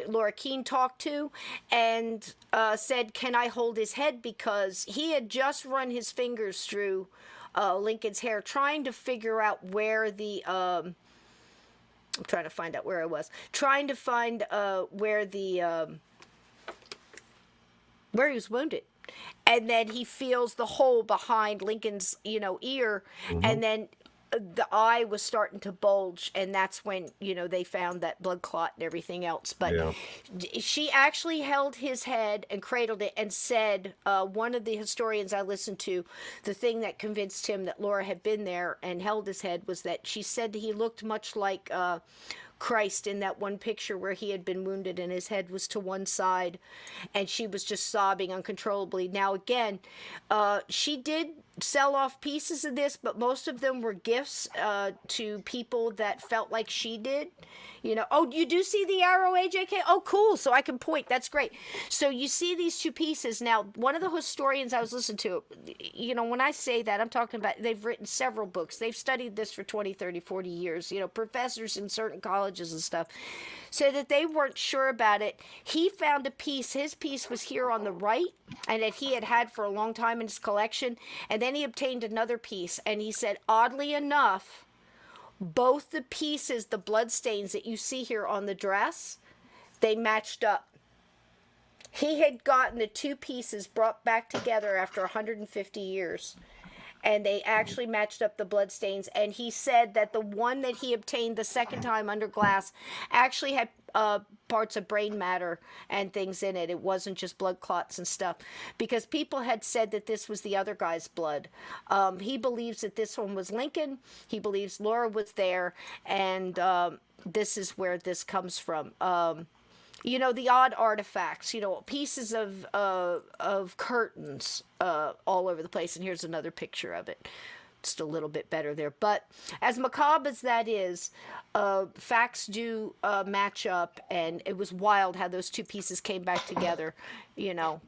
Laura Keene talked to and said, can I hold his head? Because he had just run his fingers through Lincoln's hair, trying to figure out where the... I'm trying to find out where I was. Trying to find where the... where he was wounded. And then he feels the hole behind Lincoln's, you know, ear, and then the eye was starting to bulge, and that's when, you know, they found that blood clot and everything else. But she actually held his head and cradled it and said, one of the historians I listened to, the thing that convinced him that Laura had been there and held his head was that she said that he looked much like Christ in that one picture where he had been wounded and his head was to one side and she was just sobbing uncontrollably. Now again, she did sell off pieces of this, but most of them were gifts to people that felt like she did. You know, oh, you do see the arrow, AJK? Oh, cool. So I can point. That's great. So you see these two pieces. Now, one of the historians I was listening to, you know, when I say that, I'm talking about they've written several books. They've studied this for 20, 30, 40 years. You know, professors in certain colleges and stuff. So that they weren't sure about it. He found a piece. His piece was here on the right, and that he had for a long time in his collection. And then he obtained another piece. And he said, oddly enough, both the pieces, the blood stains that you see here on the dress, they matched up. He had gotten the two pieces brought back together after 150 years. And they actually matched up the blood stains. And he said that the one that he obtained the second time under glass actually had parts of brain matter and things in it. It wasn't just blood clots and stuff. Because people had said that this was the other guy's blood. He believes that this one was Lincoln. He believes Laura was there. And this is where this comes from. You know, the odd artifacts, you know, pieces of curtains all over the place. And here's another picture of it. Just a little bit better there. But as macabre as that is, facts do match up. And it was wild how those two pieces came back together, you know.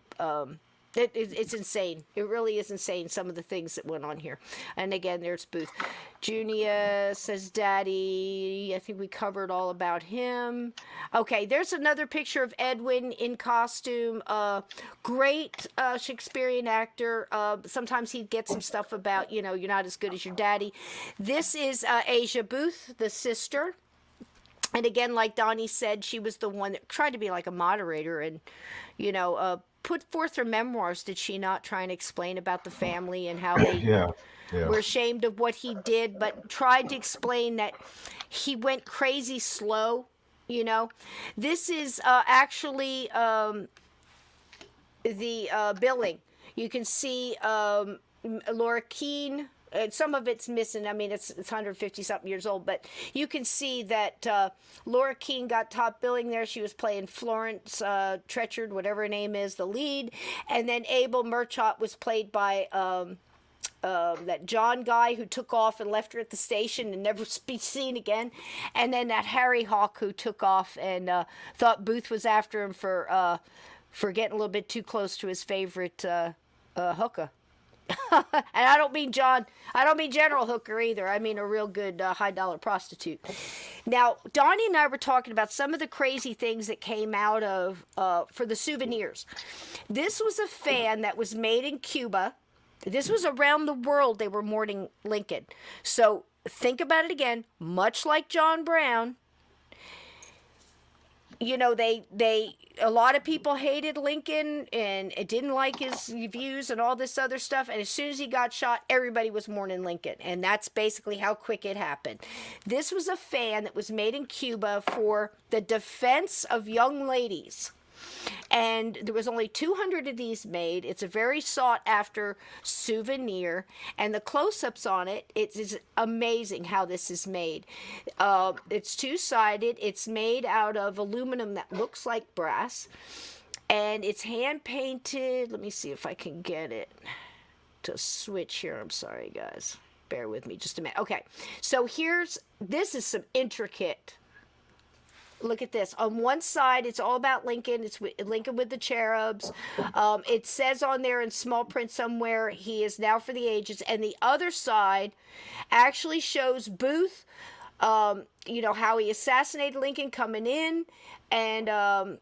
It's insane. It really is insane, some of the things that went on here. And again, there's Booth. Junia says, Daddy, I think we covered all about him. Okay, there's another picture of Edwin in costume. Great Shakespearean actor. Sometimes he'd get some stuff about, you know, you're not as good as your daddy. This is Asia Booth, the sister. And again, like Donnie said, she was the one that tried to be like a moderator and, you know, put forth her memoirs, did she not, try and explain about the family and how they were ashamed of what he did, but tried to explain that he went crazy slow, you know. This is actually the billing. You can see Laura Keene. Some of it's missing. I mean, it's 150-something years old, but you can see that Laura Keene got top billing there. She was playing Florence Trechard, whatever her name is, the lead. And then Abel Murchot was played by that John guy who took off and left her at the station and never be seen again. And then that Harry Hawk who took off and thought Booth was after him for getting a little bit too close to his favorite hooker. And I don't mean General Hooker either. I mean a real good high-dollar prostitute. Now, Donnie and I were talking about some of the crazy things that came out of for the souvenirs. This was a fan that was made in Cuba. This was around the world they were mourning Lincoln. So think about it again. Much like John Brown, you know, a lot of people hated Lincoln and it didn't like his views and all this other stuff. And as soon as he got shot, everybody was mourning Lincoln. And that's basically how quick it happened. This was a fan that was made in Cuba for the defense of young ladies. And there was only 200 of these made. It's a very sought after souvenir, and the close-ups on it, it is amazing how this is made. It's two-sided. It's made out of aluminum that looks like brass, and it's hand painted. Let me see if I can get it to switch here. I'm sorry, guys. Bear with me just a minute. Okay, so this is some intricate. Look at this. On one side, it's all about Lincoln. It's Lincoln with the cherubs. It says on there in small print somewhere, he is now for the ages. And the other side actually shows Booth, how he assassinated Lincoln coming in. And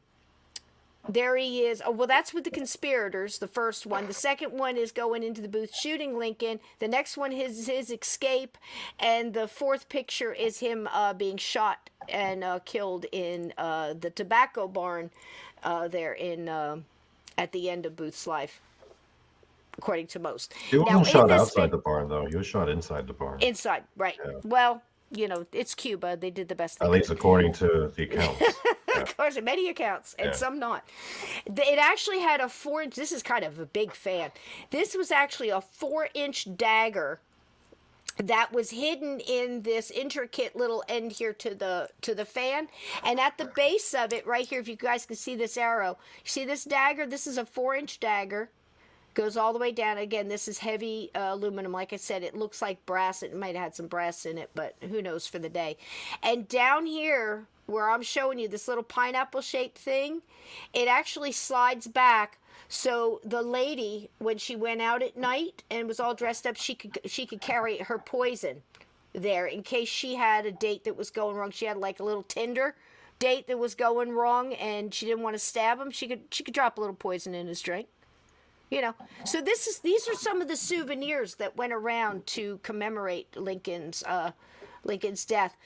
there he is. Oh, well, that's with the Conspirators, the first one. The second one is going into the booth shooting Lincoln. The next one is his escape. And the fourth picture is him being shot and killed in the tobacco barn there at the end of Booth's life, according to most. He wasn't shot outside the barn, though. He was shot inside the barn. Inside, right. Yeah. Well, it's Cuba. They did the best they could. At least according to the accounts. Of course, in many accounts, and some not. It actually had a 4-inch, this is kind of a big fan. This was actually a 4-inch dagger that was hidden in this intricate little end here to the fan. And at the base of it, right here, if you guys can see this arrow, you see this dagger? This is a 4-inch dagger. Goes all the way down. Again, this is heavy aluminum. Like I said, it looks like brass. It might have had some brass in it, but who knows for the day. And down here, where I'm showing you this little pineapple-shaped thing, it actually slides back. So the lady, when she went out at night and was all dressed up, she could carry her poison there in case she had a date that was going wrong. She had like a little Tinder date that was going wrong, and she didn't want to stab him. She could drop a little poison in his drink. So these are some of the souvenirs that went around to commemorate Lincoln's death.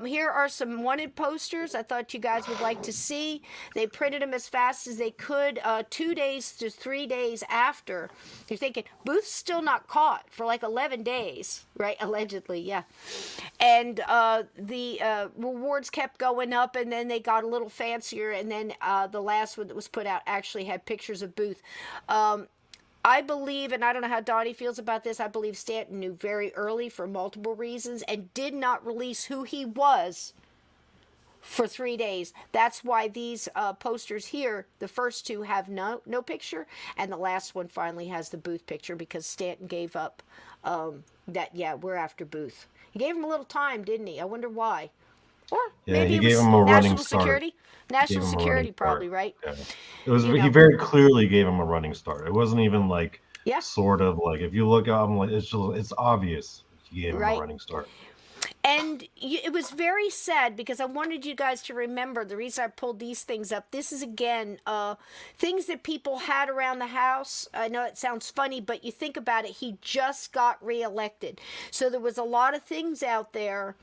Here are some wanted posters I thought you guys would like to see. They printed them as fast as they could, 2 days to 3 days after. You're thinking, Booth's still not caught for like 11 days, right? Allegedly, yeah. And the rewards kept going up, and then they got a little fancier, and then the last one that was put out actually had pictures of Booth. I believe, and I don't know how Donnie feels about this, I believe Stanton knew very early for multiple reasons and did not release who he was for 3 days. That's why these posters here, the first two have no picture, and the last one finally has the Booth picture because Stanton gave up we're after Booth. He gave him a little time, didn't he? I wonder why. Or maybe he gave him a running start. Security. National security, probably, right? Yeah. It was. He very clearly gave him a running start. It wasn't even like sort of like, if you look at him, like it's obvious he gave him a running start. And it was very sad because I wanted you guys to remember the reason I pulled these things up. This is, again, things that people had around the house. I know it sounds funny, but you think about it, he just got reelected. So there was a lot of things out there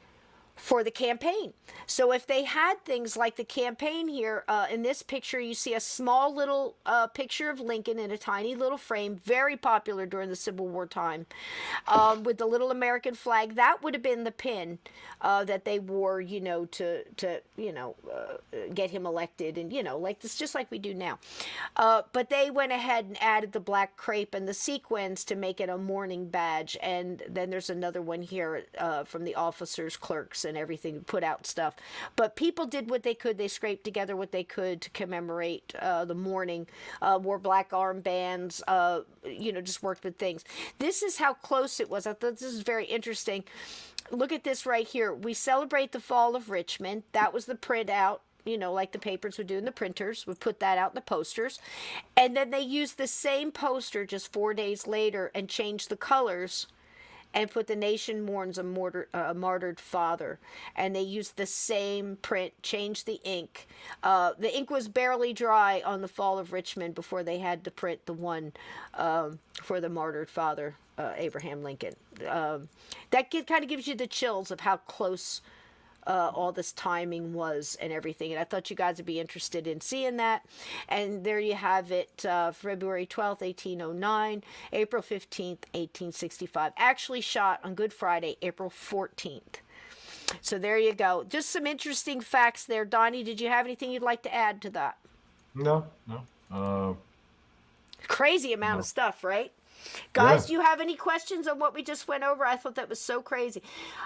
for the campaign. So if they had things like the campaign here, in this picture you see a small little picture of Lincoln in a tiny little frame, very popular during the Civil War time, with the little American flag. That would have been the pin that they wore, to get him elected, and like this, just like we do now. But they went ahead and added the black crepe and the sequins to make it a mourning badge. And then there's another one here from the officers, clerks, and everything, put out stuff. But people did what they could. They scraped together what they could to commemorate the mourning, wore black armbands, just worked with things. This is how close it was. I thought this is very interesting. Look at this right here. We celebrate the fall of Richmond. That was the printout, like the papers would do, in the printers would put that out in the posters. And then they used the same poster just 4 days later and changed the colors and put "The nation mourns a martyred father." And they used the same print, changed the ink. The ink was barely dry on the fall of Richmond before they had to print the one for the martyred father, Abraham Lincoln. That kind of gives you the chills of how close all this timing was and everything. And I thought you guys would be interested in seeing that. And there you have it, February 12th, 1809, April 15th, 1865. Actually shot on Good Friday, April 14th. So there you go. Just some interesting facts there. Donnie, did you have anything you'd like to add to that? No, no. Crazy amount of No. stuff, right? Yeah. Guys, do you have any questions on what we just went over? I thought that was so crazy.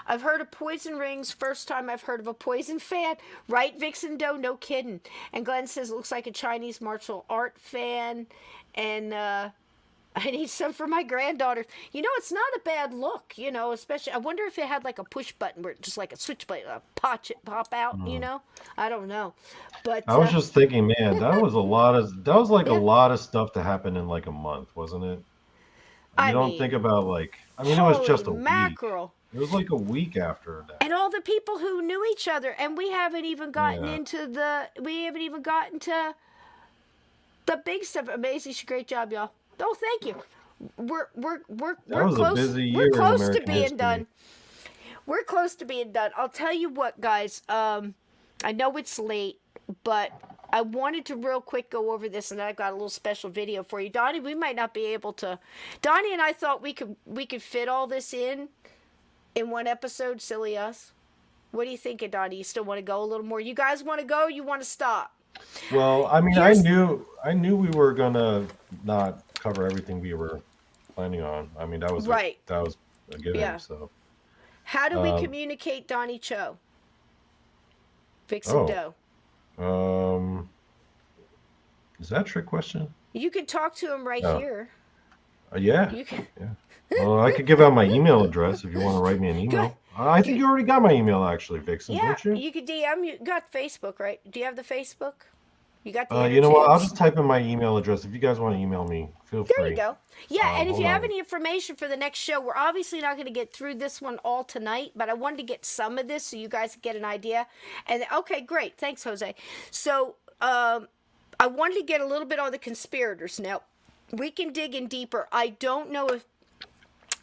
I've heard of poison rings. First time I've heard of a poison fan. Right, Vixen Doe? No kidding. And Glenn says, looks like a Chinese martial art fan. And I need some for my granddaughters. You know, it's not a bad look, you know, especially. I wonder if it had like a push button where it just like a switchblade, pop out, you Mm. know? I don't know. But, I was just thinking, man, that was like a yeah, lot of stuff to happen in like a month, wasn't it? You I don't mean, think about like, I mean, it was holy just a week. mackerel. It was like a week after that. And all the people who knew each other, and Yeah. we haven't even gotten to the big stuff. Amazing, great job, y'all. Oh, thank you. That We're was a close. busy We're year in close to American being history. done. We're close to being done. I'll tell you what, guys. I know it's late, but I wanted to real quick go over this, and I've got a little special video for you, Donnie. We might not be able to. Donnie and I thought we could fit all this in one episode. Silly us. What do you think, Donnie? You still want to go a little more? You guys want to go? You want to stop? Well, I mean, Here's I knew we were gonna not cover everything we were planning on. I mean, right. that was a given. Yeah. So, How do we um, communicate Donny Cho? Vixen oh, Doe. um, is that a trick question? You can talk to him right No. here. Yeah, You can. yeah. Well, I could give out my email address if you want to write me an Good. email. I think Good. you already got my email, actually, Vixen, Yeah, don't you? you could DM. You got Facebook, right? Do you have the Facebook? You got the You know what? I'll interwebs? just type in my email address. If you guys want to email me, feel There you free. go. Yeah, and if you Hold have on. any information for the next show, we're obviously not going to get through this one all tonight, but I wanted to get some of this so you guys get an idea. And okay, great. Thanks, Jose. So I wanted to get a little bit on the conspirators. Now, we can dig in deeper. I don't know if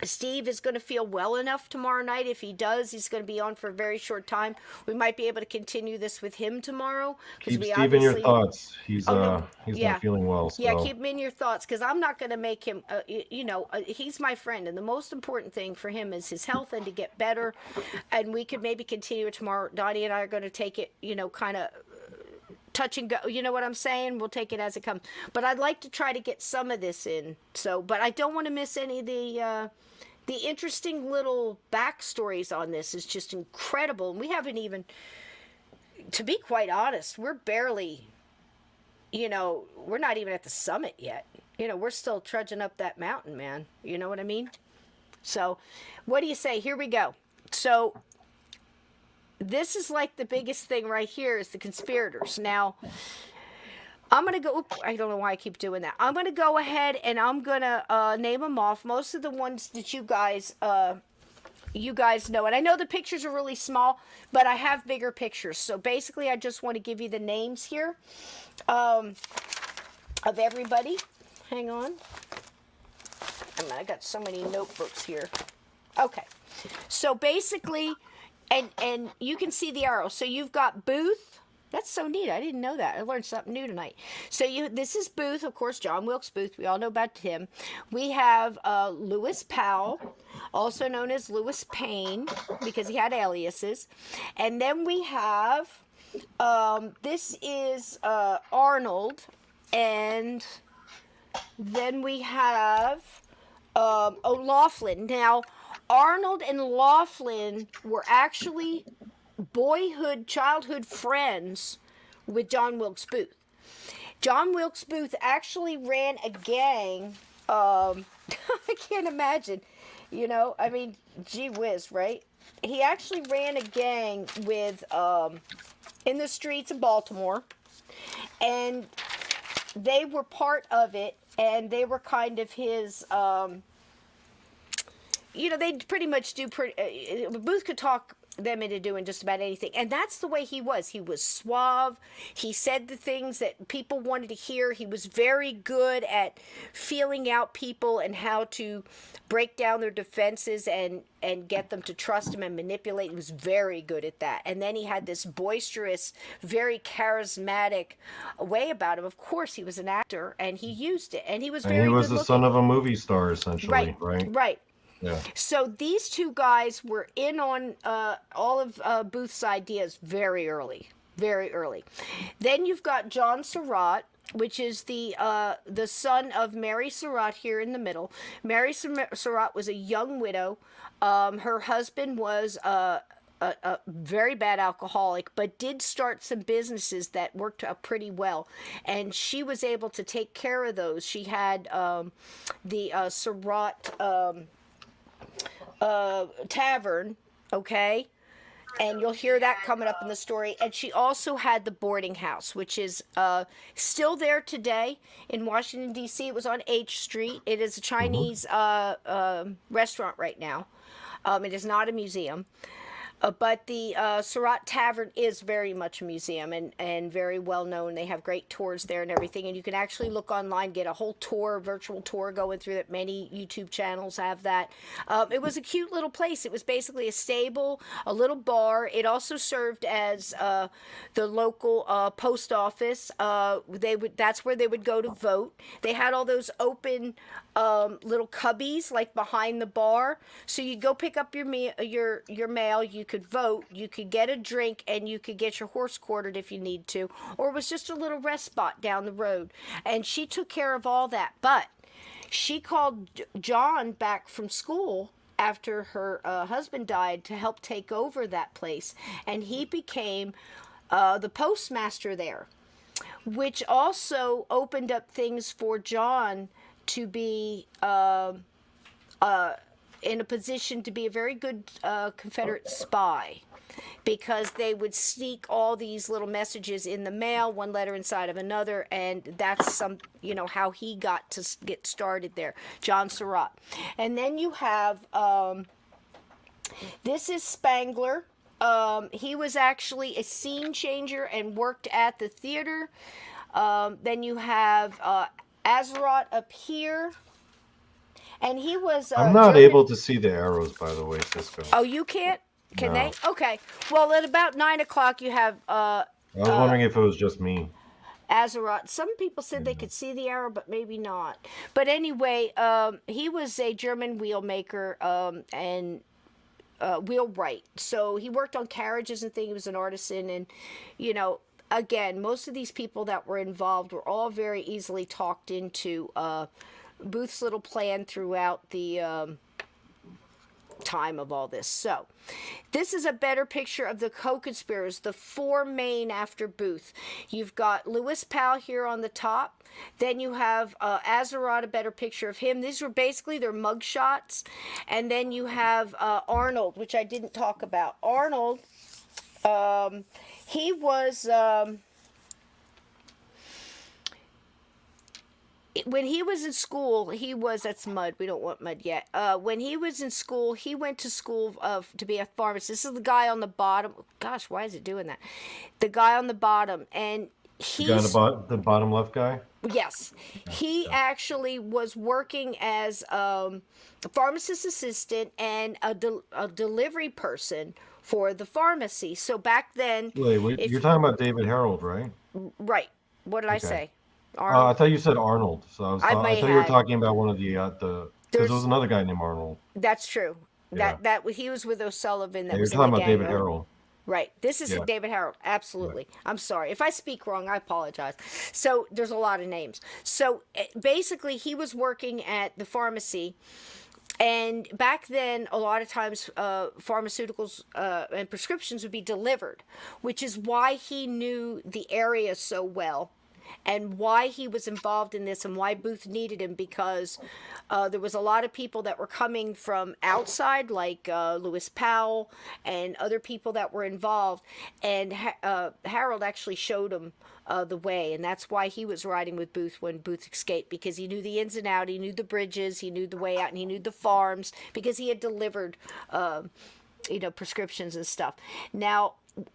Steve is going to feel well enough tomorrow night. If he does, he's going to be on for a very short time. We might be able to continue this with him tomorrow because Keep we Steve in your obviously. thoughts. Oh no, He's not yeah, feeling well, yeah. so Keep him in your thoughts because I'm not going to make him. He's my friend, and the most important thing for him is his health and to get better. And we could maybe continue it tomorrow. Donnie and I are going to take it, kind of touch and go. You know what I'm saying? We'll take it as it comes. But I'd like to try to get some of this in. So, but I don't want to miss any of the interesting little backstories on this. Is just incredible. And we haven't even, to be quite honest, we're barely, we're not even at the summit yet. We're still trudging up that mountain, man. You know what I mean? So, what do you say? Here we go. So, this is like the biggest thing right here is the conspirators. Now, I'm going to go, I don't know why I keep doing that. I'm going to go ahead and I'm going to name them off. Most of the ones that you guys know. And I know the pictures are really small, but I have bigger pictures. So basically, I just want to give you the names here of everybody. Hang on. I got so many notebooks here. Okay. So basically, and you can see the arrow. So you've got Booth. That's so neat. I didn't know that. I learned something new tonight. So this is Booth, of course, John Wilkes Booth. We all know about him. We have Lewis Powell, also known as Lewis Payne, because he had aliases. And then we have, this is Arnold. And then we have O'Laughlin. Now, Arnold and Laughlin were actually childhood friends with John Wilkes Booth. John Wilkes Booth actually ran a gang. I can't imagine, gee whiz, right? He actually ran a gang with in the streets of Baltimore, and they were part of it, and they were kind of his. They pretty much do. Booth could talk them into doing just about anything, and that's the way he was. He was suave. He said the things that people wanted to hear. He was very good at feeling out people and how to break down their defenses and get them to trust him and manipulate. He was very good at that. And then he had this boisterous, very charismatic way about him. Of course, he was an actor, and he used it, and he was and he very was good the son looking. of a movie star, essentially, Right, right? right. Yeah. So these two guys were in on all of Booth's ideas very early, very early. Then you've got John Surratt, which is the son of Mary Surratt here in the middle. Mary Surratt was a young widow. Her husband was a very bad alcoholic, but did start some businesses that worked pretty well, and she was able to take care of those. She had the Surratt Tavern, okay? And you'll hear that coming up in the story. And she also had the boarding house, which is still there today in Washington, D.C. It was on H Street. It is a Chinese restaurant right now. It is not a museum. But the Surratt Tavern is very much a museum and very well known. They have great tours there and everything. And you can actually look online, get a whole tour, virtual tour going through it. Many YouTube channels have that. It was a cute little place. It was basically a stable, a little bar. It also served as the local post office. That's where they would go to vote. They had all those open little cubbies like behind the bar. So you'd go pick up your mail. You could vote, you could get a drink, and you could get your horse quartered if you need to, or it was just a little rest spot down the road. And she took care of all that. But she called John back from school after her husband died to help take over that place, and he became the postmaster there, which also opened up things for John to be in a position to be a very good Confederate spy, because they would sneak all these little messages in the mail, one letter inside of another, and that's how he got to get started there, John Surratt. And then you have this is Spangler. He was actually a scene changer and worked at the theater. Then you have Azeroth up here. And he was. I'm not able to see the arrows, by the way, Sysco. Oh, you can't? Can No. they? Okay. Well, at about 9 o'clock, you have. I was wondering if it was just me. Azeroth. Some people said they could see the arrow, but maybe not. But anyway, he was a German wheel maker and wheelwright. So he worked on carriages and things. He was an artisan, and again, most of these people that were involved were all very easily talked into Booth's little plan throughout the time of all this. So this is a better picture of the co-conspirators, the four main after Booth. You've got Lewis Powell here on the top. Then you have Azeroth, a better picture of him. These were basically their mug shots. And then you have Arnold, which I didn't talk about. Arnold, he was... when he was in school, that's mud. We don't want mud yet. When he was in school, he went to school to be a pharmacist. This is the guy on the bottom. Gosh, why is it doing that? The guy on the bottom. And he's... The bottom left guy? Yes. He actually was working as a pharmacist assistant and a delivery person for the pharmacy. So back then... Wait, you're talking about David Harold, right? Right. What did I say? I thought you said Arnold, so I thought you were talking about one of the because there was another guy named Arnold. That's true. Yeah. That he was with O'Sullivan. That you're was talking about David Harold. Right. This is David Harold. Absolutely. Right. I'm sorry if I speak wrong. I apologize. So there's a lot of names. So basically, he was working at the pharmacy. And back then, a lot of times, pharmaceuticals and prescriptions would be delivered, which is why he knew the area so well. And why he was involved in this and why Booth needed him, because there was a lot of people that were coming from outside, like Lewis Powell and other people that were involved. And Harold actually showed him the way. And that's why he was riding with Booth when Booth escaped, because he knew the ins and outs, he knew the bridges, he knew the way out, and he knew the farms, because he had delivered prescriptions and stuff. Now,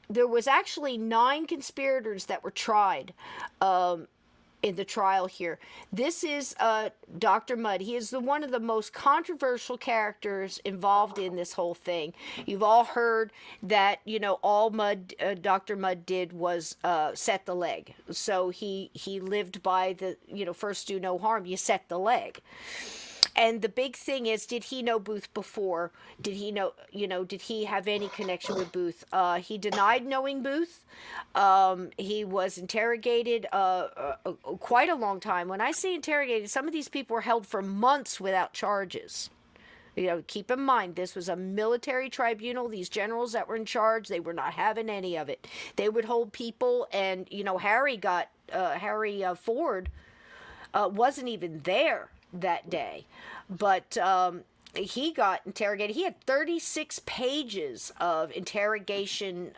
there was actually 9 conspirators that were tried in the trial here. This is Dr. Mudd. He is one of the most controversial characters involved in this whole thing. You've all heard that, all Dr. Mudd did was set the leg. So he lived by the, first do no harm, you set the leg. And the big thing is, did he know Booth before? Did he know, did he have any connection with Booth? He denied knowing Booth. He was interrogated quite a long time. When I say interrogated, some of these people were held for months without charges. Keep in mind, this was a military tribunal. These generals that were in charge, they were not having any of it. They would hold people, and, Harry Ford wasn't even there that day. But he got interrogated. He had 36 pages of interrogation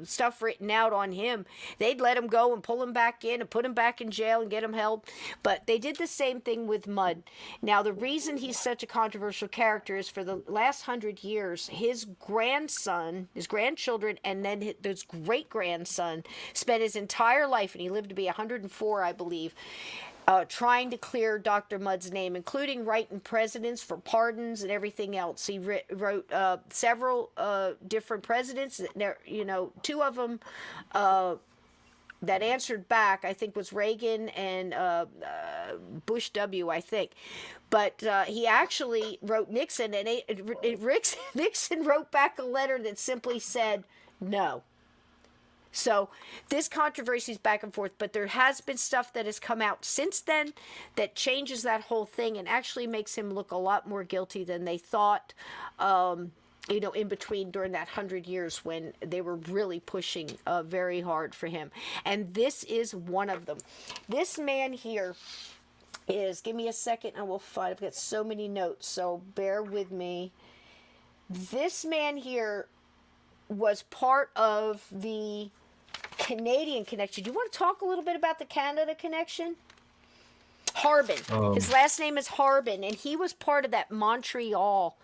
stuff written out on him. They'd let him go and pull him back in and put him back in jail and get him held. But they did the same thing with Mudd. Now, the reason he's such a controversial character is for the last 100 years, his grandson, his grandchildren, and then his great-grandson spent his entire life, and he lived to be 104, I believe, trying to clear Dr. Mudd's name, including writing presidents for pardons and everything else. He wrote several different presidents. Two of them that answered back, I think, was Reagan and Bush W., I think. But he actually wrote Nixon, and Nixon wrote back a letter that simply said no. So this controversy is back and forth, but there has been stuff that has come out since then that changes that whole thing and actually makes him look a lot more guilty than they thought, in between during that 100 years when they were really pushing very hard for him. And this is one of them. This man here is, give me a second, I will find, I've got so many notes, so bear with me. This man here was part of the Canadian connection. Do you want to talk a little bit about the Canada connection? Harbin. His last name is Harbin, and he was part of that Montreal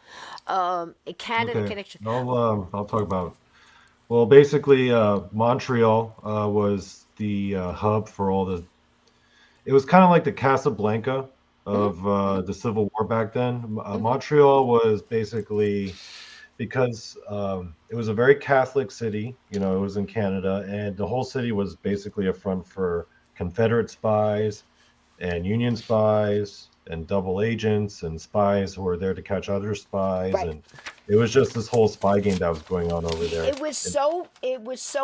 Canada connection. I'll talk about. Well, basically, Montreal was the hub for all the. It was kind of like the Casablanca of the Civil War back then. Montreal was basically, because it was a very Catholic city, it was in Canada, and the whole city was basically a front for Confederate spies and Union spies and double agents and spies who were there to catch other spies. Right. And it was just this whole spy game that was going on over there. It was so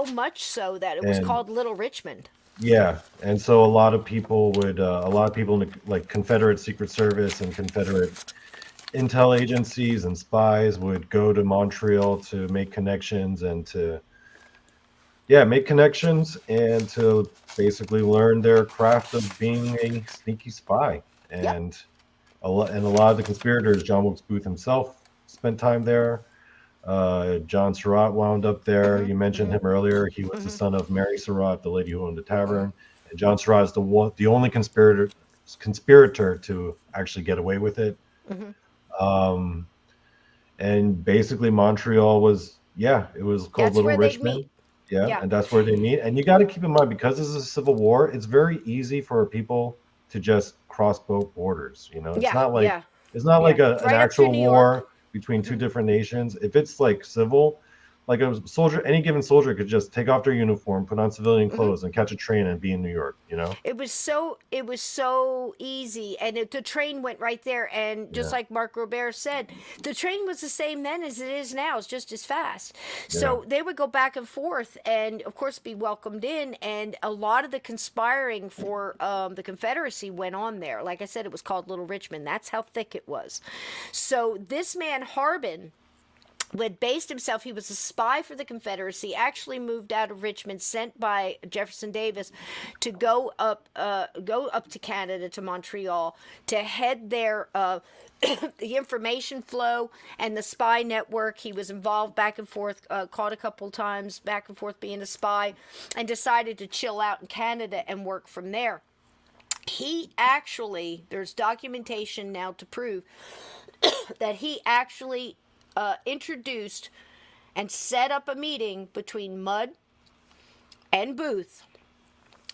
much so that it was called Little Richmond. Yeah, and so a lot of people in the, like, Confederate Secret Service and Confederate intel agencies and spies would go to Montreal to make connections and to basically learn their craft of being a sneaky spy. And a lot of the conspirators, John Wilkes Booth himself spent time there. John Surratt wound up there. You mentioned him earlier. He was the son of Mary Surratt, the lady who owned the tavern. And John Surratt is the only conspirator to actually get away with it. And basically Montreal was, it was called Little Richmond. And that's where they meet. And you got to keep in mind, because this is a civil war, it's very easy for people to just cross both borders. It's not like an actual war between two different nations. If it's like civil, like a soldier, any given soldier could just take off their uniform, put on civilian clothes, and catch a train and be in New York. It was so easy, and the train went right there. And just like Mark Robert said, the train was the same then as it is now. It's just as fast. So they would go back and forth, and of course be welcomed in. And a lot of the conspiring for the Confederacy went on there. Like I said, it was called Little Richmond. That's how thick it was. So this man Harbin, who had based himself, he was a spy for the Confederacy, actually moved out of Richmond, sent by Jefferson Davis to go up to Canada, to Montreal, to head their the information flow and the spy network. He was involved back and forth, caught a couple times back and forth being a spy, and decided to chill out in Canada and work from there. He actually, there's documentation now to prove that he actually introduced and set up a meeting between Mudd and Booth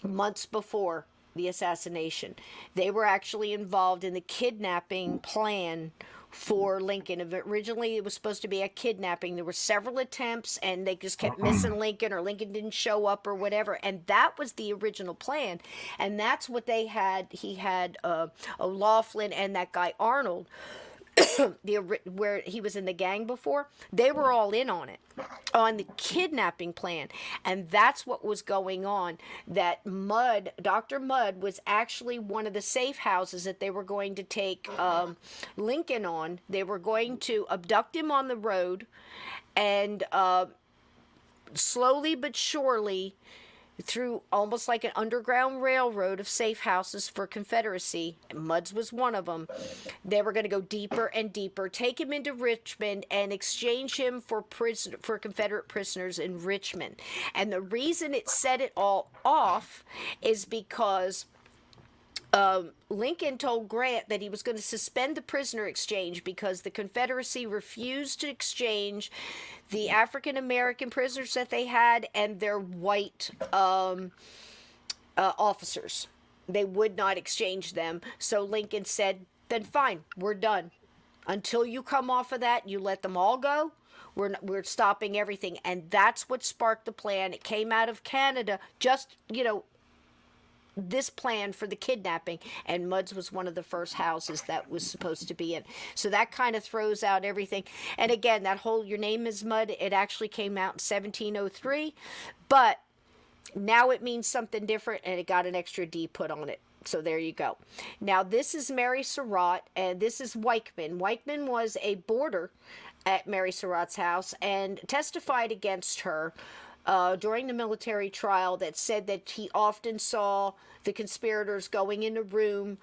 months before the assassination. They were actually involved in the kidnapping plan for Lincoln. Originally, it was supposed to be a kidnapping. There were several attempts, and they just kept missing Lincoln, or Lincoln didn't show up, or whatever. And that was the original plan, and that's what they had. He had O'Laughlin and that guy Arnold, where he was in the gang before. They were all in on it, on the kidnapping plan, and that's what was going on. That Dr. Mudd was actually one of the safe houses that they were going to take Lincoln on. They were going to abduct him on the road, and slowly but surely, through almost like an underground railroad of safe houses for Confederacy, Mudd's was one of them, they were going to go deeper and deeper, take him into Richmond, and exchange him for Confederate prisoners in Richmond. And the reason it set it all off is because Lincoln told Grant that he was going to suspend the prisoner exchange because the Confederacy refused to exchange the African American prisoners that they had and their white officers. They would not exchange them. So Lincoln said, then fine, we're done. Until you come off of that, you let them all go. We're stopping everything. And that's what sparked the plan. It came out of Canada, just, this plan for the kidnapping, and Mudd's was one of the first houses that was supposed to be in. So that kind of throws out everything. And again, that whole "your name is Mudd," it actually came out in 1703, but now it means something different, and it got an extra D put on it. So there you go. Now this is Mary Surratt, and this is Weichman. Weichman was a boarder at Mary Surratt's house and testified against her during the military trial, that said that he often saw the conspirators going in a room.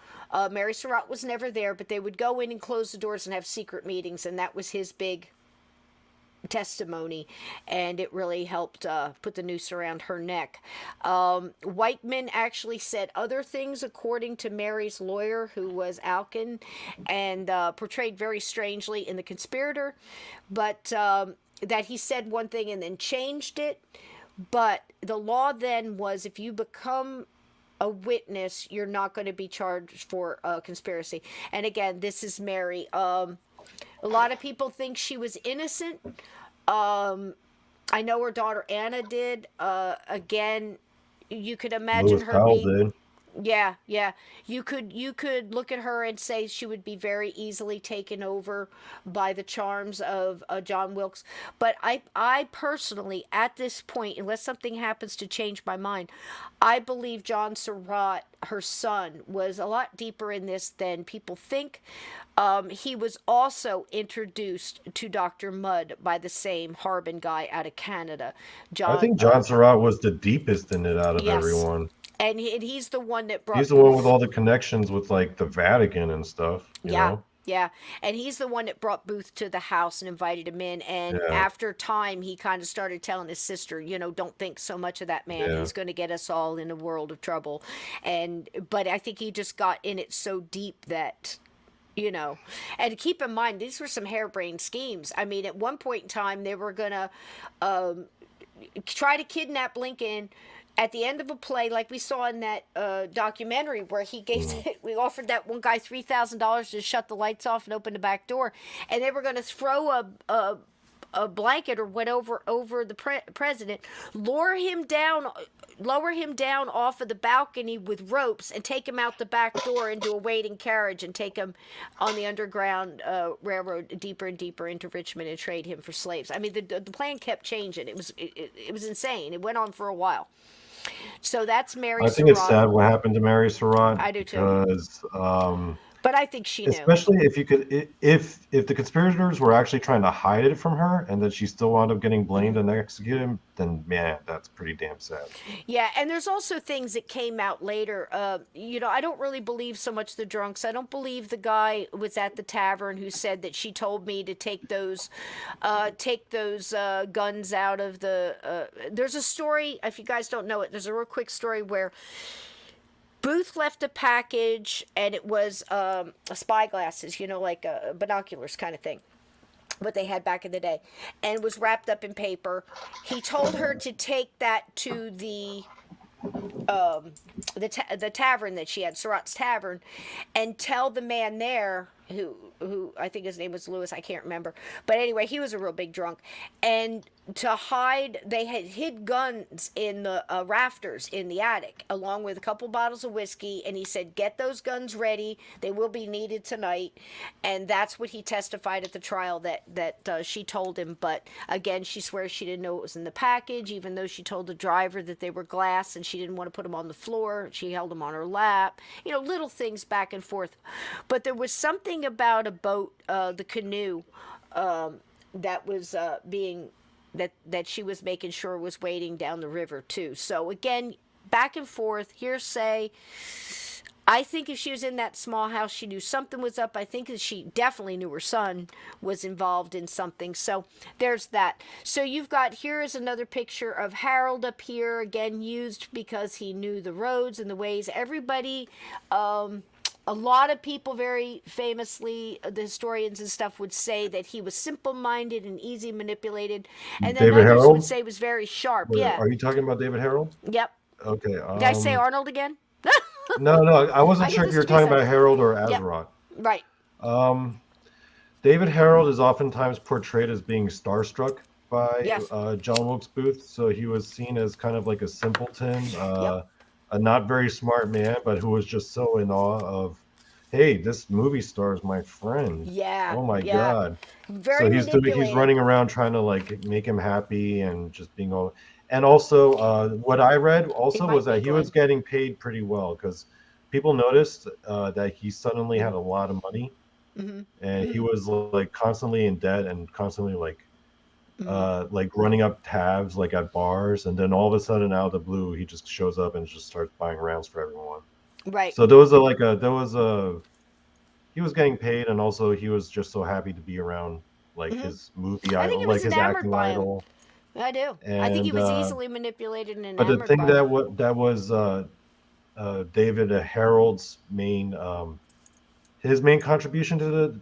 Mary Surratt was never there, but they would go in and close the doors and have secret meetings, and that was his big testimony, and it really helped put the noose around her neck. Weichman actually said other things, according to Mary's lawyer, who was Alkin, and portrayed very strangely in The Conspirator, but that he said one thing and then changed it. But the law then was, if you become a witness, you're not going to be charged for conspiracy. And again, this is Mary. A lot of people think she was innocent. I know her daughter Anna did. Again, you could imagine Lewis her Powell being... did. Yeah. You could look at her and say she would be very easily taken over by the charms of John Wilkes. But I personally, at this point, unless something happens to change my mind, I believe John Surratt, her son, was a lot deeper in this than people think. He was also introduced to Dr. Mudd by the same Harbin guy out of Canada. I think John Surratt was the deepest in it out of yes. everyone. And he's the one that brought... He's the one with all the connections with, like, the Vatican and stuff, you know? Yeah, and he's the one that brought Booth to the house and invited him in. And after time, he kind of started telling his sister, don't think so much of that man. Yeah. He's going to get us all in a world of trouble. But I think he just got in it so deep that... and keep in mind, these were some harebrained schemes. I mean, at one point in time, they were going to try to kidnap Lincoln at the end of a play, like we saw in that documentary, where we offered that one guy $3,000 to shut the lights off and open the back door, and they were going to throw a blanket or whatever over the president, lower him down off of the balcony with ropes, and take him out the back door into a waiting carriage and take him on the Underground Railroad deeper and deeper into Richmond and trade him for slaves. I mean, the plan kept changing. It was insane. It went on for a while. So that's Mary Surratt. I think it's sad what happened to Mary Surratt. I do too. Because, but I think she knew. Especially if you could, if the conspirators were actually trying to hide it from her, and that she still wound up getting blamed and executed, then man, that's pretty damn sad. Yeah, and there's also things that came out later. I don't really believe so much the drunks. I don't believe the guy was at the tavern who said that she told me to take those guns out of the. There's a story, if you guys don't know it. There's a real quick story where Booth left a package, and it was spy glasses, like binoculars kind of thing, what they had back in the day, and it was wrapped up in paper. He told her to take that to the the tavern that she had, Surratt's Tavern, and tell the man there who I think his name was Lewis, I can't remember, but anyway, he was a real big drunk, and to hide, they had hid guns in the rafters in the attic, along with a couple bottles of whiskey, and he said, get those guns ready, they will be needed tonight. And that's what he testified at the trial, that she told him. But again, she swears she didn't know what was in the package, even though she told the driver that they were glass and she didn't want to put them on the floor. She held them on her lap, little things back and forth. But there was something about a boat, the canoe, that was being that she was making sure was waiting down the river too. So again, back and forth, hearsay. I think if she was in that small house, she knew something was up. I think that she definitely knew her son was involved in something. So there's that. So you've got, here is another picture of Harold up here, again used because he knew the roads and the ways. Everybody, a lot of people very famously, the historians and stuff, would say that he was simple-minded and easy manipulated, and then David others would Harold? say he was very sharp. Wait, Yeah. Are you talking about David Harold? Yep. Okay. Did I say Arnold again? No, I wasn't I sure get if this you were to be talking about said. Harold or Yep. Azeroth. Right. David Harold is oftentimes portrayed as being starstruck by Yes. John Wilkes Booth, so he was seen as kind of like a simpleton, Yep. a not very smart man, but who was just so in awe of, hey, this movie star is my friend. Yeah. Oh my Yeah. God. Very So he's manipulated. running around trying to like make him happy and just being all. And also, what I read also might was be that he was getting paid pretty well because people noticed that he suddenly had a lot of money, Mhm. and he was like constantly in debt and constantly Mhm. like running up tabs like at bars, and then all of a sudden out of the blue he just shows up and just starts buying rounds for everyone. Right. So there was he was getting paid, and also he was just so happy to be around like Mhm. his movie I think idol, he like was his enamored acting by him. idol. I do. I think he And was easily manipulated and but the enamored thing by him. that was David Harold's main his main contribution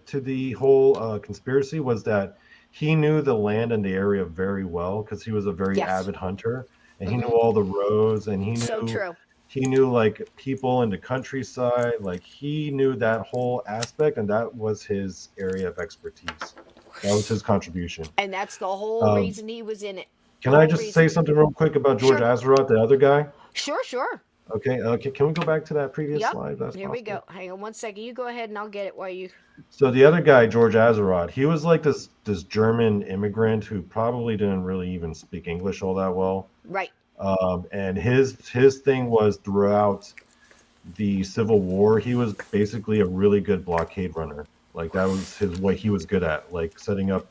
to the whole conspiracy was that he knew the land and the area very well because he was a very Yes. avid hunter, and he knew Mhm. all the roads, and So true. he knew like people in the countryside, like he knew that whole aspect, and that was his area of expertise. That was his contribution. And that's the whole Um, reason he was in it. can I Whole just say reason. something real quick about George Sure. Azeroth, the other guy? Sure. Okay, can we go back to that previous Yep. slide? If that's Here we possible. go. Hang on one second. You go ahead and I'll get it while you. So the other guy, George Azeroth, he was like this German immigrant who probably didn't really even speak English all that well. Right. And his thing was throughout the Civil War, he was basically a really good blockade runner. Like that was what he was good at, like setting up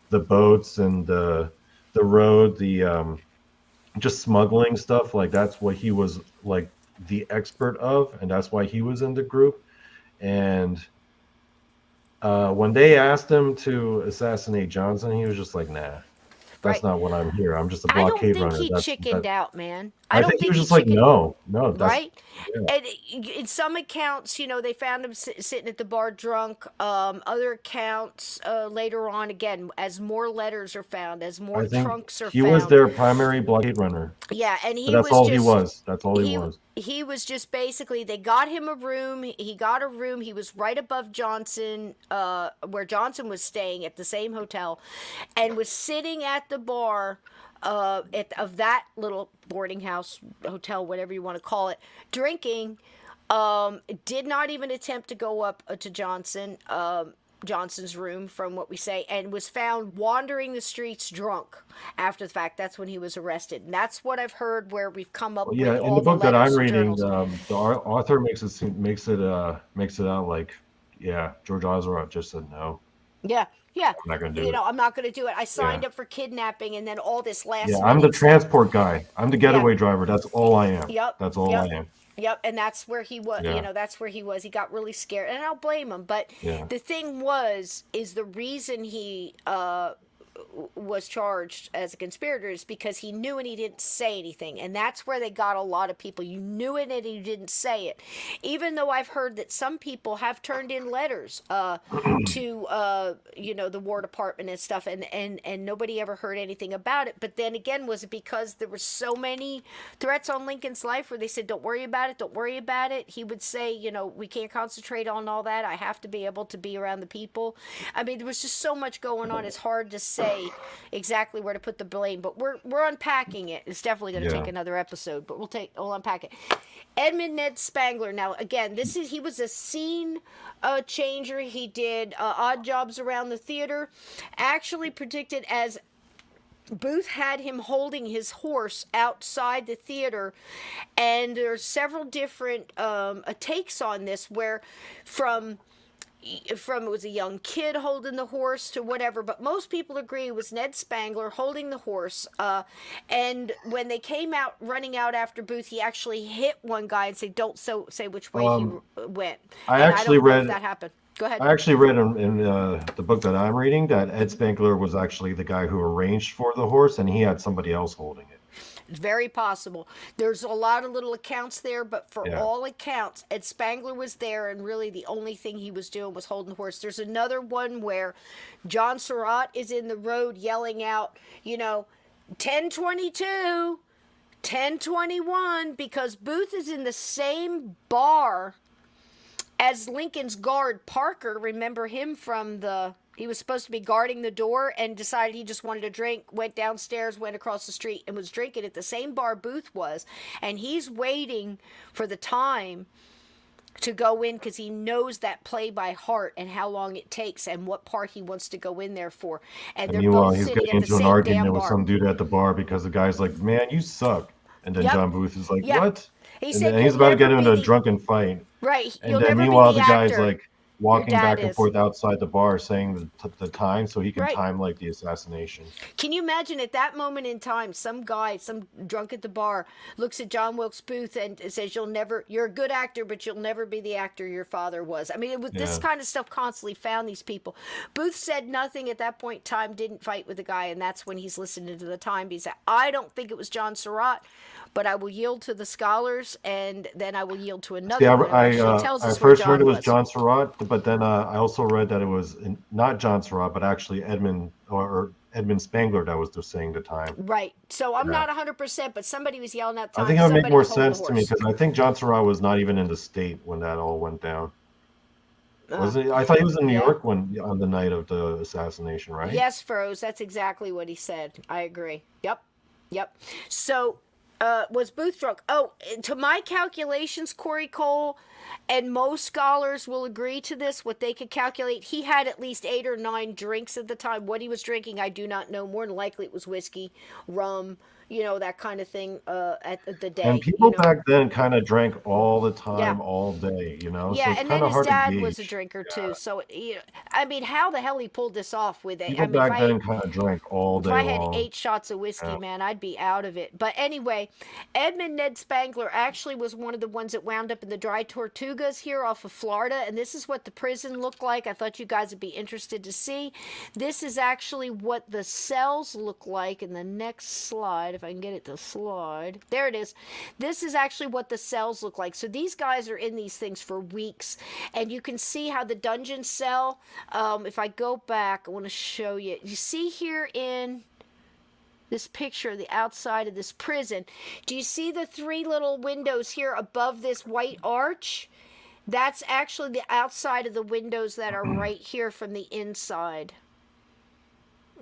the boats and the road, the just smuggling stuff. Like that's what he was like the expert of, and that's why he was in the group. And when they asked him to assassinate Johnson, he was just like, "Nah, that's Right. not what I'm here. I'm just a I don't blockade think runner." he chickened out, man. I I don't think he think was he just like, chickened. no, that's Right? And in some accounts, they found him sitting at the bar drunk. Other accounts later on, again, as more letters are found, as more I think trunks are he was found. their primary blockade runner. Yeah, and But he that's was all just he was. That's all he he was. he was just basically, they got him a room. He got a room. He was right above Johnson, where Johnson was staying at the same hotel, and was sitting at the bar of that little boarding house, hotel, whatever you want to call it, drinking. Did not even attempt to go up to Johnson's room, from what we say, and was found wandering the streets drunk after the fact. That's when he was arrested, and that's what I've heard, where we've come up Well, with yeah, in all the the book that letters I'm and reading, journals. the author makes it out like, yeah, George Azeroth just said no, Yeah, yeah. I'm not gonna do it. I'm not going to do it. I signed Yeah, up for kidnapping, and then all this last yeah, I'm the minute stuff. transport guy. I'm the Yeah. getaway driver. That's all I am. Yep. That's all I Yep. am. Yep, and that's where he was. Yeah, That's where he was. He got really scared, and I don't blame him. But yeah. the thing is the reason he was charged as a conspirator is because he knew and he didn't say anything. And that's where they got a lot of people. You knew it and you didn't say it. Even though I've heard that some people have turned in letters to, the War Department and stuff, and nobody ever heard anything about it. But then again, was it because there were so many threats on Lincoln's life where they said, don't worry about it, don't worry about it? He would say, we can't concentrate on all that. I have to be able to be around the people. I mean, there was just so much going on. It's hard to say exactly where to put the blame, but we're unpacking it. It's definitely going to take another episode, but we'll unpack it. Edmund Ned Spangler. Now, again, he was a scene changer. He did odd jobs around the theater. Actually predicted as Booth had him holding his horse outside the theater, and there's several different takes on this where from it was a young kid holding the horse to whatever, but most people agree it was Ned Spangler holding the horse. And when they came out running out after Booth, he actually hit one guy and said, "Don't say which way he went." I don't actually know read if that happened. Go ahead. I actually read in the book that I'm reading that Ed Spangler was actually the guy who arranged for the horse, and he had somebody else holding it. It's very possible. There's a lot of little accounts there, but for all accounts, Ed Spangler was there, and really the only thing he was doing was holding the horse. There's another one where John Surratt is in the road yelling out, 1022, 1021, because Booth is in the same bar as Lincoln's guard, Parker. Remember him from he was supposed to be guarding the door and decided he just wanted a drink, went downstairs, went across the street, and was drinking at the same bar Booth was. And he's waiting for the time to go in because he knows that play by heart and how long it takes and what part he wants to go in there for. And they're meanwhile, both he's sitting getting at the into an same argument damn with bar. some dude at the bar because the guy's like, "Man, you suck." And then John Booth is like, "What?" He and said, then he's about to get into a drunken fight. Right. And then meanwhile, the guy's like walking back and forth outside the bar saying the time so he can time like the assassination. Can you imagine at that moment in time, some guy, some drunk at the bar looks at John Wilkes Booth and says, you're a good actor, but you'll never be the actor your father was. I mean, it was this kind of stuff constantly found these people. Booth said nothing at that point in time, didn't fight with the guy. And that's when he's listening to the time. He said, I don't think it was John Surratt, but I will yield to the scholars, and then I will yield to another one. I first heard it was John Surratt, but then I also read that it was not John Surratt, but actually Edmund Spangler that was saying the time. Right. So I'm not 100%, but somebody was yelling at the time. I think it would make more sense to me because I think John Surratt was not even in the state when that all went down. Was it? I thought he was in New York on the night of the assassination, right? Yes, Froze. That's exactly what he said. I agree. Yep. So was Booth drunk? Oh, to my calculations, Corey Cole, and most scholars will agree to this, what they could calculate, he had at least 8 or 9 drinks at the time. What he was drinking, I do not know. More than likely it was whiskey, rum, that kind of thing at the day. And people back then kind of drank all the time, all day, so it's and then his dad was a drinker too. So, I mean, how the hell he pulled this off with it? People back then kind of drank all day long. If I had 8 shots of whiskey, man, I'd be out of it. But anyway, Edmund Ned Spangler actually was one of the ones that wound up in the Dry Tortugas here off of Florida. And this is what the prison looked like. I thought you guys would be interested to see. This is actually what the cells look like in the next slide. If I can get it to slide. There it is. This is actually what the cells look like. So these guys are in these things for weeks. And you can see how the dungeon cell, if I go back, I want to show you. You see here in this picture, the outside of this prison. Do you see the 3 little windows here above this white arch? That's actually the outside of the windows that are right here from the inside.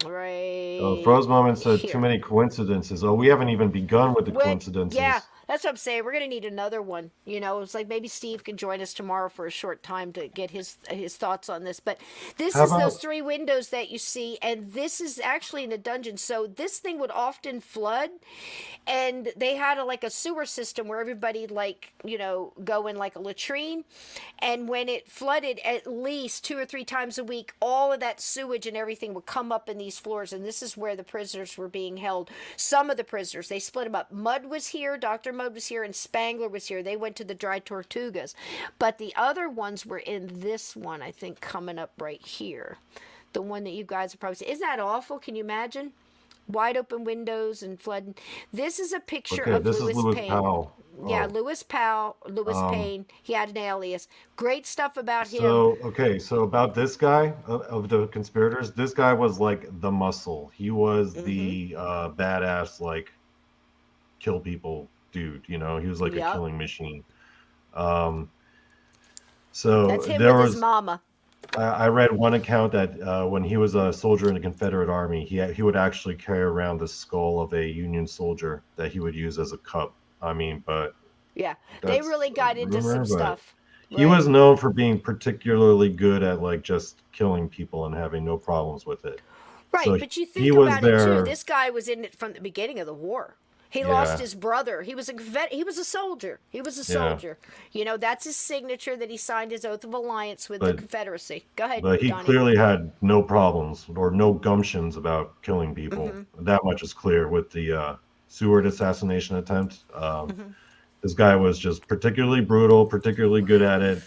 Right. Froze Moment said too many coincidences. Oh, we haven't even begun with the coincidences. Yeah, that's what I'm saying. We're going to need another one. It's like maybe Steve can join us tomorrow for a short time to get his thoughts on this. But this is those 3 windows that you see, and this is actually in a dungeon. So this thing would often flood, and they had a sewer system where everybody go in like a latrine, and when it flooded, at least 2 or 3 times a week, all of that sewage and everything would come up in these floors, and this is where the prisoners were being held. Some of the prisoners, they split them up. Mudd was here, Dr. Mudd was here, and Spangler was here. They went to the Dry Tortugas. But the other ones were in this one, I think, coming up right here. The one that you guys have probably seen. Isn't that awful? Can you imagine? Wide open windows and flooding. This is a picture Okay, of this is Lewis Lewis Payne. Powell. Yeah, Oh, Lewis um, Payne. He had an alias. Great stuff about him. so okay, so about this guy of the conspirators, this guy was like the muscle. He was Mm-hmm. the badass, like kill people dude. You know, he was like a Yep. killing machine. Um, so That's him there with his was mama. I read one account that when he was a soldier in the Confederate Army, he would actually carry around the skull of a Union soldier that he would use as a cup. I mean, but Yeah. They that's really a got into some rumor. But stuff. he Right. was known for being particularly good at like just killing people and having no problems with it. So Right, but you he think was about it too. there. This guy was in it from the beginning of the war. He lost Yeah, his brother. He was a he was a soldier. He was a yeah. soldier. You know, that's his signature that he signed his oath of alliance with the But Confederacy. Go ahead, but he Donnie. clearly had no problems or no gumptions about killing people. Mhm. That much is clear with the Seward assassination attempt. Mhm. This guy was just particularly brutal, particularly good at it.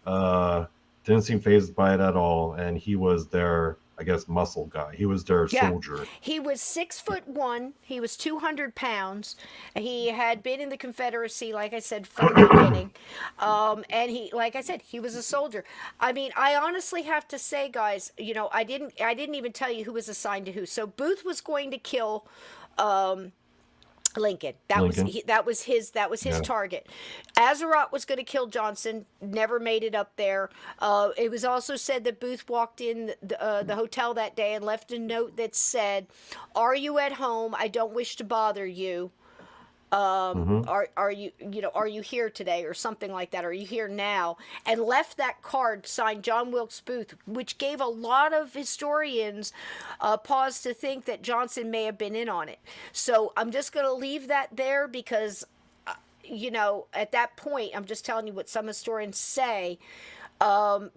Uh, didn't seem phased by it at all, and he was their, I guess, muscle guy. He was their Yeah. soldier. He was 6'1". He was 200 pounds. He had been in the Confederacy, like I said, from the beginning. And he, like I said, he was a soldier. I mean, I honestly have to say, guys, you know, I didn't even tell you who was assigned to who. So Booth was going to kill Lincoln. Lincoln. That was his Yeah. target. Azeroth was going to kill Johnson. Never made it up there. It was also said that Booth walked in the hotel that day and left a note that said, "Are you at home? I don't wish to bother you. Hmm. Are you, you know, are you here today?" or something like that. "Are you here now?" And left that card signed John Wilkes Booth, which gave a lot of historians pause to think that Johnson may have been in on it. So I'm just going to leave that there because you know, at that point, I'm just telling you what some historians say.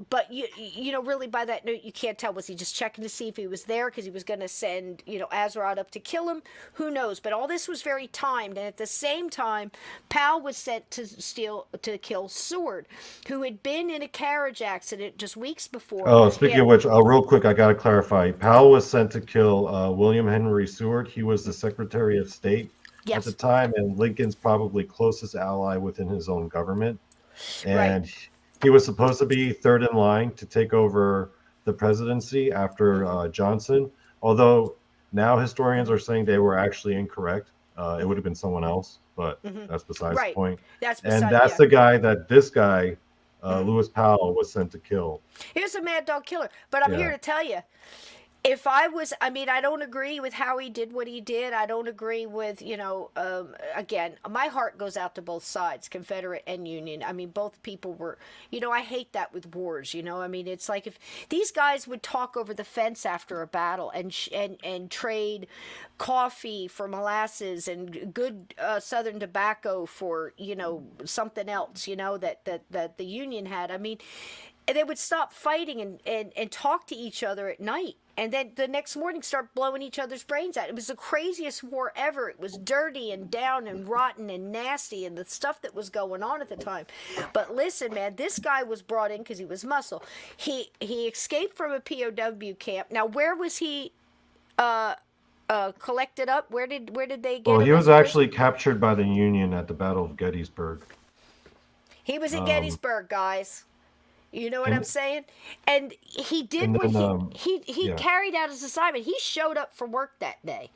But you know, really by that note, you can't tell. Was he just checking to see if he was there because he was going to send, you know, Azeroth up to kill him? Who knows? But all this was very timed, and at the same time, Powell was sent to kill Seward, who had been in a carriage accident just weeks before. Oh, He speaking had, of which, real quick, I got to clarify. Powell was sent to kill William Henry Seward. He was the Secretary of State at the yes, time and Lincoln's probably closest ally within his own government. right. And he was supposed to be third in line to take over the presidency after Mm-hmm, Johnson. Although now historians mm-hmm, are saying they were actually incorrect. It would mm-hmm, have been someone else, but mm-hmm. that's besides the Right. point. That's And beside. that's Yeah. the guy that this guy, Mm-hmm. Lewis Powell, was sent to kill. He was a mad dog killer. But I'm here Yeah. to tell you, if I was, I mean, I don't agree with how he did what he did. I don't agree with, you know, again, my heart goes out to both sides, Confederate and Union. I mean, both people were, you know, I hate that with wars, you know. I mean, it's like if these guys would talk over the fence after a battle and trade coffee for molasses and good Southern tobacco for, you know, something else, you know, that the Union had. I mean, and they would stop fighting and talk to each other at night, and then the next morning start blowing each other's brains out. It was the craziest war ever. It was dirty and down and rotten and nasty, and the stuff that was going on at the time. But listen, man, this guy was brought in because he was muscle. He escaped from a POW camp. Now, where was he collected up? Where did they Well, get he him was as a prisoner? actually captured by the Union at the Battle of Gettysburg. He was at Um, Gettysburg, guys. You know what I'm and saying? And he did and what then he yeah, carried out his assignment. He showed up for work that day.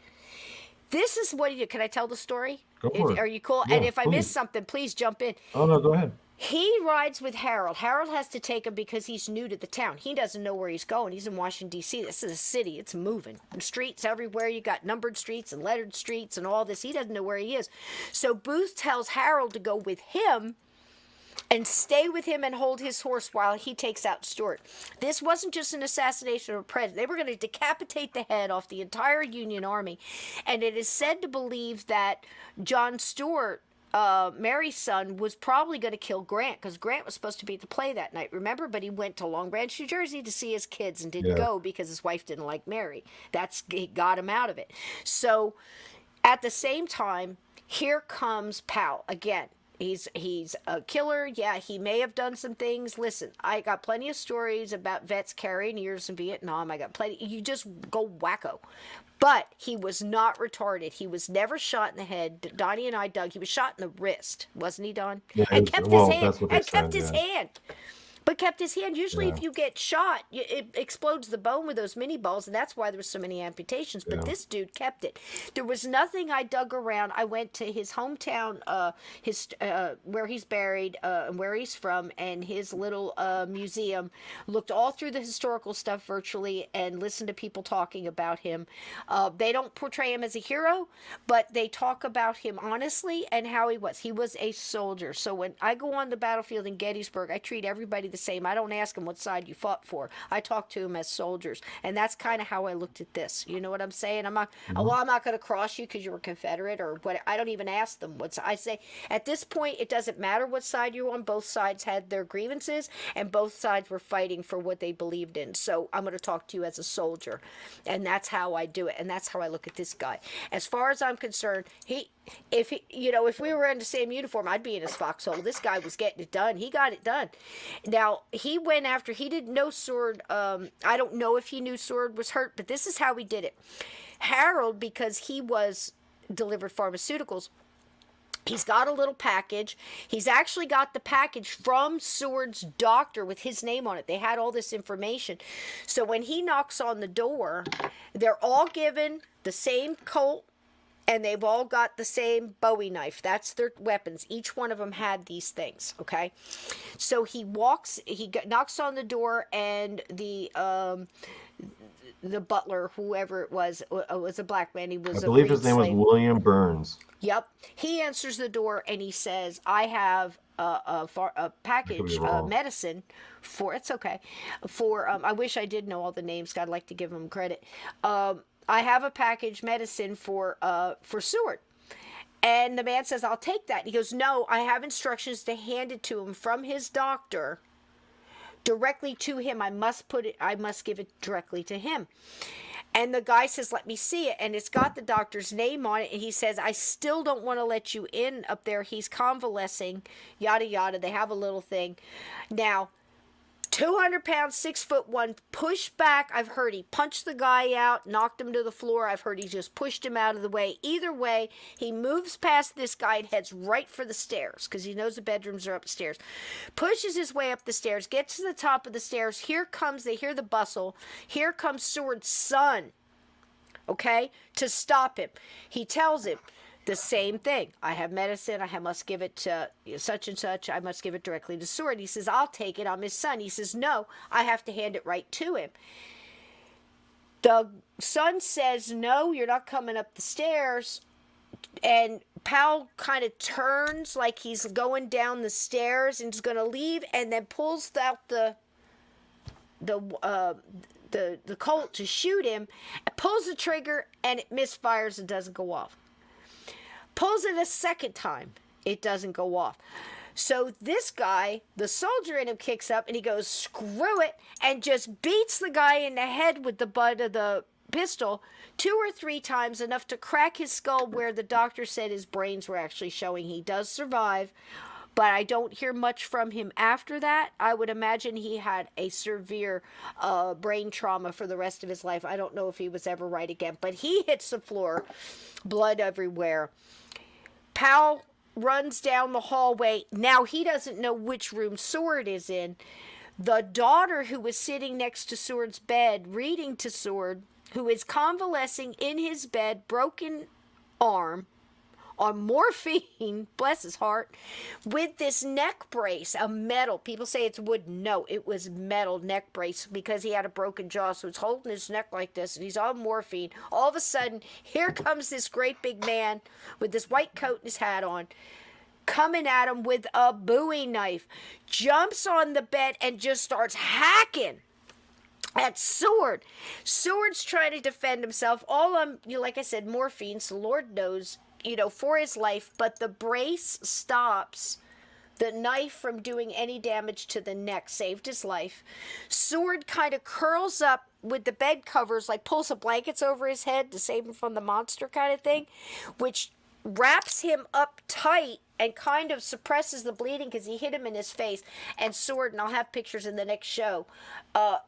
This is what he did. Can I tell the story? go for it. Are you cool? And Yeah, if I miss please. something, please jump in. Oh no, go ahead. He rides with Harold. Harold has to take him because he's new to the town. He doesn't know where he's going. He's in Washington, D.C. This is a city. It's moving. And streets everywhere. You got numbered streets and lettered streets and all this. He doesn't know where he is. So Booth tells Harold to go with him and stay with him and hold his horse while he takes out Stuart. This wasn't just an assassination of a president. They were going to decapitate the head off the entire Union Army. And it is said to believe that John Stuart, Mary's son, was probably going to kill Grant because Grant was supposed to be at the play that night, remember? But he went to Long Branch, New Jersey to see his kids and didn't Yeah. go because his wife didn't like Mary. He got him out of it. So at the same time, here comes Powell again. He's a killer. Yeah, he may have done some things. Listen, I got plenty of stories about vets carrying ears in Vietnam. I got plenty. You just go wacko. But he was not retarded. He was never shot in the head. Donnie and I dug. He was shot in the wrist, wasn't he, Don? Yeah, And kept his well, hand. that's what they And kept said. his Yeah. hand. But kept his hand. Usually, Yeah. if you get shot, it explodes the bone with those mini balls, and that's why there were so many amputations. But Yeah. this dude kept it. There was nothing I dug around. I went to his hometown, where he's buried, and where he's from, and his little museum. Looked all through the historical stuff virtually, and listened to people talking about him. They don't portray him as a hero, but they talk about him honestly and how he was. He was a soldier. So when I go on the battlefield in Gettysburg, I treat everybody the same. I don't ask them what side you fought for. I talk to them as soldiers, and that's kind of how I looked at this. You know what I'm saying? I'm not. Well, I'm not going to cross you because you were Confederate or what. I don't even ask them what. I say at this point, it doesn't matter what side you're on. Both sides had their grievances, and both sides were fighting for what they believed in. So I'm going to talk to you as a soldier, and that's how I do it, and that's how I look at this guy. As far as I'm concerned, if we were in the same uniform, I'd be in his foxhole. This guy was getting it done. He got it done. Now, he went after, he didn't know Sword. I don't know if he knew Sword was hurt, but this is how he did it. Harold, because he was delivered pharmaceuticals, he's got a little package. He's actually got the package from Sword's doctor with his name on it. They had all this information. So when he knocks on the door, they're all given the same Colt, and they've all got the same Bowie knife. That's their weapons. Each one of them had these things, okay? So he knocks on the door, and the butler, whoever it was a black man. He was I believe his freed name was slave. William Burns. Yep. He answers the door, and he says, I have a package medicine for, it's okay, for, I wish I did know all the names. I'd like to give him credit. I have a package medicine for Seward. And the man says, I'll take that. He goes, no, I have instructions to hand it to him from his doctor directly to him. I must give it directly to him. And the guy says, let me see it. And it's got the doctor's name on it. And he says, I still don't want to let you in up there. He's convalescing, yada, yada. They have a little thing. Now, 200 pounds, 6'1", pushed back. I've heard he punched the guy out, knocked him to the floor. I've heard he just pushed him out of the way. Either way, he moves past this guy and heads right for the stairs because he knows the bedrooms are upstairs. Pushes his way up the stairs, gets to the top of the stairs. They hear the bustle. Here comes Seward's son, okay, to stop him. He tells him the same thing. I have medicine. I must give it to such and such. I must give it directly to Sword. He says, I'll take it. I'm his son. He says, no, I have to hand it right to him. The son says, no, you're not coming up the stairs. And Powell kind of turns like he's going down the stairs and is going to leave, and then pulls out the Colt to shoot him, pulls the trigger, and it misfires and doesn't go off. Pulls it a second time, it doesn't go off. So this guy, the soldier in him, kicks up and he goes, screw it, and just beats the guy in the head with the butt of the pistol 2 or 3 times, enough to crack his skull where the doctor said his brains were actually showing. He does survive, but I don't hear much from him after that. I would imagine he had a severe brain trauma for the rest of his life. I don't know if he was ever right again, but he hits the floor, blood everywhere. Powell runs down the hallway. Now he doesn't know which room Sword is in. The daughter, who was sitting next to Sword's bed, reading to Sword, who is convalescing in his bed, broken arm, on morphine, bless his heart, with this neck brace, a metal. People say it's wood. No, it was metal neck brace because he had a broken jaw, so it's holding his neck like this, and he's on morphine. All of a sudden, here comes this great big man with this white coat and his hat on, coming at him with a Bowie knife, jumps on the bed and just starts hacking at Sword. Sword's trying to defend himself. All on, like I said, morphine, so Lord knows, for his life, but the brace stops the knife from doing any damage to the neck, saved his life. Sword kind of curls up with the bed covers, like pulls some blankets over his head to save him from the monster kind of thing, which wraps him up tight and kind of suppresses the bleeding because he hit him in his face. And Sword, and I'll have pictures in the next show,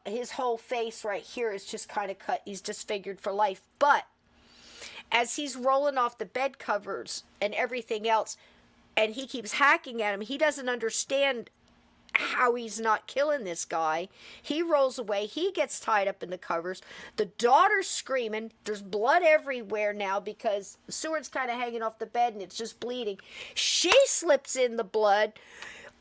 his whole face right here is just kind of cut. He's disfigured for life. But as he's rolling off the bed covers and everything else, and he keeps hacking at him, he doesn't understand how he's not killing this guy. He rolls away. He gets tied up in the covers. The daughter's screaming. There's blood everywhere now because Seward's kind of hanging off the bed and it's just bleeding. She slips in the blood,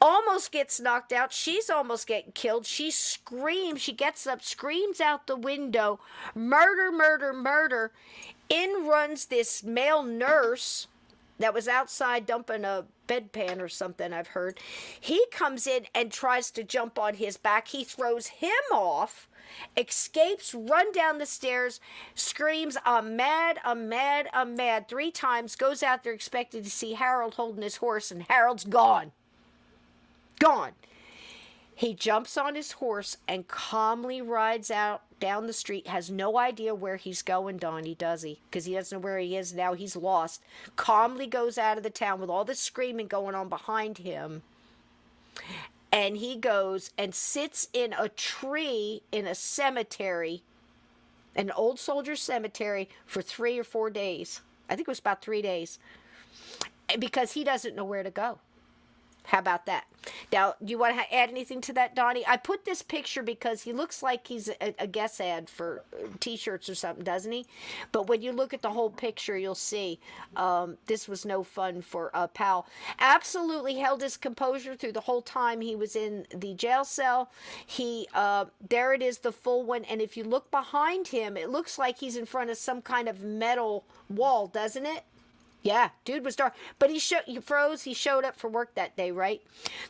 almost gets knocked out. She's almost getting killed. She screams. She gets up, screams out the window, murder, murder, murder. In runs this male nurse that was outside dumping a bedpan or something, I've heard. He comes in and tries to jump on his back. He throws him off, escapes, run down the stairs, screams, I'm mad, I'm mad, I'm mad, 3 times, goes out there expecting to see Harold holding his horse, and Harold's gone. Gone. He jumps on his horse and calmly rides out down the street, has no idea where he's going, Donnie, does he? Because he doesn't know where he is now. He's lost. Calmly goes out of the town with all this screaming going on behind him. And he goes and sits in a tree in a cemetery, an old soldier cemetery, for 3 or 4 days. I think it was about 3 days. Because he doesn't know where to go. How about that? Now, do you want to add anything to that, Donnie? I put this picture because he looks like he's a guest ad for T-shirts or something, doesn't he? But when you look at the whole picture, you'll see this was no fun for Powell. Absolutely held his composure through the whole time he was in the jail cell. There it is, the full one. And if you look behind him, it looks like he's in front of some kind of metal wall, doesn't it? Yeah, dude was dark. But he froze. He showed up for work that day, right?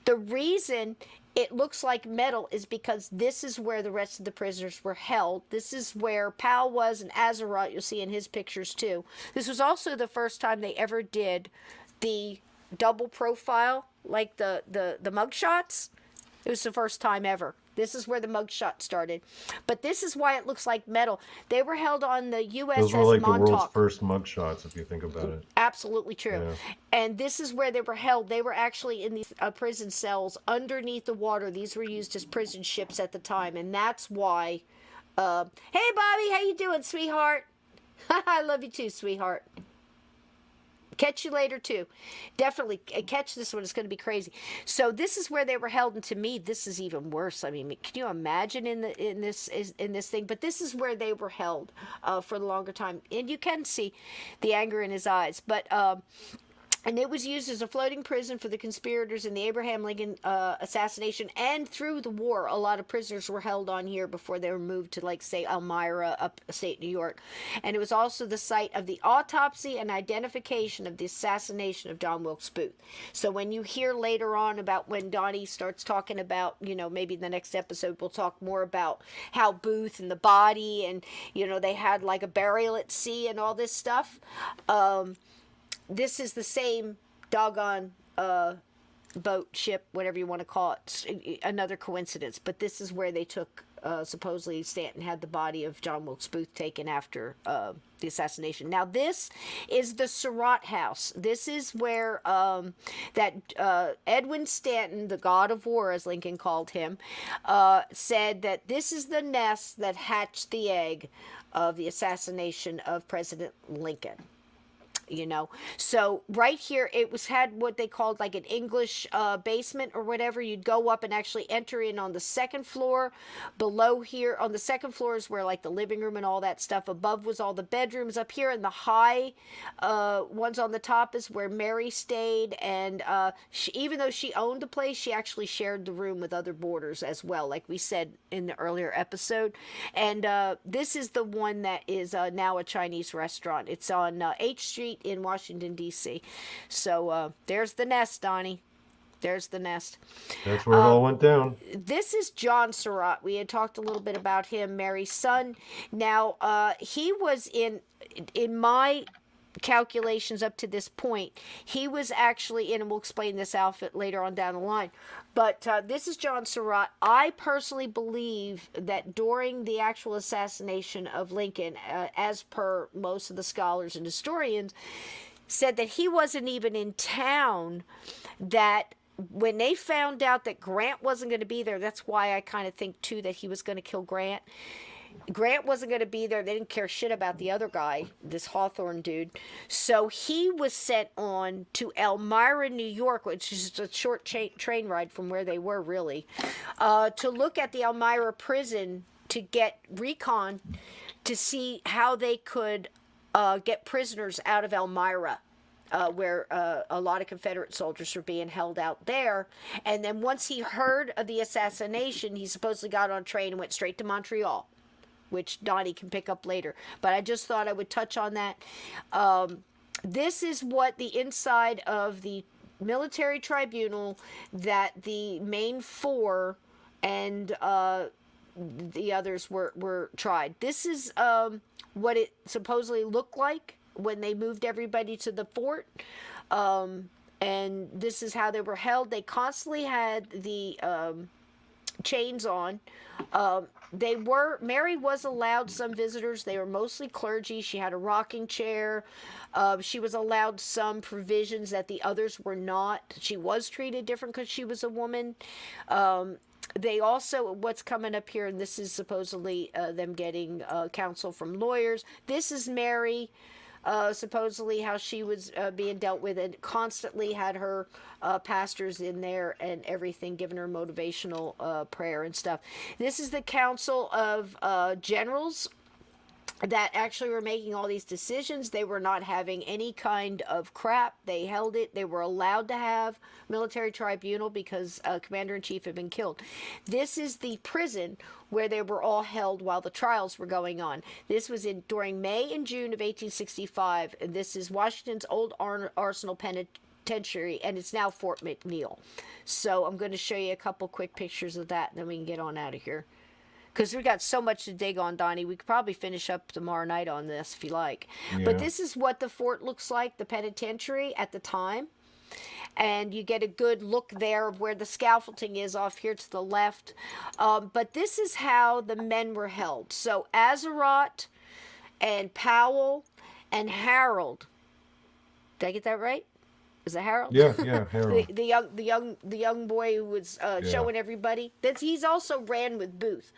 The reason it looks like metal is because this is where the rest of the prisoners were held. This is where Powell was, and Azeroth, you'll see in his pictures too. This was also the first time they ever did the double profile, like the mugshots. It was the first time ever. This is where the mugshot started. But this is why it looks like metal. They were held on the USS Montauk. Those were like the world's first mugshots, if you think about it. Absolutely true. Yeah. And this is where they were held. They were actually in these prison cells underneath the water. These were used as prison ships at the time. And that's why... hey, Bobby, how you doing, sweetheart? I love you too, sweetheart. Catch you later too. Definitely catch this one. It's going to be crazy. So this is where they were held, and to me, this is even worse. I mean, can you imagine in this thing? But this is where they were held for the longer time, and you can see the anger in his eyes. But and it was used as a floating prison for the conspirators in the Abraham Lincoln assassination, and through the war, a lot of prisoners were held on here before they were moved to, like, say, Elmira, upstate New York. And it was also the site of the autopsy and identification of the assassination of John Wilkes Booth. So when you hear later on about when Donnie starts talking about, you know, maybe in the next episode we'll talk more about how Booth and the body, and, you know, they had like a burial at sea and all this stuff. This is the same doggone boat, ship, whatever you want to call it. Another coincidence. But this is where they took, supposedly Stanton had the body of John Wilkes Booth taken after the assassination. Now, this is the Surratt House. This is where Edwin Stanton, the god of war, as Lincoln called him, said that this is the nest that hatched the egg of the assassination of President Lincoln. You know, so right here it had what they called like an English basement or whatever. You'd go up and actually enter in on the second floor. Below here on the second floor is where like the living room and all that stuff. Above was all the bedrooms. Up here in the high ones on the top is where Mary stayed, and even though she owned the place, she actually shared the room with other boarders as well, like we said in the earlier episode. And this is the one that is now a Chinese restaurant. It's on H Street in Washington, D.C. So there's the nest, Donnie. There's the nest. That's where it all went down. This is John Surratt. We had talked a little bit about him, Mary's son. Now, he was in my calculations up to this point, he was actually in, and we'll explain this outfit later on down the line, but this is John Surratt. I personally believe that during the actual assassination of Lincoln, as per most of the scholars and historians, said that he wasn't even in town, that when they found out that Grant wasn't going to be there, that's why I kind of think too that he was going to kill Grant. Grant wasn't going to be there. They didn't care shit about the other guy, this Hawthorne dude. So he was sent on to Elmira, New York, which is a short train ride from where they were, really, to look at the Elmira prison to get recon to see how they could get prisoners out of Elmira. Where a lot of Confederate soldiers were being held out there. And then once he heard of the assassination, he supposedly got on a train and went straight to Montreal, which Donnie can pick up later. But I just thought I would touch on that. This is what the inside of the military tribunal that the main four and the others were tried. This is what it supposedly looked like when they moved everybody to the fort. And this is how they were held. They constantly had the chains on. Mary was allowed some visitors. They were mostly clergy. She had a rocking chair. She was allowed some provisions that the others were not. She was treated different because she was a woman. They also, what's coming up here, and this is supposedly them getting counsel from lawyers. This is Mary. Supposedly how she was being dealt with, and constantly had her pastors in there and everything, giving her motivational prayer and stuff. This is the council of generals that actually were making all these decisions. They were not having any kind of crap. They held it. They were allowed to have military tribunal because commander-in-chief had been killed. This is the prison where they were all held while the trials were going on. This was during May and June of 1865, and this is Washington's old Arsenal Penitentiary, and it's now Fort McNeil. So I'm going to show you a couple quick pictures of that, and then we can get on out of here. Because we got so much to dig on, Donnie. We could probably finish up tomorrow night on this if you like. Yeah. But this is what the fort looks like, the penitentiary at the time. And you get a good look there of where the scaffolding is off here to the left. But this is how the men were held. So Azeroth and Powell and Harold. Did I get that right? Is it Harold? Yeah, Harold. the young boy who was showing everybody. He's also ran with Booth.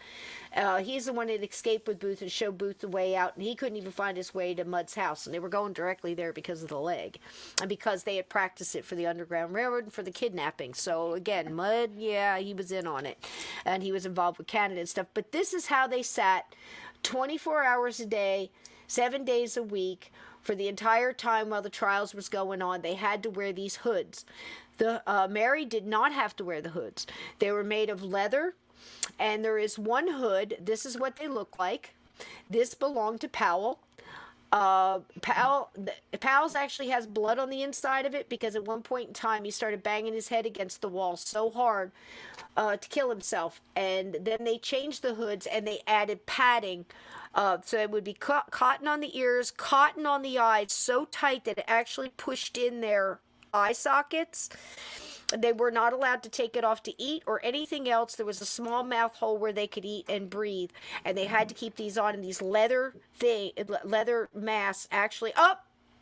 He's the one that escaped with Booth and showed Booth the way out, and he couldn't even find his way to Mudd's house, and they were going directly there because of the leg, and because they had practiced it for the Underground Railroad and for the kidnapping. So again, Mudd, yeah, he was in on it, and he was involved with Canada and stuff. But this is how they sat 24 hours a day, 7 days a week, for the entire time while the trials was going on. They had to wear these hoods. Mary did not have to wear the hoods. They were made of leather, and there is one hood. This is what they look like. This belonged to Powell. Powell's actually has blood on the inside of it because at one point in time he started banging his head against the wall so hard to kill himself. And then they changed the hoods and they added padding. So it would be cotton on the ears, cotton on the eyes, so tight that it actually pushed in their eye sockets. They were not allowed to take it off to eat or anything else. There was a small mouth hole where they could eat and breathe, and they had to keep these on in these leather masks. Actually,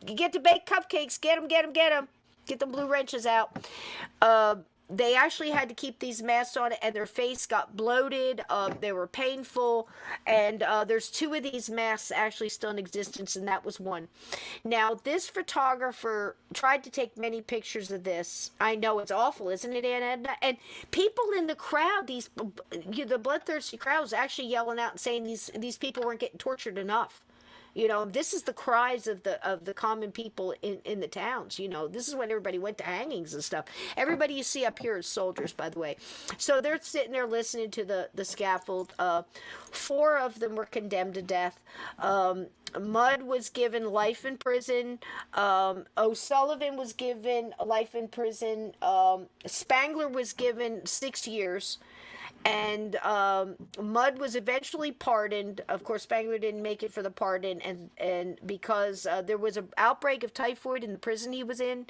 you get to bake cupcakes. Get them. Get the blue wrenches out. They actually had to keep these masks on, and their face got bloated. They were painful, and there's two of these masks actually still in existence, and that was one. Now, this photographer tried to take many pictures of this. I know it's awful, isn't it, Aunt Edna? And people in the crowd, the bloodthirsty crowd, was actually yelling out and saying these people weren't getting tortured enough. You know, this is the cries of the common people in the towns. You know, this is when everybody went to hangings and stuff. Everybody you see up here is soldiers, by the way. So they're sitting there listening to the scaffold. 4 of them were condemned to death. Mudd was given life in prison. O'Sullivan was given life in prison. Spangler was given 6 years. And Mudd was eventually pardoned. Of course, Spangler didn't make it for the pardon, and because there was an outbreak of typhoid in the prison he was in,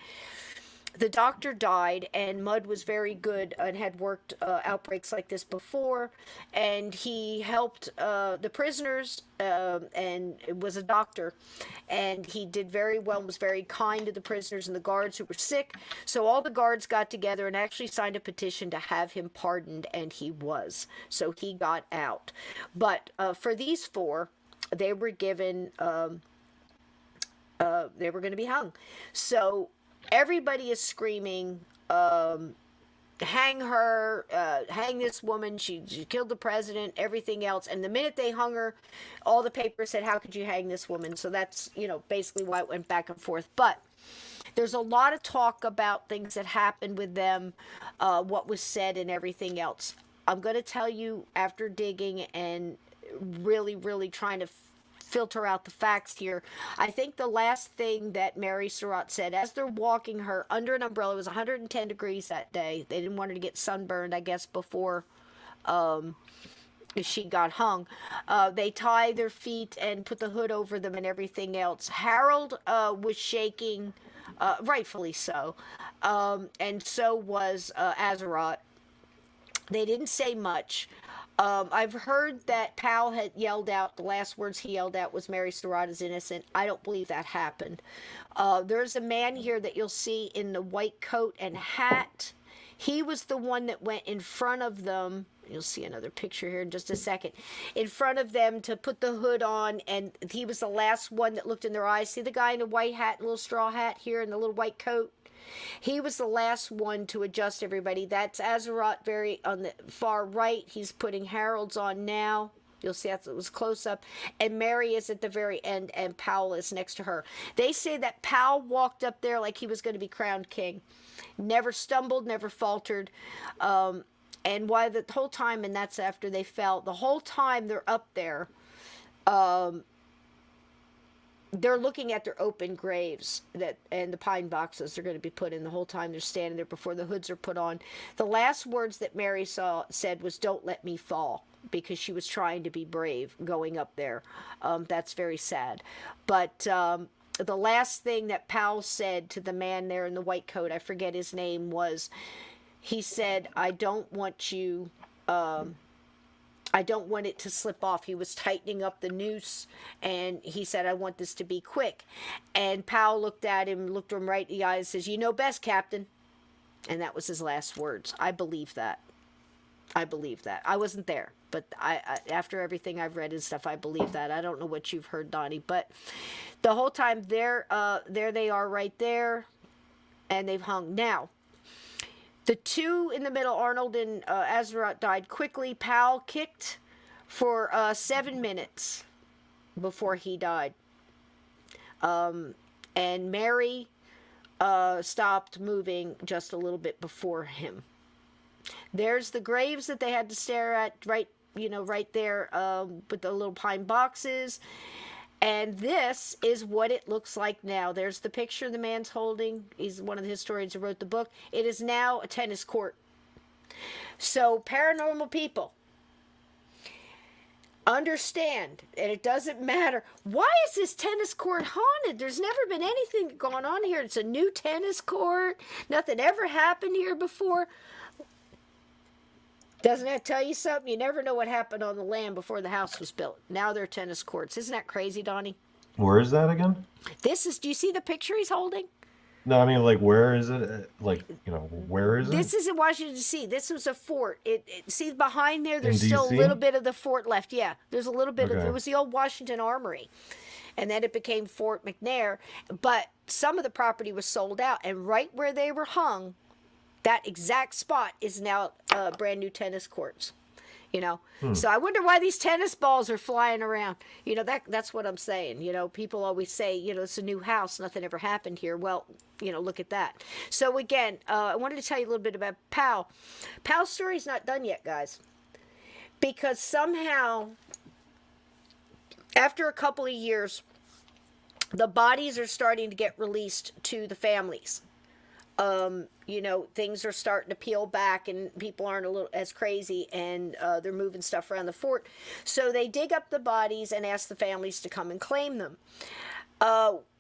the doctor died, and Mudd was very good and had worked outbreaks like this before, and he helped the prisoners, and was a doctor, and he did very well, was very kind to the prisoners and the guards who were sick. So all the guards got together and actually signed a petition to have him pardoned, and he was. So he got out. But for these four, they were given, they were going to be hung. So everybody is screaming, hang her, hang this woman, she killed the president, everything else. And the minute they hung her, all the papers said, how could you hang this woman? So that's, basically why it went back and forth. But there's a lot of talk about things that happened with them, what was said and everything else. I'm going to tell you, after digging and really, really trying to filter out the facts here, I think the last thing that Mary Surratt said as they're walking her under an umbrella, it was 110 degrees that day. They didn't want her to get sunburned, I guess, before she got hung. They tie their feet and put the hood over them and everything else. Harold was shaking, rightfully so, and so was Azeroth. They didn't say much. I've heard that Powell had yelled out, the last words he yelled out was Mary Surratt is innocent. I don't believe that happened. There's a man here that you'll see in the white coat and hat. He was the one that went in front of them. You'll see another picture here in just a second. In front of them to put the hood on, and he was the last one that looked in their eyes. See the guy in the white hat, little straw hat here, and the little white coat? He was the last one to adjust everybody. That's Azeroth very on the far right. He's putting Harold's on now. You'll see that it was close up. And Mary is at the very end, and Powell is next to her. They say that Powell walked up there like he was going to be crowned king. Never stumbled, never faltered. And why the whole time, and that's after they fell, the whole time they're up there, they're looking at their open graves and the pine boxes they're going to be put in the whole time they're standing there before the hoods are put on. The last words that Mary said was, "Don't let me fall," because she was trying to be brave going up there. That's very sad. But the last thing that Powell said to the man there in the white coat, I forget his name, was he said, I don't want it to slip off. He was tightening up the noose, and he said, I want this to be quick. And Powell looked at him, looked him right in the eyes, and says, you know best, Captain. And that was his last words. I believe that. I believe that. I wasn't there, but I after everything I've read and stuff, I believe that. I don't know what you've heard, Donnie, but the whole time there they are right there, and they've hung. Now, the two in the middle, Arnold and Azeroth, died quickly. Powell kicked for 7 minutes before he died. And Mary stopped moving just a little bit before him. There's the graves that they had to stare at right there with the little pine boxes. And this is what it looks like now. There's the picture the man's holding. He's one of the historians who wrote the book. It is now a tennis court. So paranormal people, understand, and it doesn't matter. Why is this tennis court haunted? There's never been anything going on here. It's a new tennis court. Nothing ever happened here before. Doesn't that tell you something? You never know what happened on the land before the house was built. Now they're tennis courts. Isn't that crazy, Donnie? Where is that again? Do you see the picture he's holding? No, I mean, like, where is it? Like, where is it? This is in Washington, D.C. This was a fort. See behind there, there's In still a DC? little bit of the fort left. Yeah, there's a little bit of Okay. it. Was the old Washington Armory. And then it became Fort McNair. But some of the property was sold out. And right where they were hung, that exact spot is now brand new tennis courts. So I wonder why these tennis balls are flying around. That's what I'm saying. People always say, it's a new house, nothing ever happened here. Well, look at that. So again, I wanted to tell you a little bit about Powell. Powell's story's not done yet, guys, because somehow after a couple of years, the bodies are starting to get released to the families. Things are starting to peel back, and people aren't a little as crazy, and they're moving stuff around the fort. So they dig up the bodies and ask the families to come and claim them.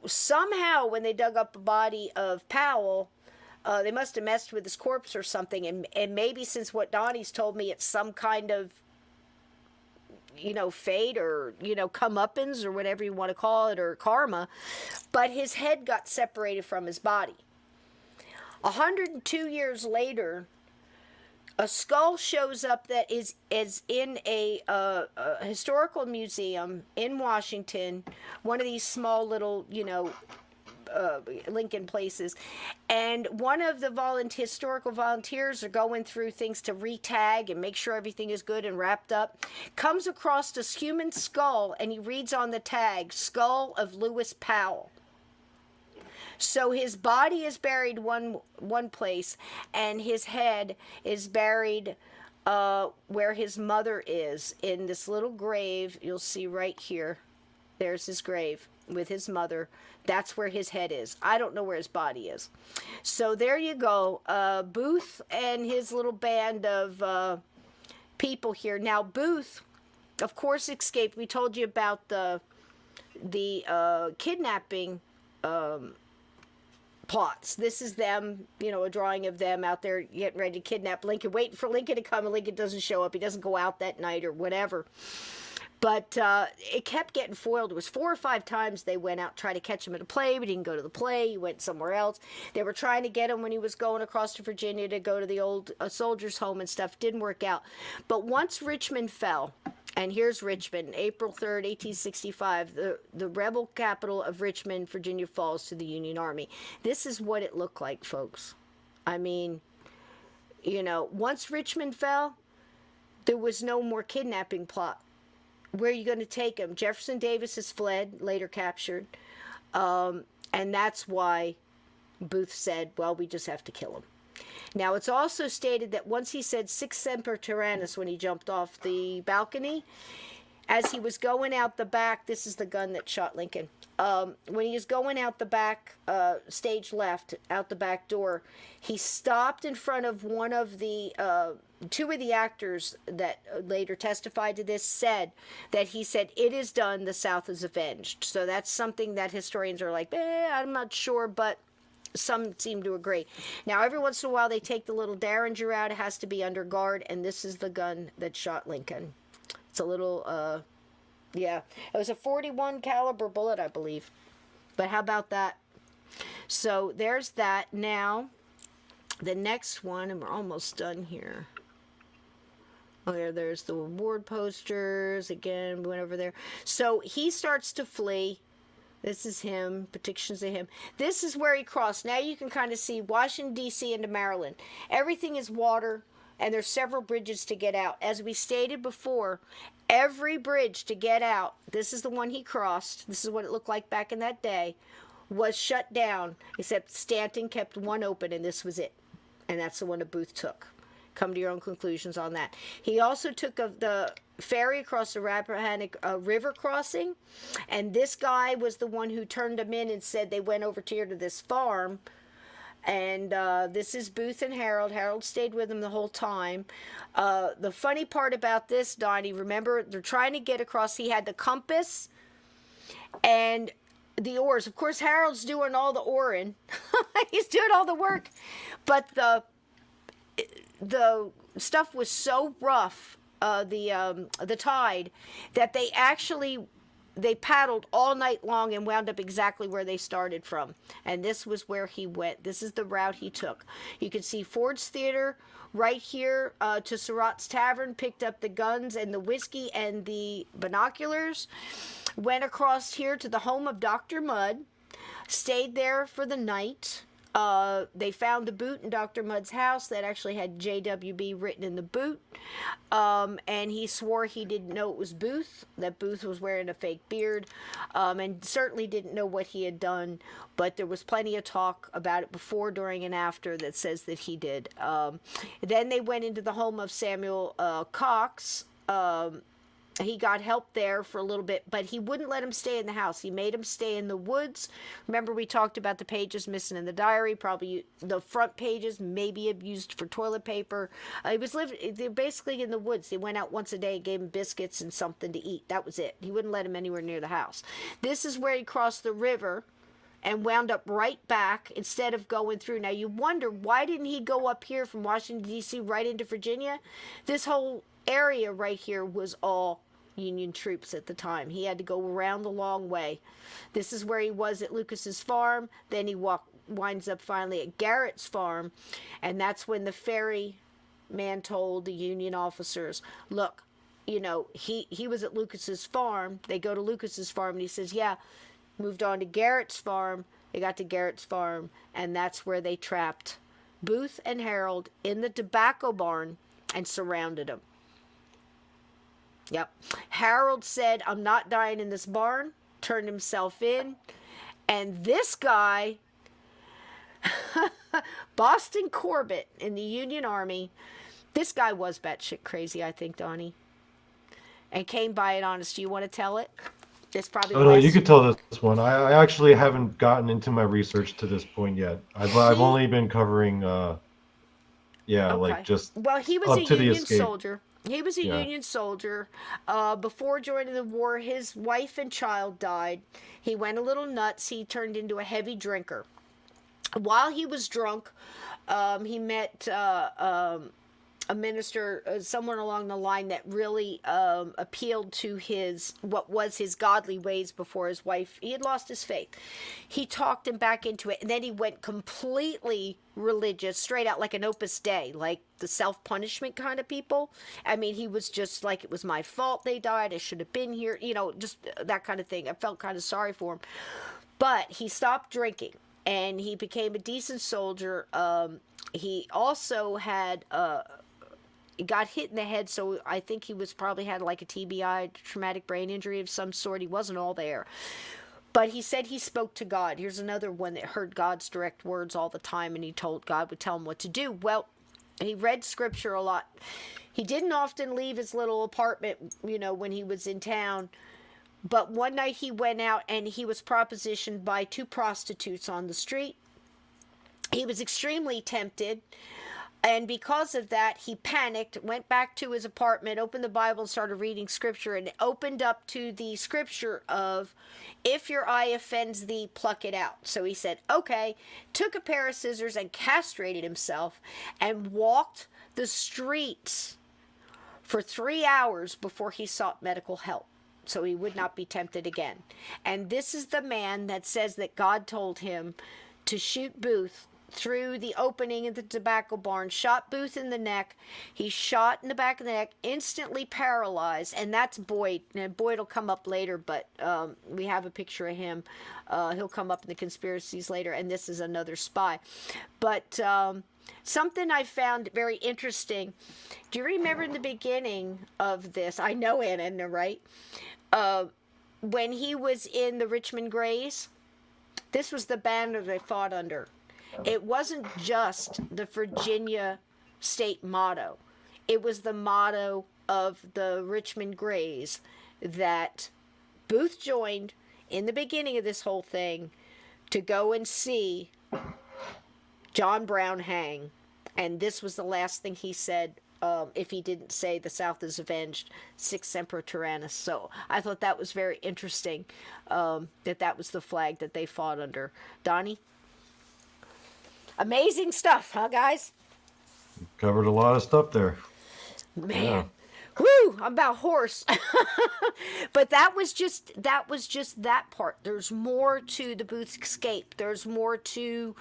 Somehow, when they dug up the body of Powell, They must have messed with his corpse or something, and maybe since what Donnie's told me, it's some kind of, fate or, comeuppance or whatever you want to call it, or karma, but his head got separated from his body. 102 years later, a skull shows up that is in a historical museum in Washington, one of these small little, Lincoln places, and one of the historical volunteers are going through things to re-tag and make sure everything is good and wrapped up, comes across this human skull, and he reads on the tag, "Skull of Lewis Powell." So his body is buried one place, and his head is buried where his mother is, in this little grave. You'll see right here. There's his grave with his mother. That's where his head is. I don't know where his body is. So there you go. Booth and his little band of people here. Now, Booth, of course, escaped. We told you about the kidnapping plots. This is them, a drawing of them out there getting ready to kidnap Lincoln, waiting for Lincoln to come, and Lincoln doesn't show up. He doesn't go out that night or whatever. But it kept getting foiled. It was 4 or 5 times they went out, tried to catch him at a play, but he didn't go to the play. He went somewhere else. They were trying to get him when he was going across to Virginia to go to the old soldiers' home and stuff. Didn't work out. But once Richmond fell, and here's Richmond, April 3rd, 1865, the rebel capital of Richmond, Virginia, falls to the Union Army. This is what it looked like, folks. I mean, once Richmond fell, there was no more kidnapping plot. Where are you going to take him? Jefferson Davis has fled, later captured. And that's why Booth said, well, we just have to kill him. Now, it's also stated that once he said "Sic semper tyrannis" when he jumped off the balcony, as he was going out the back, this is the gun that shot Lincoln. When he was going out the back, stage left, out the back door, he stopped in front of one of the, 2 of the actors that later testified to this said that he said, "It is done, the South is avenged." So that's something that historians are like, I'm not sure, but some seem to agree. Now, every once in a while, they take the little Derringer out. It has to be under guard, and this is the gun that shot Lincoln. It's a little, yeah, it was a .41 caliber bullet, I believe. But how about that? So there's that. Now, the next one, and we're almost done here. Oh, there's the award posters. Again, we went over there. So he starts to flee. This is him, depictions of him. This is where he crossed. Now you can kind of see Washington, D.C. into Maryland. Everything is water, and there's several bridges to get out. As we stated before, every bridge to get out, this is the one he crossed, this is what it looked like back in that day, was shut down, except Stanton kept one open, and this was it. And that's the one that Booth took. Come to your own conclusions on that. He also took the ferry across the Rappahannock River crossing, and this guy was the one who turned them in and said they went over here to this farm. And this is Booth and Harold. Harold stayed with him the whole time. The funny part about this, Donnie, remember, they're trying to get across. He had the compass and the oars. Of course, Harold's doing all the oaring. He's doing all the work. But the stuff was so rough, the tide, that they paddled all night long and wound up exactly where they started from. And this was where he went. This is the route he took. You can see Ford's Theater right here to Surratt's Tavern, picked up the guns and the whiskey and the binoculars, went across here to the home of Dr. Mudd, stayed there for the night. They found the boot in Dr. Mudd's house that actually had JWB written in the boot, and he swore he didn't know it was Booth, that Booth was wearing a fake beard, and certainly didn't know what he had done, but there was plenty of talk about it before, during, and after that says that he did. Then they went into the home of Samuel Cox. He got help there for a little bit, but he wouldn't let him stay in the house. He made him stay in the woods. Remember, we talked about the pages missing in the diary, probably the front pages, maybe used for toilet paper. They're basically in the woods. They went out once a day, gave him biscuits and something to eat. That was it. He wouldn't let him anywhere near the house. This is where he crossed the river and wound up right back instead of going through. Now you wonder, why didn't he go up here from Washington, D.C. right into Virginia? This whole area right here was all Union troops at the time. He had to go around the long way. This is where he was at Lucas's farm. Then he winds up finally at Garrett's farm, and that's when the ferry man told the Union officers, look, you know, he was at Lucas's farm. They go to Lucas's farm, and he says, yeah, moved on to Garrett's farm. They got to Garrett's farm, and that's where they trapped Booth and Harold in the tobacco barn and surrounded them. Yep. Harold said, I'm not dying in this barn, turned himself in, and this guy, Boston Corbett in the Union Army, this guy was batshit crazy, I think, Donnie, and came by it honest. Do you want to tell it? It's probably. Oh no, you could tell this one. I actually haven't gotten into my research to this point yet. I've only been covering, like just. Well, he was a Union soldier. He was a Union soldier. Before joining the war, his wife and child died. He went a little nuts. He turned into a heavy drinker. While he was drunk, he met a minister, someone along the line that really appealed to what was his godly ways before his wife. He had lost his faith. He talked him back into it, and then he went completely religious, straight out like an Opus Dei, like the self-punishment kind of people. I mean, he was just like, it was my fault they died, I should have been here, you know, just that kind of thing. I felt kind of sorry for him. But he stopped drinking, and he became a decent soldier. He also had got hit in the head, so I think he was probably had like a TBI, traumatic brain injury of some sort. He wasn't all there. But he said he spoke to God. Here's another one that heard God's direct words all the time, and he told God would tell him what to do. Well, he read scripture a lot. He didn't often leave his little apartment, you know, when he was in town. But one night he went out, and he was propositioned by two prostitutes on the street. He was extremely tempted. And because of that, he panicked, went back to his apartment, opened the Bible, and started reading scripture, and opened up to the scripture of, if your eye offends thee, pluck it out. So he said, okay, took a pair of scissors and castrated himself and walked the streets for 3 hours before he sought medical help, so he would not be tempted again. And this is the man that says that God told him to shoot Booth through the opening of the tobacco barn, shot Booth in the neck. He shot in the back of the neck, instantly paralyzed, and that's Boyd. And Boyd will come up later, but we have a picture of him. He'll come up in the conspiracies later, and this is another spy. But something I found very interesting. Do you remember in the beginning of this? I know Anna, right? When he was in the Richmond Grays, this was the banner they fought under. It wasn't just the Virginia state motto. It was the motto of the Richmond Grays that Booth joined in the beginning of this whole thing to go and see John Brown hang. And this was the last thing he said, if he didn't say the South is avenged, Sic Semper Tyrannis. So I thought that was very interesting, that was the flag that they fought under. Donnie? Amazing stuff, huh, guys? Covered a lot of stuff there. Man. Yeah. Woo! I'm about hoarse. But that was just that part. There's more to the Booth escape. There's more to,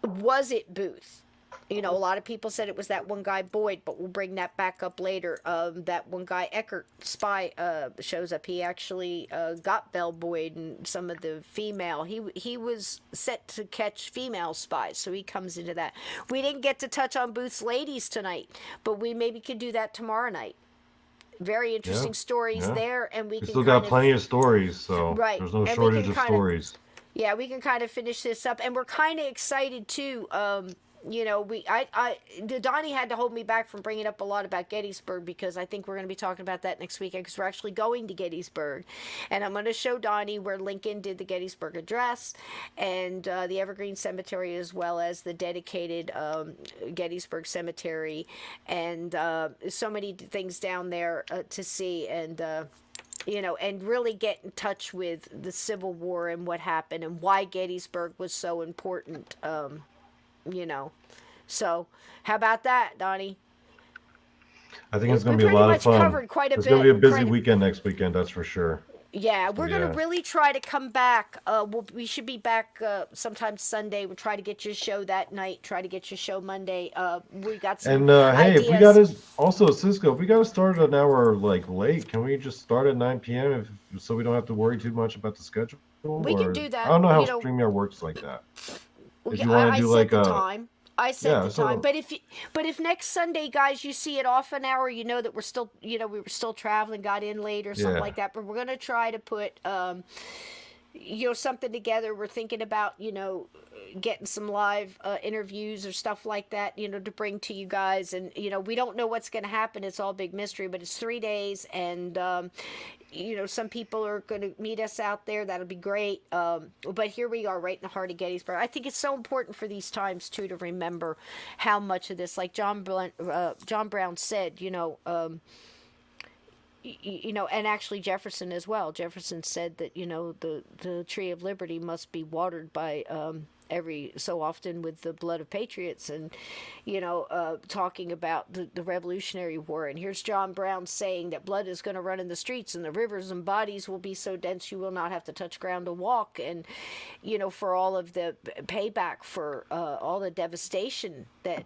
was it Booth? You know, a lot of people said it was that one guy, Boyd, but we'll bring that back up later. That one guy, Eckert, spy, shows up. He actually got Belle Boyd and some of the female. He was set to catch female spies, so he comes into that. We didn't get to touch on Booth's ladies tonight, but we maybe could do that tomorrow night. Very interesting stories there, and we can still got plenty of stories, so there's no shortage of stories. Yeah, we can kind of finish this up, and we're kind of excited too. You know, Donnie had to hold me back from bringing up a lot about Gettysburg, because I think we're going to be talking about that next weekend, because we're actually going to Gettysburg, and I'm going to show Donnie where Lincoln did the Gettysburg Address, and the Evergreen Cemetery, as well as the dedicated Gettysburg Cemetery, and so many things down there to see, and and really get in touch with the Civil War and what happened and why Gettysburg was so important. You know, so how about that, Donnie? I think it's We going to be a pretty lot of much fun. covered quite a It's going to be a bit. busy weekend next weekend, that's for sure. Yeah, So we're gonna yeah. really try to come back. We should be back sometime Sunday. We'll try to get your show that night. Try to get your show Monday. We got some And hey, if we got ideas. to also Cisco, if we got to start an hour like late, can we just start at 9 p.m. So we don't have to worry too much about the schedule? We can Or do I that. don't know how StreamYard works like that. If you want to I do set like the a time. I set yeah, the time. so But if next Sunday, guys, you see it off an hour, you know that we're still, we were still traveling, got in late or something yeah. like that. But we're gonna try to put something together. We're thinking about getting some live interviews or stuff like that, to bring to you guys. And we don't know what's going to happen. It's all big mystery, but it's 3 days. And some people are going to meet us out there. That'll be great. But here we are right in the heart of Gettysburg. I think it's so important for these times too to remember how much of this, like John Brown said, and actually Jefferson as well. Jefferson said that the tree of liberty must be watered by every so often with the blood of patriots, and talking about the Revolutionary War. And here's John Brown saying that blood is going to run in the streets, and the rivers and bodies will be so dense you will not have to touch ground to walk. And for all of the payback for all the devastation that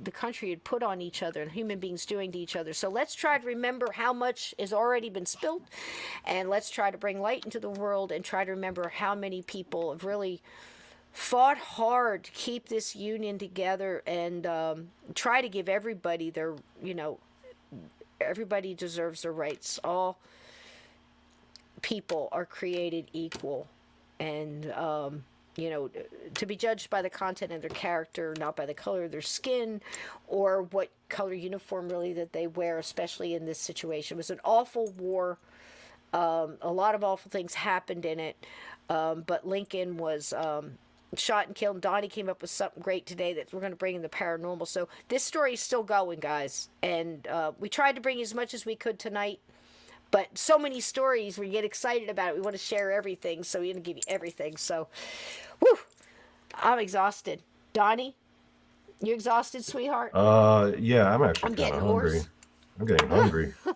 the country had put on each other and human beings doing to each other. So let's try to remember how much has already been spilled, and let's try to bring light into the world and try to remember how many people have really fought hard to keep this union together, and try to give everybody their, everybody deserves their rights. All people are created equal, and to be judged by the content of their character, not by the color of their skin or what color uniform really that they wear, especially in this situation. It was an awful war. A lot of awful things happened in it, but Lincoln was shot and killed. Donnie came up with something great today that we're going to bring in the paranormal. So this story is still going, guys, and we tried to bring as much as we could tonight, but so many stories, we get excited about it. We want to share everything, so we're going to give you everything. So, whew, I'm exhausted. Donnie, you exhausted, sweetheart? Yeah, I'm actually I'm kind getting of hungry. hoarse. I'm getting hungry. You're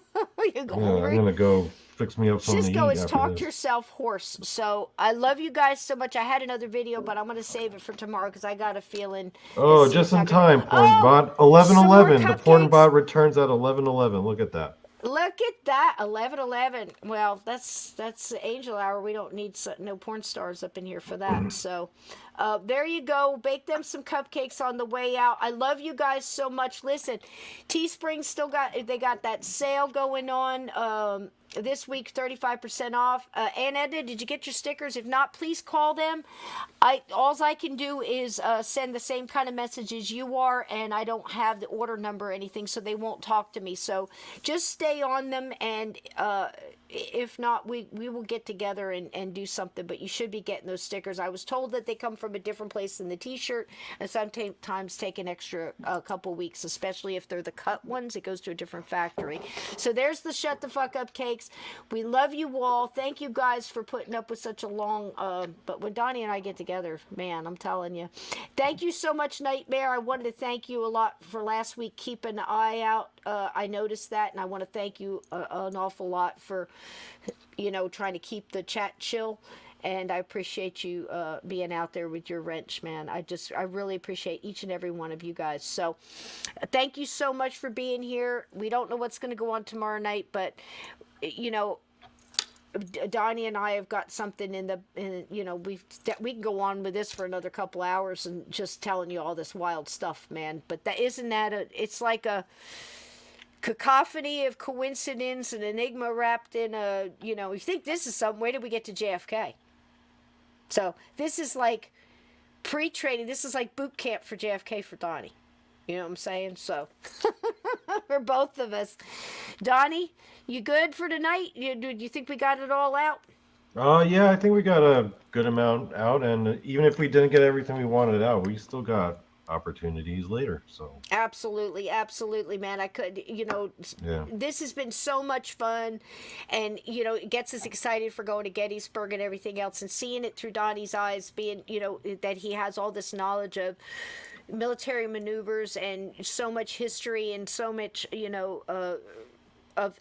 Yeah, I'm hungry? gonna go fix me up something to Cisco eat has after talked this. yourself hoarse. So I love you guys so much. I had another video, but I'm going to save it for tomorrow because I got a feeling Oh, this just is in not going to. time. Porn Oh, bot some more 11:11. The porn cupcakes. bot returns at 11:11. Look at that. Look at that, 11:11. Well, that's angel hour. We don't need no porn stars up in here for that. So, there you go. Bake them some cupcakes on the way out. I love you guys so much. Listen, Teespring still got that sale going on. This week, 35% off. Aunt Edna, did you get your stickers? If not, please call them. All I can do is send the same kind of message as you are, and I don't have the order number or anything, so they won't talk to me. So just stay on them, and if not, we will get together and do something. But you should be getting those stickers. I was told that they come from a different place than the T-shirt, and sometimes take an extra couple weeks, especially if they're the cut ones. It goes to a different factory. So there's the Shut the Fuck Up cakes. We love you all. Thank you guys for putting up with such a long. But when Donnie and I get together, man, I'm telling you. Thank you so much, Nightmare. I wanted to thank you a lot for last week keeping an eye out. I noticed that, and I want to thank you an awful lot for, trying to keep the chat chill. And I appreciate you being out there with your wrench, man. I really appreciate each and every one of you guys. So thank you so much for being here. We don't know what's going to go on tomorrow night, but, Donnie and I have got something we can go on with this for another couple hours and just telling you all this wild stuff, man. But it's like a cacophony of coincidence and enigma wrapped in you think this is something. Where did we get to JFK? So this is like pre-training. This is like boot camp for JFK for Donnie. You know what I'm saying? So for both of us. Donnie, you good for tonight? Do you think we got it all out? Yeah, I think we got a good amount out, and even if we didn't get everything we wanted out, we still got opportunities later. So Absolutely, absolutely, man. I could, yeah, this has been so much fun, and it gets us excited for going to Gettysburg and everything else, and seeing it through Donnie's eyes, being that he has all this knowledge of military maneuvers and so much history and so much of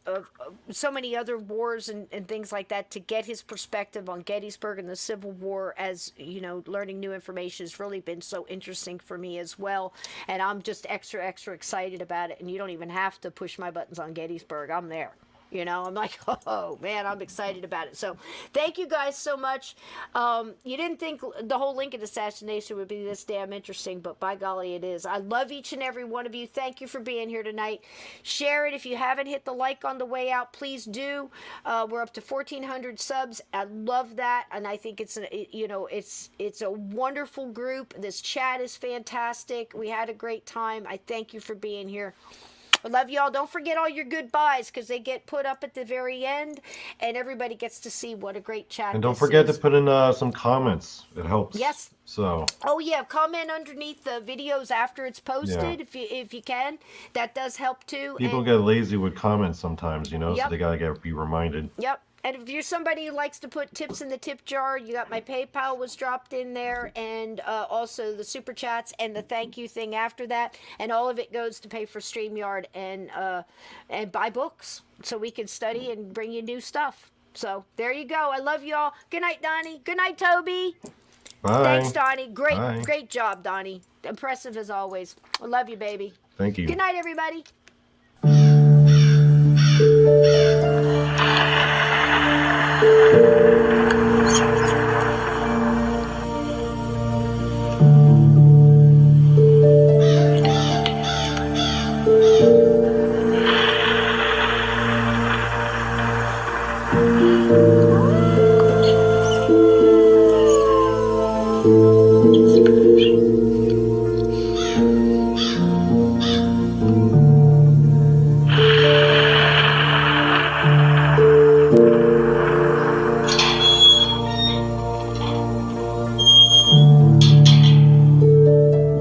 so many other wars and things like that, to get his perspective on Gettysburg and the Civil War, as learning new information has really been so interesting for me as well, and I'm just extra excited about it. And you don't even have to push my buttons on Gettysburg, I'm there. I'm like, oh man, I'm excited about it. So thank you guys so much. You didn't think the whole Lincoln assassination would be this damn interesting, but by golly, it is. I love each and every one of you. Thank you for being here tonight. Share it. If you haven't hit the like on the way out, please do. We're up to 1,400 subs. I love that, and I think it's a wonderful group. This chat is fantastic. We had a great time. I thank you for being here. I love y'all. Don't forget all your goodbyes, because they get put up at the very end, and everybody gets to see what a great chat. and don't forget to put in some comments. It helps. Yes. So. Oh yeah, comment underneath the videos after it's posted, if you can. That does help too. People get lazy with comments sometimes, so Yep. they gotta be reminded. Yep. And if you're somebody who likes to put tips in the tip jar, you got my PayPal was dropped in there, and also the super chats and the thank you thing after that, and all of it goes to pay for StreamYard and buy books so we can study and bring you new stuff. So there you go. I love y'all. Good night, Donnie. Good night, Toby. Bye. Thanks, Donnie. Bye. Great job, Donnie. Impressive as always. I love you, baby. Thank you. Good night, everybody.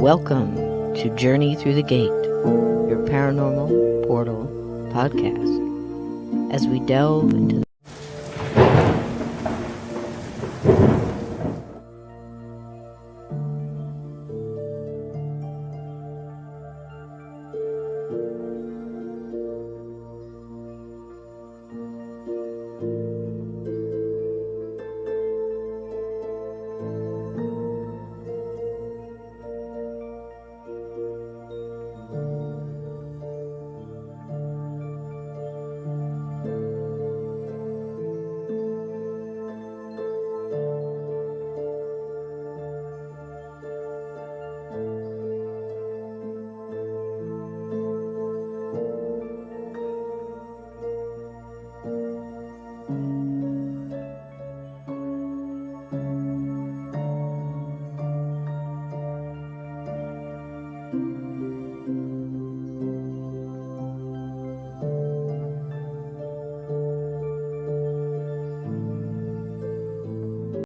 Welcome to Journey Through the Gate, your paranormal portal podcast, as we delve into the